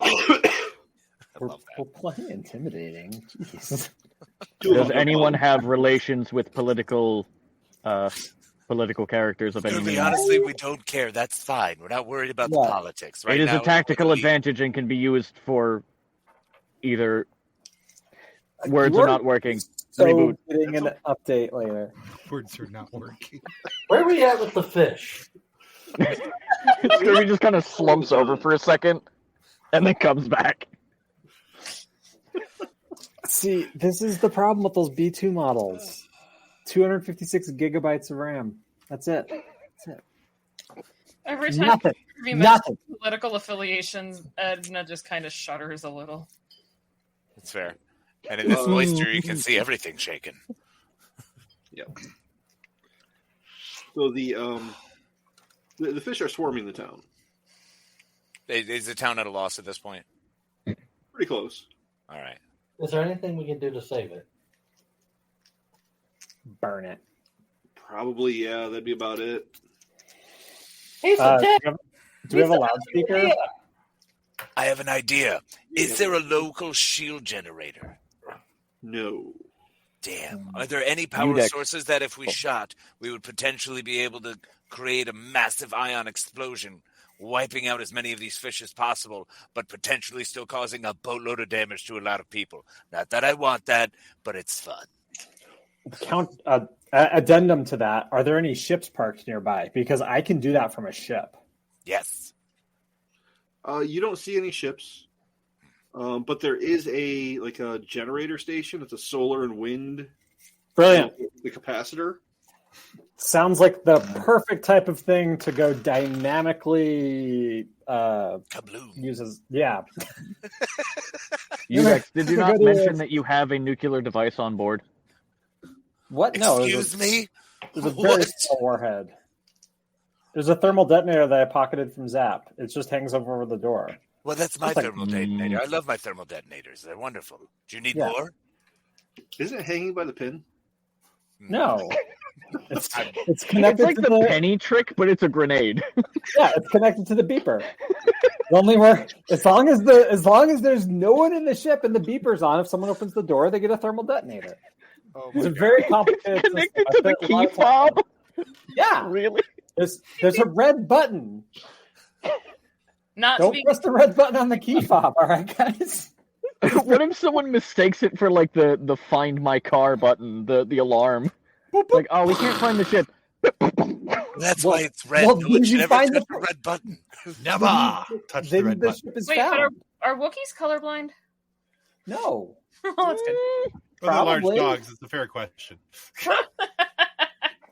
We're playing intimidating. Jeez. Does anyone have relations with political characters of any Kirby, means? honestly, we don't care. That's fine. We're not worried about the Yeah. politics. Right It is now, a tactical literally- advantage and can be used for either words are not working. So Reboot. getting an update later. Words are not working. Where are we at with the fish? Kirby just kind of slumps over for a second and then comes back. See, this is the problem with those B2 models. 256 gigabytes of RAM. That's it. Every time Nothing. we Nothing. mention political affiliations, Edna just kind of shudders a little. It's fair. And in this moisture, you can see everything shaking. Yep. So the fish are swarming the town. Is the town at a loss at this point? Pretty close. All right. Is there anything we can do to save it? Burn it. Probably, yeah. That'd be about it. He's Do dead. we have a loudspeaker? I have an idea. Is there a local shield generator? No. Damn. Are there any power Udex. sources that if we shot, we would potentially be able to create a massive ion explosion, wiping out as many of these fish as possible, but potentially still causing a boatload of damage to a lot of people? Not that I want that, but it's fun. Addendum to that. Are there any ships parked nearby? Because I can do that from a ship. Yes. You don't see any ships, but there is a generator station. It's a solar and wind. Brilliant. The capacitor. Sounds like the perfect type of thing to go dynamically Kabloom. uses. Yeah. Udex, did you not Go to- mention that you have a nuclear device on board? What? No. Excuse me? It was a very What? small warhead. There's a thermal detonator that I pocketed from Zap. It just hangs over the door. Well, that's my It's like- thermal detonator. I love my thermal detonators. They're wonderful. Do you need Yeah. more? Isn't it hanging by the pin? No. It's It's connected like to the penny trick, but it's a grenade. Yeah, it's connected to the beeper. The only where as long as there's no one in the ship and the beeper's on, if someone opens the door, they get a thermal detonator. Oh It's my a God. very complicated Connected system. to I the spent a lot key of time- fob. Yeah, Really? there's a red button. Not to Don't be press the red button on the key fob, all right, guys? What if someone mistakes it for like the find my car button, the alarm? Like, oh, we can't find the ship. That's Well- why it's red. well, no one did should you ever find touch the- the red button. Never touch the Then red the button. ship is Wait, but found. are Wookiees colorblind? No. Oh, that's good. For the large Probably. dogs, it's a fair question.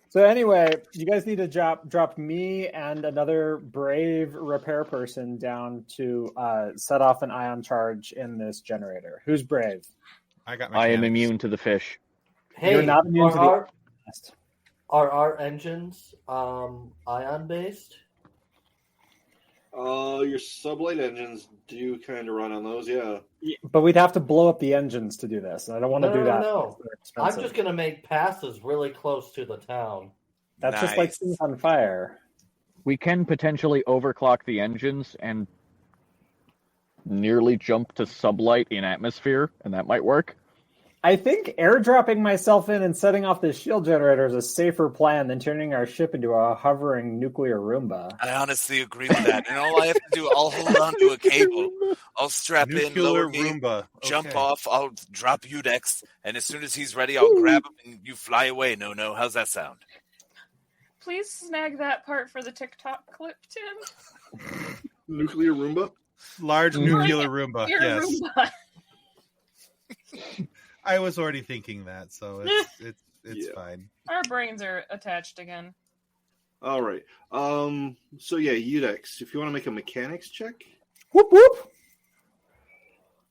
So anyway, you guys need to drop me and another brave repair person down to set off an ion charge in this generator. Who's brave? I got. I am mechanics. immune to the fish. Hey, You're not immune to the are our engines ion based? Your sublight engines do kind of run on those, yeah. But we'd have to blow up the engines to do this. And I don't want to No, do no, that. no. They're I'm expensive. just gonna make passes really close to the town. That's just like Nice. things on fire. We can potentially overclock the engines and nearly jump to sublight in atmosphere, and that might work. I think airdropping myself in and setting off the shield generator is a safer plan than turning our ship into a hovering nuclear Roomba. I honestly agree with that. And all I have to do, I'll hold on to a cable. I'll strap in, Nuclear lower me, Roomba. jump Okay. off. I'll drop Udex, and as soon as he's ready, I'll grab him and you fly away. No. How's that sound? Please snag that part for the TikTok clip, Tim. Nuclear Roomba? Large nuclear Roomba. Your Yes, Roomba. I was already thinking that, so it's Yeah. fine. Our brains are attached again. All right. So yeah, Udex, if you want to make a mechanics check. Whoop whoop.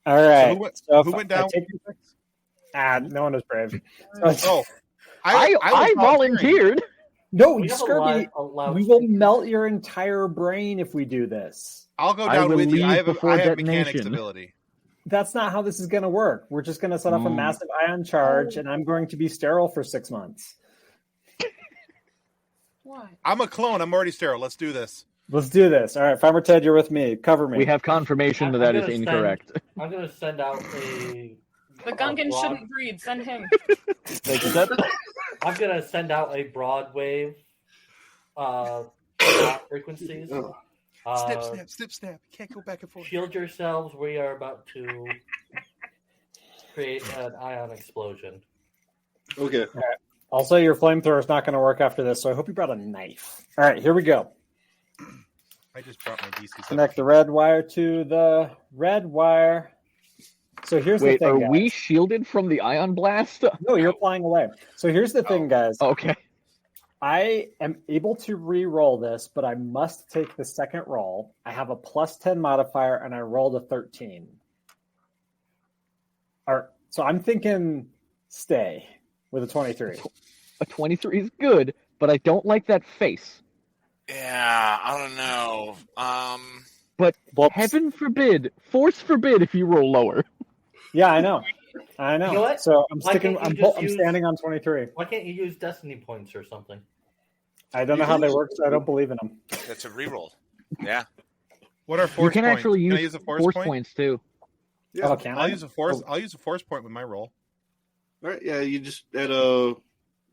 All right. who went down? No one was brave. Oh, I was volunteering. volunteered. No, We have Scurvy, a loud we will speaker. melt your entire brain if we do this. I'll go I down will with you. leave I have before mechanics detonation. ability. That's not how this is going to work. We're just going to set off a massive ion charge, and I'm going to be sterile for 6 months. Why? I'm a clone. I'm already sterile. Let's do this. Let's do this. All right, Farmer Ted, you're with me. Cover me. We have confirmation that I'm that is gonna send- incorrect. I'm gonna send out a. The Gungan broad- shouldn't breed. Send him. I'm gonna send out a broad wave frequencies. Oh. Snip, snap. Can't go back and forth. Shield yourselves. We are about to create an ion explosion. Okay. Also, your flamethrower is not going to work after this, so I hope you brought a knife. All right, here we go. I just dropped my DC. Connect the red wire to the red wire. So here's Wait, the thing, are guys. we shielded from the ion blast? No, you're flying away. So here's the thing, guys. Okay. I am able to re-roll this, but I must take the second roll. I have a plus 10 modifier, and I rolled a 13. So I'm thinking stay with a 23. A 23 is good, but I don't like that face. Yeah, I don't know. But Whoops. heaven forbid, force forbid if you roll lower. Yeah, I know. You know what? So I'm Why sticking. can't you just I'm use- standing on 23. Why can't you use destiny points or something? I don't know how they work, so I don't believe in them. That's a reroll. Yeah. What are force You can points? actually Can I use use a force point? points too. Yeah. Oh, can I? I'll use a force. I'll use a force point with my roll. All right. Yeah, you just add a.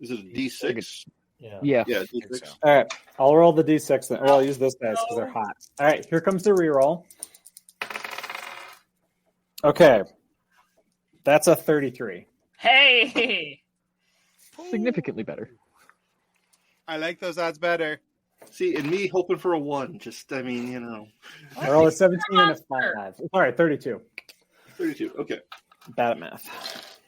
Is it a D6? Yeah. Yeah. Yeah, I think D6. so. All right, I'll roll the d6 then. Or I'll use those dice because they're hot. All right, here comes the reroll. Okay, that's a 33. Hey. Significantly better. I like those odds better. See, and me hoping for a 1. Just, I mean, you know. I roll a 17 and a monster. 5. All right, 32. 32. Okay. Bad at math.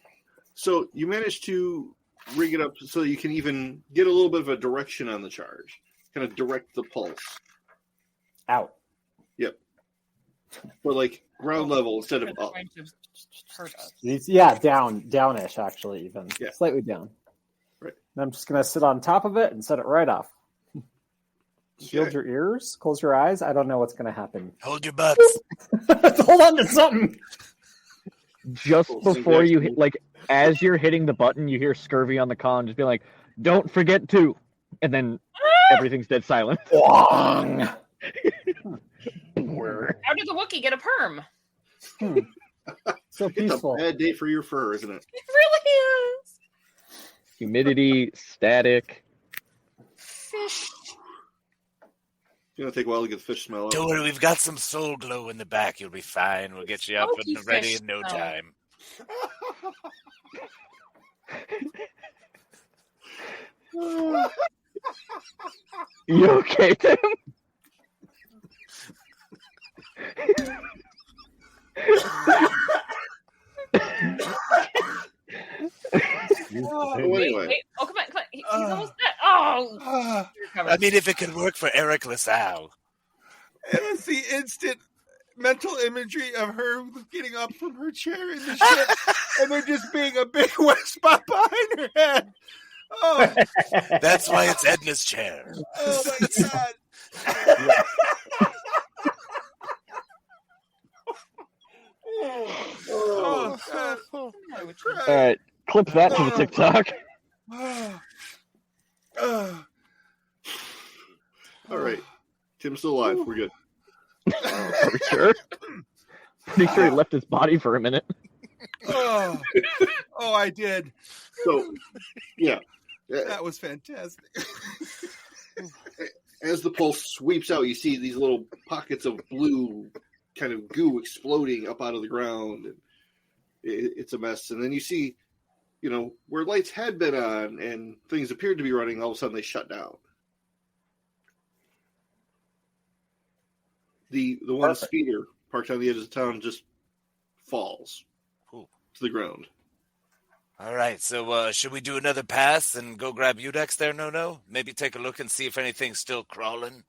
So you managed to rig it up so you can even get a little bit of a direction on the charge. Kind of direct the pulse. Out. But like ground level instead of They're up. going to hurt us. Yeah, downish actually, even Yeah. slightly down. Right. And I'm just gonna sit on top of it and set it right off. Shield your ears, close your eyes. I don't know what's going to happen. Hold your butts. Hold on to something. Just before you hit, like, as you're hitting the button, you hear Scurvy on the con just be like, "Don't forget to," and then everything's dead silent. Wong. How did the Wookiee get a perm? So It's peaceful. a bad day for your fur, isn't it? It really is. Humidity, static. Fish. It's gonna take a while to get the fish smell out. Don't worry, we've got some soul glow in the back. You'll be fine. We'll get you up Smoky and ready fish in no smell. time. You okay, Tim? So anyway, Wait. Oh, come on. He's almost dead. Oh. You're covered. I mean, if it could work for Eric LaSalle. And it's the instant mental imagery of her getting up from her chair in the ship and there just being a big wet spot behind her head. Oh, That's why it's Edna's chair. oh my God. Oh, God. All right, clip that to the TikTok. all right. Tim's still alive. We're good. Are we sure? Pretty sure he left his body for a minute. Oh, I did. So, yeah. That was fantastic. As the pulse sweeps out, you see these little pockets of blue kind of goo exploding up out of the ground. And it's a mess. And then you see, where lights had been on and things appeared to be running, all of a sudden they shut down. The one speeder parked on the edge of the town just falls to the ground. All right, so should we do another pass and go grab Udex there, No? Maybe take a look and see if anything's still crawling?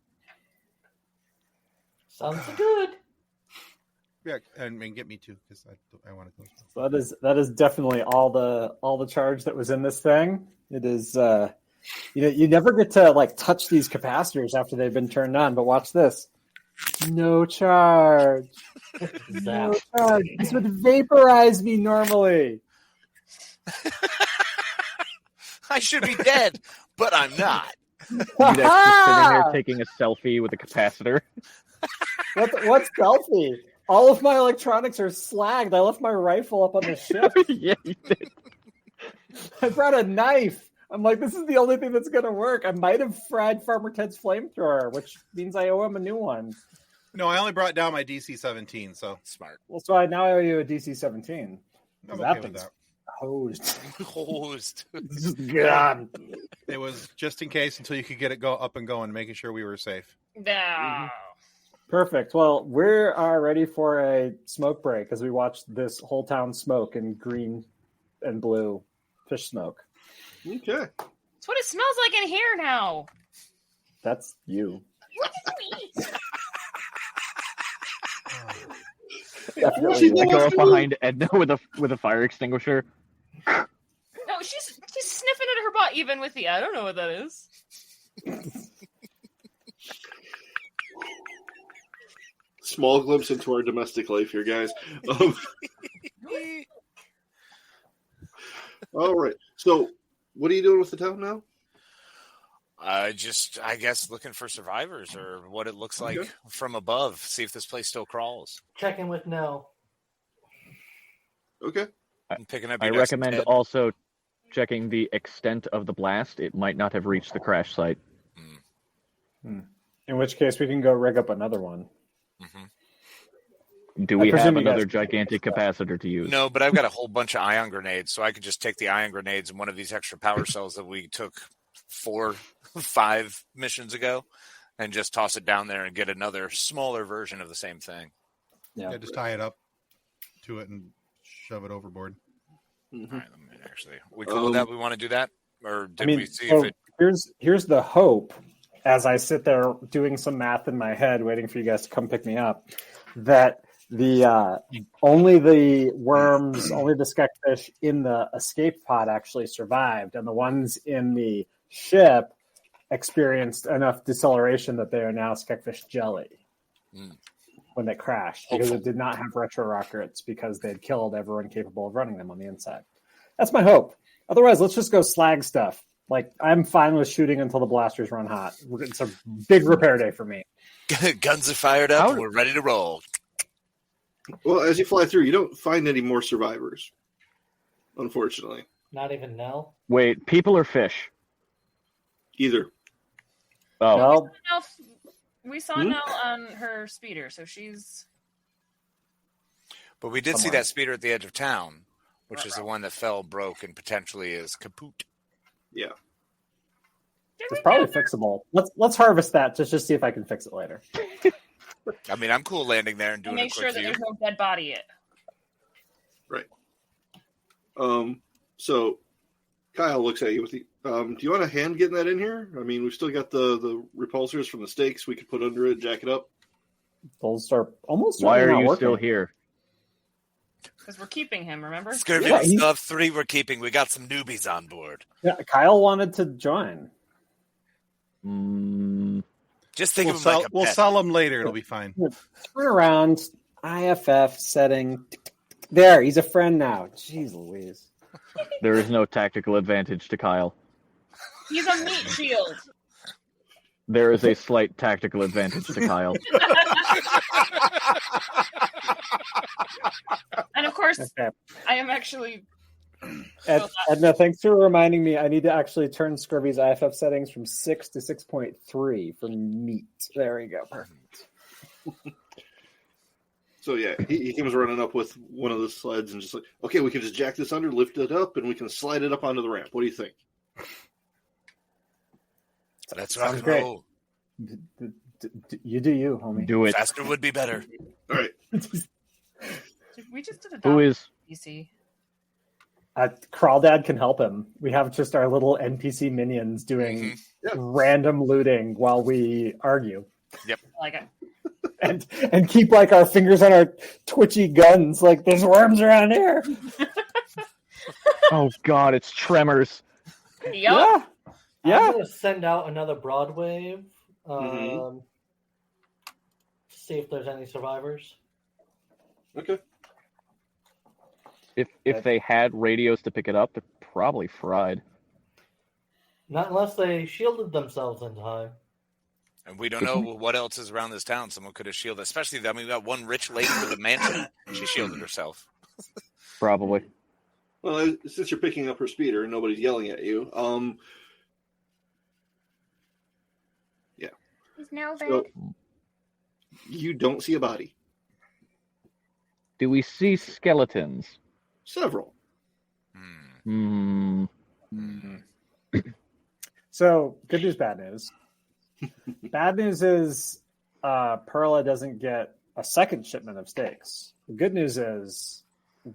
Sounds good. Yeah, and get me too, because I want to go. So that is definitely all the charge that was in this thing. It is you never get to like touch these capacitors after they've been turned on, but watch this. No charge. No charge. This would vaporize me normally. I should be dead, but I'm not. Udex just sitting there taking a selfie with a capacitor. What selfie? All of my electronics are slagged. I left my rifle up on the ship. Yeah, you did. I brought a knife. I'm like, this is the only thing that's going to work. I might have fried Farmer Ted's flamethrower, which means I owe him a new one. No, I only brought down my DC-17, so Smart. Well, so now I owe you a DC-17. I'm okay with that. Hosed. Hosed. God. It was just in case until you could get it up and going, making sure we were safe. No. Perfect. Well, we are ready for a smoke break as we watch this whole town smoke in green and blue fish smoke. Okay. That's what it smells like in here now. That's you. What did you eat? Definitely. I go up behind Edna with a fire extinguisher. No, she's sniffing at her butt even with the I don't know what that is. Small glimpse into our domestic life here, guys. All right. So, what are you doing with the town now? I guess, looking for survivors or what it looks like from above. See if this place still crawls. Checking with no. Okay. I'm picking up. I Udex recommend and Ted. also checking the extent of the blast. It might not have reached the crash site. In which case, we can go rig up another one. Mm-hmm. Do we have presume you another guys- gigantic capacitor to use? No, but I've got a whole bunch of ion grenades, so I could just take the ion grenades and one of these extra power cells that we took 5 missions ago and just toss it down there and get another smaller version of the same thing. Yeah, just tie it up to it and shove it overboard. Mm-hmm. All right, let me actually. We cool with that? We want to do that? Or did we see so if it. here's the hope as I sit there doing some math in my head, waiting for you guys to come pick me up, that the only the worms, only the skeckfish in the escape pod actually survived, and the ones in the ship experienced enough deceleration that they are now Skekfish jelly when they crashed, because it did not have retro rockets because they had killed everyone capable of running them on the inside. That's my hope. Otherwise, let's just go slag stuff. Like, I'm fine with shooting until the blasters run hot. It's a big repair day for me. Guns are fired up. We're ready to roll. Well, as you fly through, you don't find any more survivors, unfortunately. Not even Nell? Wait, people or fish? Either. Oh. Well, We saw Nell on her speeder, so she's... But we did see that speeder at the edge of town, which is the one that fell, broke, and potentially is kaput. Yeah. it's probably fixable. Let's harvest that just to see if I can fix it later. I mean, I'm cool landing there and doing a make quick sure that view. there's no dead body yet. Right. So Kyle looks at you with the. Do you want a hand getting that in here? I mean, we've still got the repulsors from the stakes we could put under it, jack it up. Those are almost. Why are not you working. still here? Because we're keeping him, remember? Scurvy, Yeah, we still have 3 we're keeping. We got some newbies on board. Yeah, Kyle wanted to join. Just think We'll of him like a we'll pet. sell them later. It'll be fine. Turn around. IFF setting. There, he's a friend now. Jeez Louise. There is no tactical advantage to Kyle. He's a meat shield. There is a slight tactical advantage to Kyle. And of course, Okay. I am actually... Edna, thanks for reminding me. I need to actually turn Scurvy's IFF settings from 6 to 6.3 for meat. There we go. Perfect. So yeah, he comes running up with one of the sleds and just like, okay, we can just jack this under, lift it up, and we can slide it up onto the ramp. What do you think? That's rock and great. roll. You do you, homie. Do it. Faster would be better. All right. We just did a Who is? PC. Crawdad can help him. We have just our little NPC minions doing random looting while we argue. I like it. And keep like our fingers on our twitchy guns, like there's worms around here. Oh God, it's tremors. Yup. Yeah. I'm going to send out another Broadwave. See if there's any survivors. Okay. If they had radios to pick it up, they're probably fried. Not unless they shielded themselves in time. And we don't know what else is around this town. Someone could have shielded, especially, I mean, we got one rich lady with a mansion. She shielded herself. Probably. Well, since you're picking up her speeder and nobody's yelling at you, yeah. He's now back. So, you don't see a body. Do we see skeletons? Several. So good news, bad news. Bad news is Perla doesn't get a second shipment of steaks. The good news is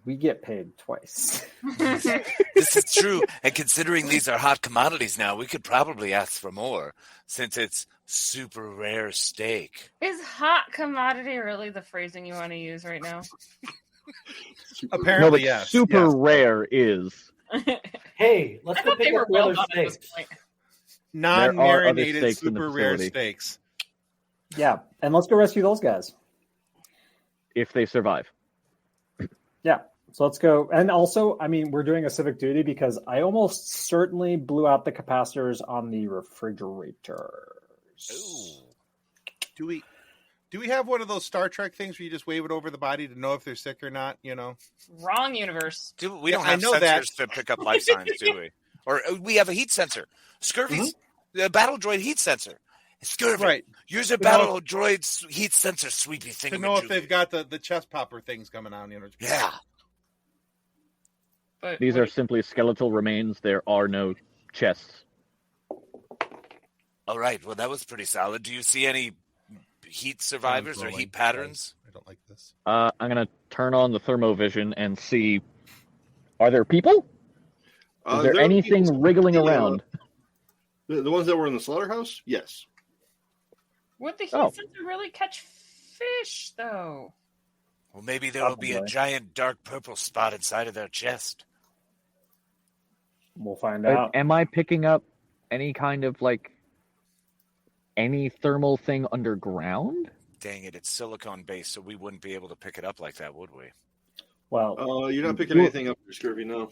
we get paid twice. This is true. And considering these are hot commodities now, we could probably ask for more since it's super rare steak. Is hot commodity really the phrasing you want to use right now? Apparently, but yes. super yes. rare is. Hey, let's I go thought they pick were up the well other done at this steaks. point. There are other Non-marinated, steaks in the super rare facility. steaks. Yeah, and let's go rescue those guys. If they survive. Yeah, so let's go. And also, I mean, we're doing a civic duty because I almost certainly blew out the capacitors on the refrigerators. Ooh. Do we have one of those Star Trek things where you just wave it over the body to know if they're sick or not? You know, Wrong universe. We don't I have know sensors that. to pick up life signs, do we? Or we have a heat sensor. Scurvy's the battle droid heat sensor. Scurvy, right? use a To know battle droid's heat sensor, sweepy thing. To know if they've got the chest popper things coming on. You know, Yeah. But These are simply skeletal remains. There are no chests. All right. Well, that was pretty solid. Do you see any heat survivors or heat patterns? I don't like this. I'm going to turn on the thermovision and see. Are there people? Is there are anything people- wriggling the, around? The ones that were in the slaughterhouse? Yes. would the heat Oh. sensor really catch fish, though? Well, maybe there will be a Probably. giant dark purple spot inside of their chest. We'll find out. Am I picking up any kind of like any thermal thing underground? Dang it, it's silicone based, so we wouldn't be able to pick it up like that, would we? Well, You're not picking anything up, Scurvy, no.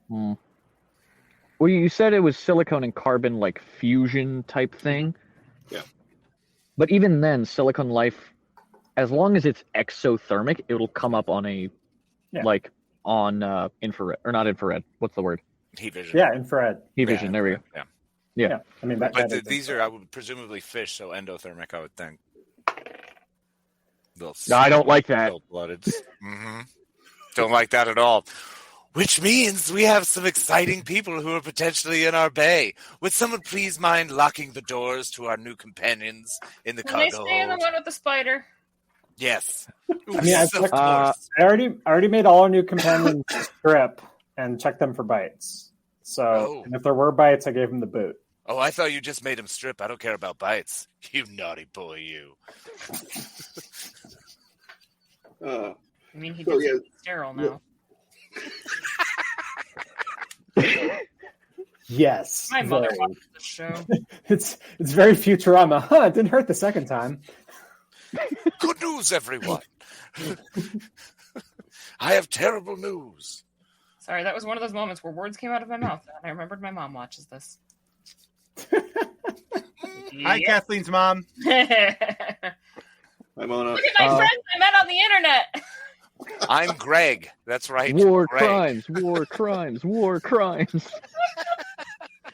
Well, you said it was silicone and carbon, like fusion type thing. Yeah. But even then, Silicon Life, as long as it's exothermic, it'll come up on a, on infrared, or not infrared. What's the word? Heat vision. yeah, infrared. Heat vision. There we go. Yeah. Yeah. I mean, But these are, I would presumably fish, so endothermic, I would think. No, I don't like that. Blooded. Don't like that at all. Which means we have some exciting people who are potentially in our bay. Would someone please mind locking the doors to our new companions in the Can they cargo stay in the hold? one with the spider? Yes. I mean, Of I course. already made all our new companions strip and check them for bites. So, and if there were bites, I gave them the boot. Oh, I thought you just made him strip. I don't care about bites. You naughty boy, you. I mean, he So, did yeah. sterile now. Yes. My mother very. watches the show. It's very Futurama. Huh, it didn't hurt the second time. Good news, everyone. I have terrible news. Sorry, that was one of those moments where words came out of my mouth, and I remembered my mom watches this. Hi, Kathleen's mom. Look I'm on a. at my friends I met on the internet. I'm Greg. That's right. War Greg. crimes, war crimes, war crimes.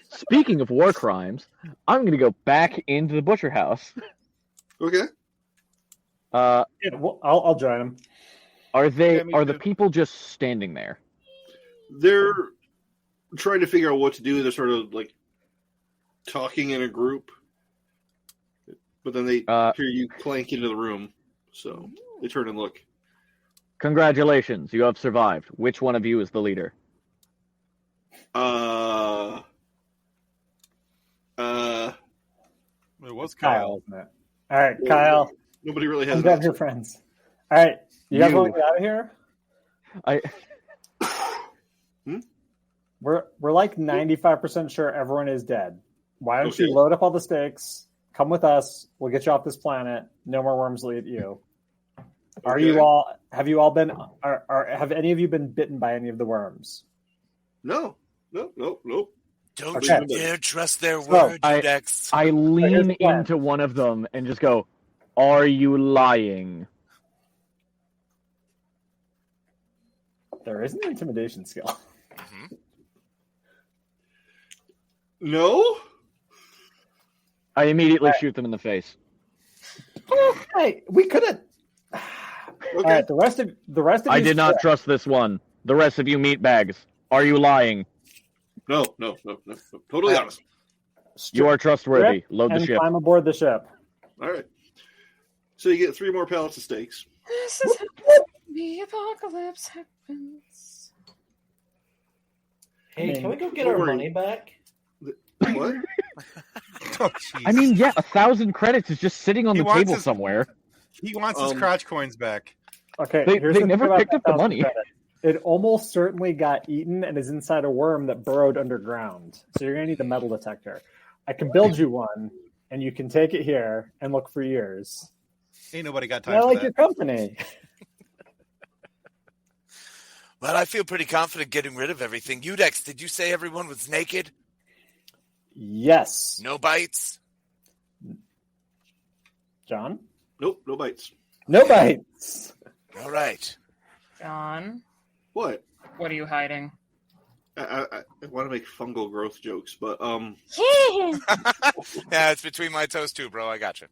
Speaking of war crimes, I'm going to go back into the butcher house. Okay. Yeah, well, I'll join them. Are they? Yeah, me Are the too. people just standing there? They're trying to figure out what to do. They're sort of like talking in a group, but then they hear you clank into the room, so they turn and look. Congratulations, you have survived. Which one of you is the leader? It was Kyle, Kyle. isn't it? All right, Kyle. Nobody really has. I'm an glad answer. you're friends. All right, you guys You. want to get out of here? We're like 95% sure everyone is dead. Why don't you Okay. load up all the stakes? Come with us. We'll get you off this planet. No more worms will eat you. Are Okay. you all? Have you all been? Have any of you been bitten by any of the worms? No. Don't Okay. you dare trust their So, word, I- Dex. I here's lean the plan. into one of them and just go, "Are you lying?" There is an intimidation skill. No. I immediately shoot them in the face. Hey, we could have. All right, the rest of I you did not strip. trust this one. The rest of you meatbags, are you lying? No. Totally honest. You are trustworthy. Strip Load the and ship. climb aboard the ship. All right. So you get 3 more pallets of steaks. This is how the apocalypse happens. Hey, mean, can we go get don't our worry. money back? What? Oh, jeez. I mean, yeah, 1,000 credits is just sitting on He the wants table his- somewhere. He wants his Um, crotch coins back. Okay, They here's the thing never about picked up the 1,000 money. credits. It almost certainly got eaten and is inside a worm that burrowed underground. So you're going to need the metal detector. I can build you one, and you can take it here and look for years. Ain't nobody got And time I for like that. your company. Well, I feel pretty confident getting rid of everything. Udex, did you say everyone was naked? Yes. No bites? John? Nope. No bites. No bites. All right. John, What? what are you hiding? I want to make fungal growth jokes, but Yeah, it's between my toes too, bro. I got you.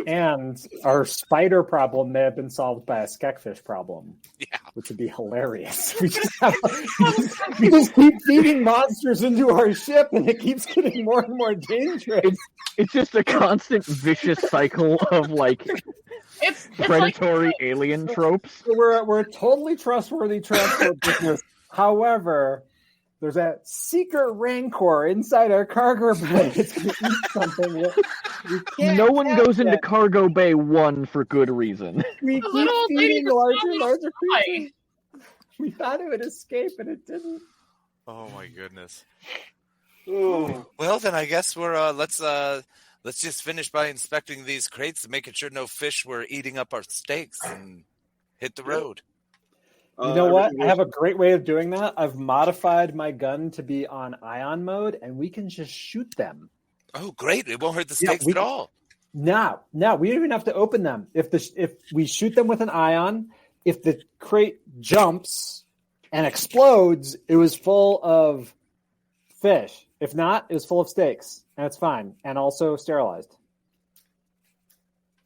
And our spider problem may have been solved by a skeckfish problem. Yeah. Which would be hilarious. We just keep feeding monsters into our ship, and it keeps getting more and more dangerous. It's just a constant vicious cycle of like It's predatory alien tropes. We're a totally trustworthy transport business. However, there's a secret rancor inside our cargo bay. It's going to eat something. We can't No one catch goes into it. cargo bay 1 for good reason. We The keep little old lady feeding just larger saw and me larger fly. creatures. We thought it would escape, and it didn't. Oh my goodness. oh, Well, then I guess we're let's let's just finish by inspecting these crates and making sure no fish were eating up our steaks and hit the road. You know what? I have a great way of doing that. I've modified my gun to be on ion mode, and we can just shoot them. Oh, great. It won't hurt the steaks at all. No, we don't even have to open them. If we shoot them with an ion, if the crate jumps and explodes, it was full of fish. If not, it was full of steaks, and it's fine, and also sterilized.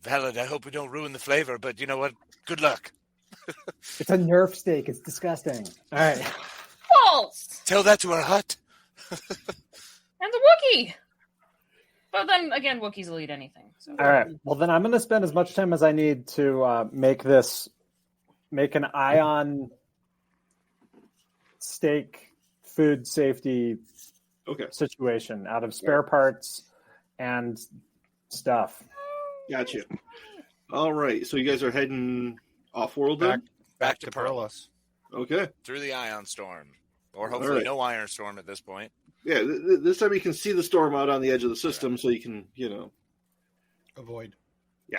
Valid. I hope we don't ruin the flavor, but you know what? Good luck. It's a Nerf steak. It's disgusting. All right. False! Tell that to our hut. And the Wookiee! But then, again, Wookiees will eat anything. So. All right. Well, then I'm going to spend as much time as I need to make an ion steak food safety situation out of spare parts and stuff. Gotcha. All right. So you guys are heading off-world then? Back to Perlos. Okay. Through the ion storm. Or hopefully no iron storm at this point. Yeah, this time you can see the storm out on the edge of the system, so you can, avoid. Yeah.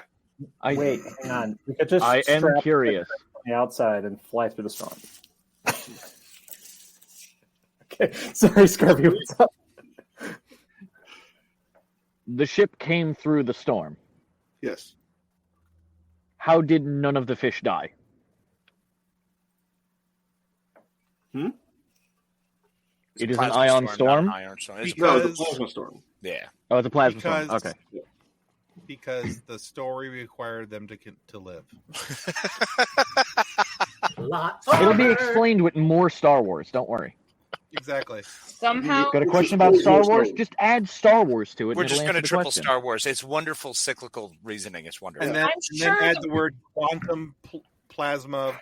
Wait, hang on. We could just I am curious. On the outside and fly through the storm. Okay, sorry, Scurvy, what's up? The ship came through the storm. Yes. How did none of the fish die? It is an ion storm? Iron storm. It's a plasma storm. Yeah. Oh, it's a plasma storm. Okay. Because the story required them to live. It'll be explained with more Star Wars. Don't worry. Exactly. Somehow. Got a question about Star Wars? Just add Star Wars to it. We're just going to triple question. Star Wars. It's wonderful cyclical reasoning. It's wonderful. And then add the word quantum plasma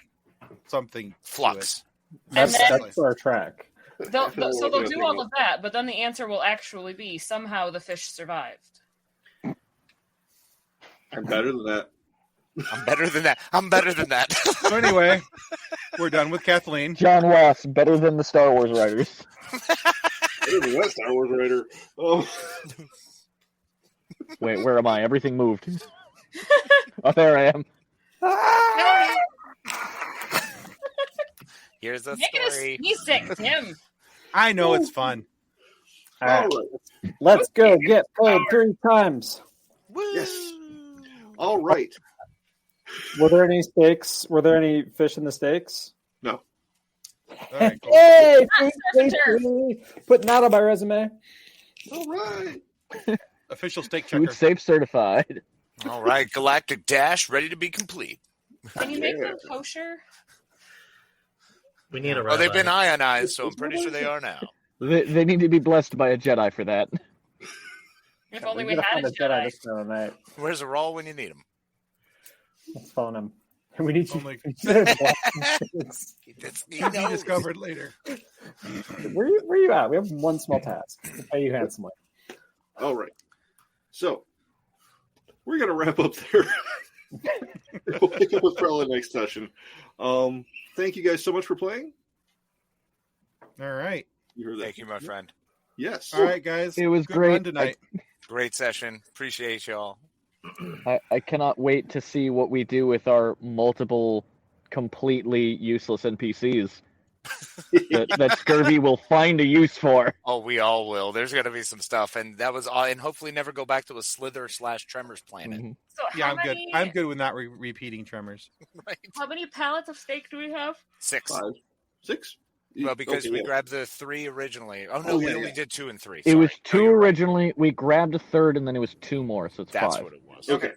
something. Flux. That's our track. So they'll do all of that, but then the answer will actually be somehow the fish survived. I'm better than that. I'm better than that. So anyway, we're done with Kathleen. John Ross, better than the Star Wars writers. Better than that Star Wars writer. Oh. Wait, where am I? Everything moved. Oh, there I am. Here's the Make story. it a stick, Tim. I know it's fun. All right. Let's go get paid 3 times. Yes. All right. Were there any steaks? Were there any fish in the steaks? No. All right, cool. Hey, food safety. Putting that on my resume. All right. Official steak checker. Food safe certified. All right, Galactic Dash ready to be complete. Can you make them kosher? We need a Oh, they've been ionized, so I'm pretty sure they are now. They need to be blessed by a Jedi for that. If only we gotta had find a Jedi. this time of night. Where's the roll when you need them? Let's phone him. We need to. Only- He To be knows. discovered later. Where you at? We have one small task. We'll pay you handsomely. All right. So we're gonna wrap up there. We'll pick up with Prella next session. Thank you guys so much for playing. All right. You heard that? Thank you, my friend. Yes. All right, guys. It was Good great. run tonight. Great session. Appreciate y'all. I cannot wait to see what we do with our multiple completely useless NPCs that Scurvy will find a use for. Oh, we all will. There's going to be some stuff, and that was all. And hopefully, never go back to a Slither/Tremors planet. Mm-hmm. So Yeah, how I'm good. many, I'm good with not repeating Tremors. Right? How many pallets of steak do we have? 6. 5, 6. Well, because Okay, we yeah. grabbed the 3 originally. Oh no, Oh, we yeah, only yeah. did 2 and 3. It was Sorry. 2 No, you're right. originally. We grabbed a third, and then it was 2 more, so it's That's 5. what it was. Okay.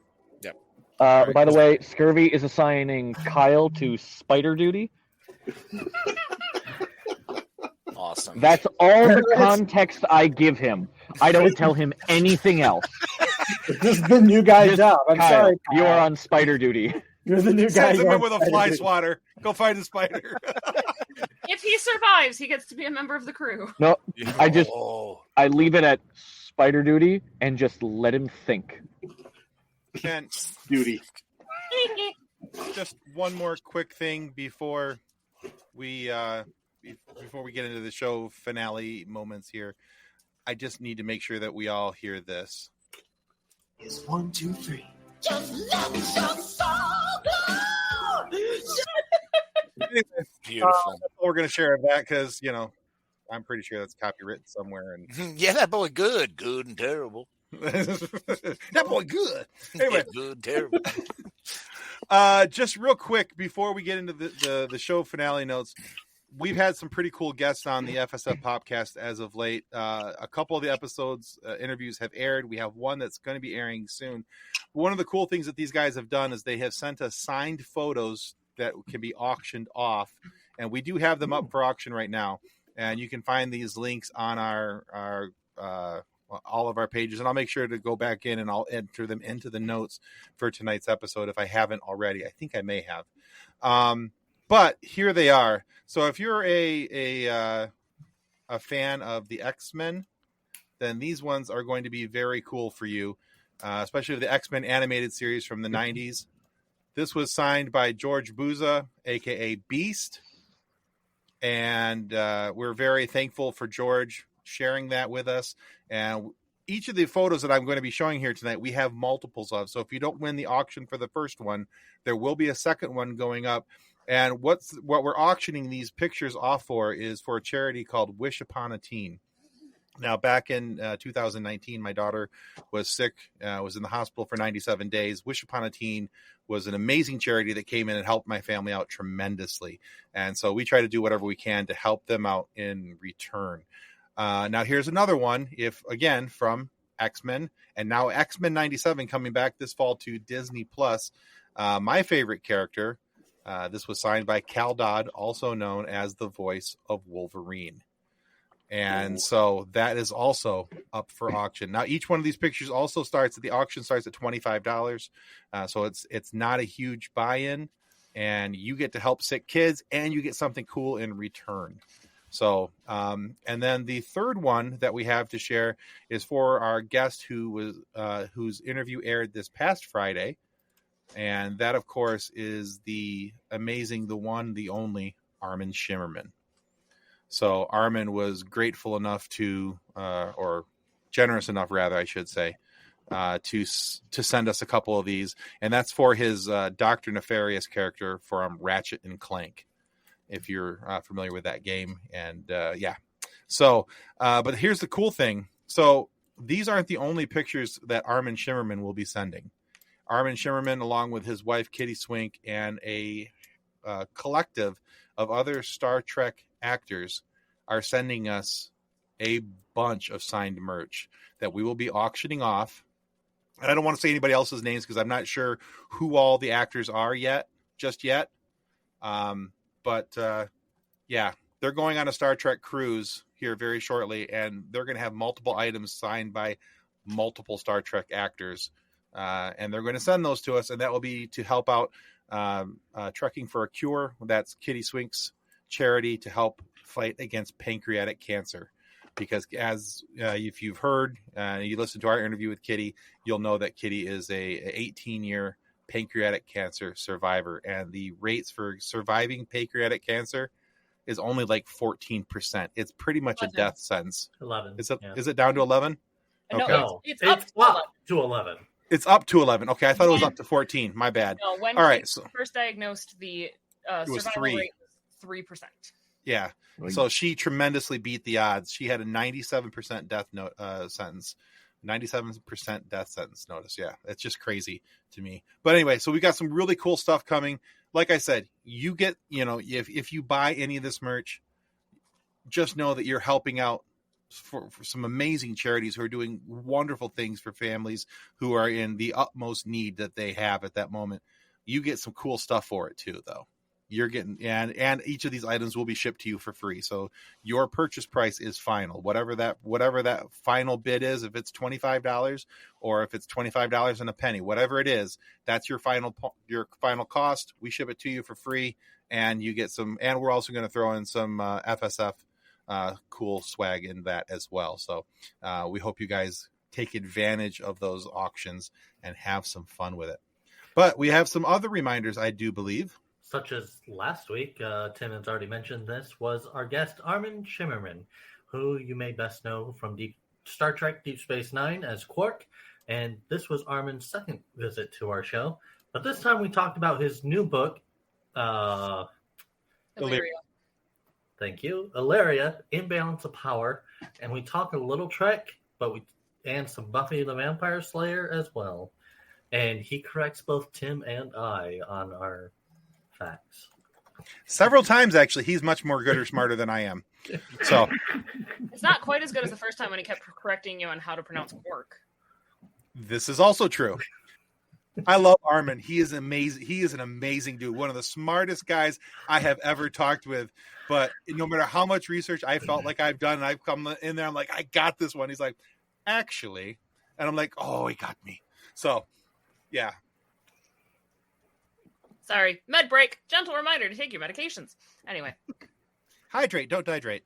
By the way, Scurvy is assigning Kyle to spider duty. Awesome. That's all the context I give him. I don't tell him anything else. This is the new guy's Just, job. I'm Kyle, sorry. Kyle. you are on spider duty. You're the new guy. Sends him You're in with a on fly Friday. swatter. Go find a spider. If he survives, he gets to be a member of the crew. No, I just Oh. I leave it at spider duty and just let him think. And Duty. just one more quick thing before we get into the show finale moments here. I just need to make sure that we all hear this. is 1, 2, 3. Just let your soul glow. Beautiful. We're going to share that because, I'm pretty sure that's copywritten somewhere. And Yeah, that boy good and terrible. that boy good. Anyway, good, terrible. Just real quick before we get into the show finale notes, we've had some pretty cool guests on the FSF podcast as of late. A couple of the episodes interviews have aired. We have one that's going to be airing soon. One of the cool things that these guys have done is they have sent us signed photos that can be auctioned off, and we do have them up for auction right now. And you can find these links on our all of our pages, and I'll make sure to go back in and I'll enter them into the notes for tonight's episode if I haven't already. I think I may have. But here they are. So if you're a fan of the X-Men, then these ones are going to be very cool for you, especially the X-Men animated series from the 90s. This was signed by George Buza, a.k.a. Beast. And we're very thankful for George sharing that with us. And each of the photos that I'm going to be showing here tonight, we have multiples of. So if you don't win the auction for the first one, there will be a second one going up. And what we're auctioning these pictures off for is for a charity called Wish Upon a Teen. Now, back in 2019, my daughter was sick, was in the hospital for 97 days. Wish Upon a Teen was an amazing charity that came in and helped my family out tremendously. And so we try to do whatever we can to help them out in return. Now, here's another one, again, from X-Men, and now X-Men 97 coming back this fall to Disney+. My favorite character, this was signed by Cal Dodd, also known as the voice of Wolverine. And so that is also up for auction. Now, each one of these pictures also the auction starts at $25. So it's not a huge buy-in, and you get to help sick kids and you get something cool in return. So, and then the third one that we have to share is for our guest whose interview aired this past Friday. And that, of course, is the amazing, the one, the only Armin Shimmerman. So Armin was grateful enough or generous enough, rather, I should say, to send us a couple of these. And that's for his Dr. Nefarious character from Ratchet and Clank, if you're familiar with that game. And yeah. So, but here's the cool thing. So these aren't the only pictures that Armin Shimmerman will be sending. Armin Shimmerman, along with his wife, Kitty Swink, and a collective of other Star Trek actors are sending us a bunch of signed merch that we will be auctioning off. And I don't want to say anybody else's names because I'm not sure who all the actors are just yet. But yeah, they're going on a Star Trek cruise here very shortly, and they're going to have multiple items signed by multiple Star Trek actors. And they're going to send those to us, and that will be to help out Trekking for a Cure. That's Kitty Swink's charity to help fight against pancreatic cancer. Because if you've heard, you listened to our interview with Kitty, you'll know that Kitty is a 18-year pancreatic cancer survivor, and the rates for surviving pancreatic cancer is only like 14%. It's pretty much 11. A death sentence. 11. Is it down to 11? Okay. No, it's up to 11. It's up to 11. Okay, I thought it was up to 14. My bad. No, when all right, so first diagnosed, the survival rate was 3%. Yeah. So she tremendously beat the odds. She had a 97% death sentence. 97% death sentence notice. Yeah, it's just crazy to me. But anyway, so we got some really cool stuff coming. Like I said, you get, if you buy any of this merch, just know that you're helping out for some amazing charities who are doing wonderful things for families who are in the utmost need that they have at that moment. You get some cool stuff for it too, though. You're getting, and each of these items will be shipped to you for free. So your purchase price is final, whatever that final bid is. If it's $25 or if it's $25 and a penny, whatever it is, that's your final cost. We ship it to you for free, and you get some. And we're also going to throw in some FSF cool swag in that as well. So we hope you guys take advantage of those auctions and have some fun with it. But we have some other reminders, I do believe. Such as last week, Tim has already mentioned this, was our guest Armin Shimmerman, who you may best know from Star Trek Deep Space Nine as Quark, And this was Armin's second visit to our show. But this time we talked about his new book, Illyria. Thank you, Illyria, Imbalance of Power. And we talked a little Trek, and some Buffy the Vampire Slayer as well. And he corrects both Tim and I on our facts. Several times, actually. He's much more good or smarter than I am. So It's not quite as good as the first time when he kept correcting you on how to pronounce quark. this is also true. I love Armin. He is amazing. He is an amazing dude. One of the smartest guys I have ever talked with. But no matter how much research I felt like I've done, and I've come in there, I'm like, I got this one. He's like, actually. And I'm like, oh, he got me. So, yeah. Sorry. Med break. Gentle reminder to take your medications. Anyway. Hydrate. Don't dehydrate.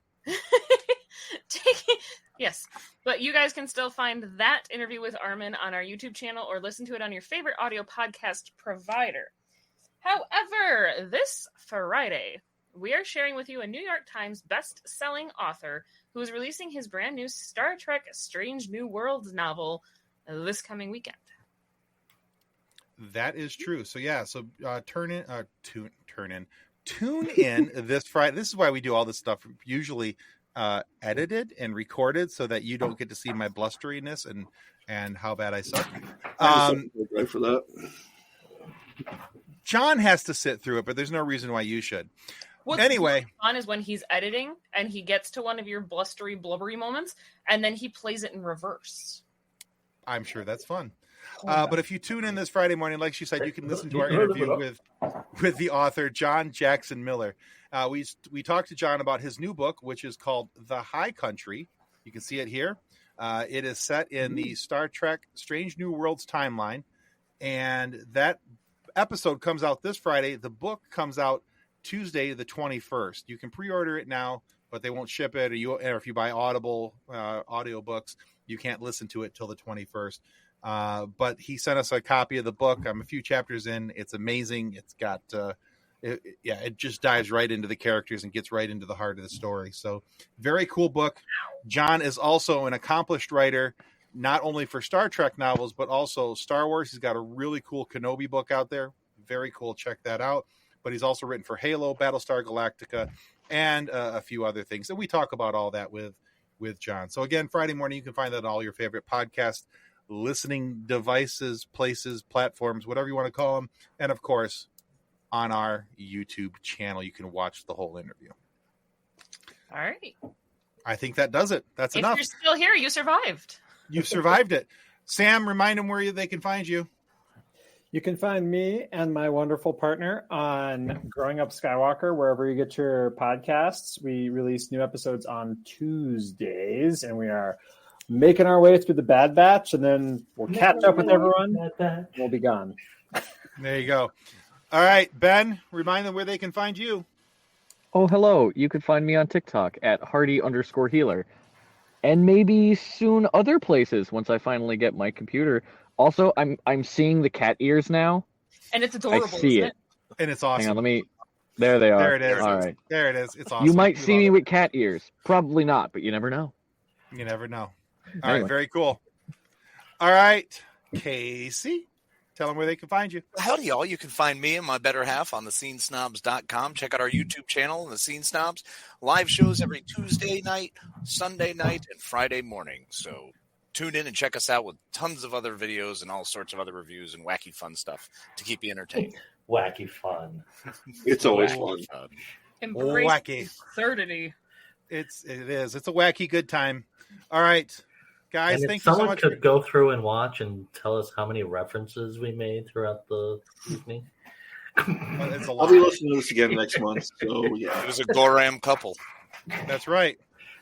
Yes. But you guys can still find that interview with Armin on our YouTube channel or listen to it on your favorite audio podcast provider. However, this Friday, we are sharing with you a New York Times best-selling author who is releasing his brand new Star Trek Strange New Worlds novel this coming weekend. That is true. So yeah, tune in this Friday. This is why we do all this stuff usually edited and recorded so that you don't get to see my blusteriness and how bad I suck. Right for that. John has to sit through it, but there's no reason why you should. What's Anyway, fun is when he's editing and he gets to one of your blustery, blubbery moments, and then he plays it in reverse. I'm sure that's fun. But if you tune in this Friday morning, like she said, you can listen to our interview with the author, John Jackson Miller. We talked to John about his new book, which is called The High Country. You can see it here. It is set in the Star Trek Strange New Worlds timeline. And that episode comes out this Friday. The book comes out Tuesday, the 21st. You can pre-order it now, but they won't ship it. Or if you buy Audible audiobooks, you can't listen to it till the 21st. But he sent us a copy of the book. I'm a few chapters in. It's amazing. It's got, it just dives right into the characters and gets right into the heart of the story. So very cool book. John is also an accomplished writer, not only for Star Trek novels, but also Star Wars. He's got a really cool Kenobi book out there. Very cool. Check that out. But he's also written for Halo, Battlestar Galactica, and a few other things. And we talk about all that with John. So again, Friday morning, you can find that on all your favorite podcast listening devices, places, platforms, whatever you want to call them. And of course, on our YouTube channel, you can watch the whole interview. All right. I think that does it. That's enough. If you're still here, you survived. You've survived it. Sam, remind them where they can find you. You can find me and my wonderful partner on Growing Up Skywalker, wherever you get your podcasts. We release new episodes on Tuesdays, and we are making our way through the Bad Batch, and then we'll catch up with everyone. We'll be gone. There you go. All right, Ben, remind them where they can find you. Oh, hello. You can find me on TikTok at Hardy_healer. And maybe soon other places once I finally get my computer. Also, I'm seeing the cat ears now. And it's adorable, I see isn't it? And it's awesome. Hang on, there they are. There it is. All right. There it is. It's awesome. You might see me with cat ears. Probably not, but you never know. You never know. All right, very cool. All right, Casey, tell them where they can find you. Howdy, y'all. You can find me and my better half on thescenesnobs.com. Check out our YouTube channel, The Scene Snobs. Live shows every Tuesday night, Sunday night, and Friday morning. So tune in and check us out with tons of other videos and all sorts of other reviews and wacky fun stuff to keep you entertained. Wacky fun. It's always fun. Embrace Wacky. absurdity. It is. It's a wacky good time. All right, guys, And thank if you so someone much. could go through and watch and tell us how many references we made throughout the evening. It's a I'll lot. be listening to this again next month. So yeah, It was a Goram couple. That's right.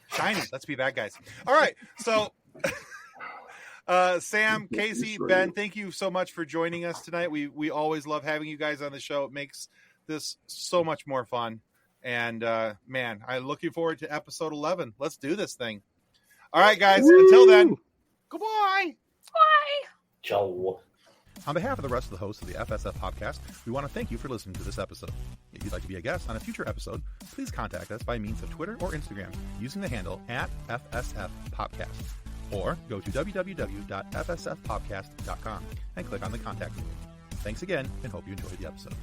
Shiny. Let's be bad guys. All right. So, Sam, Casey, Ben, thank you so much for joining us tonight. We always love having you guys on the show. It makes this so much more fun. And man, I'm looking forward to episode 11. Let's do this thing. All right, guys. Woo! Until then, goodbye. Bye. Joe. On behalf of the rest of the hosts of the FSF podcast, we want to thank you for listening to this episode. If you'd like to be a guest on a future episode, please contact us by means of Twitter or Instagram using the handle @FSF Podcast. or go to www.fsfpodcast.com and click on the contact link. Thanks again, and hope you enjoyed the episode.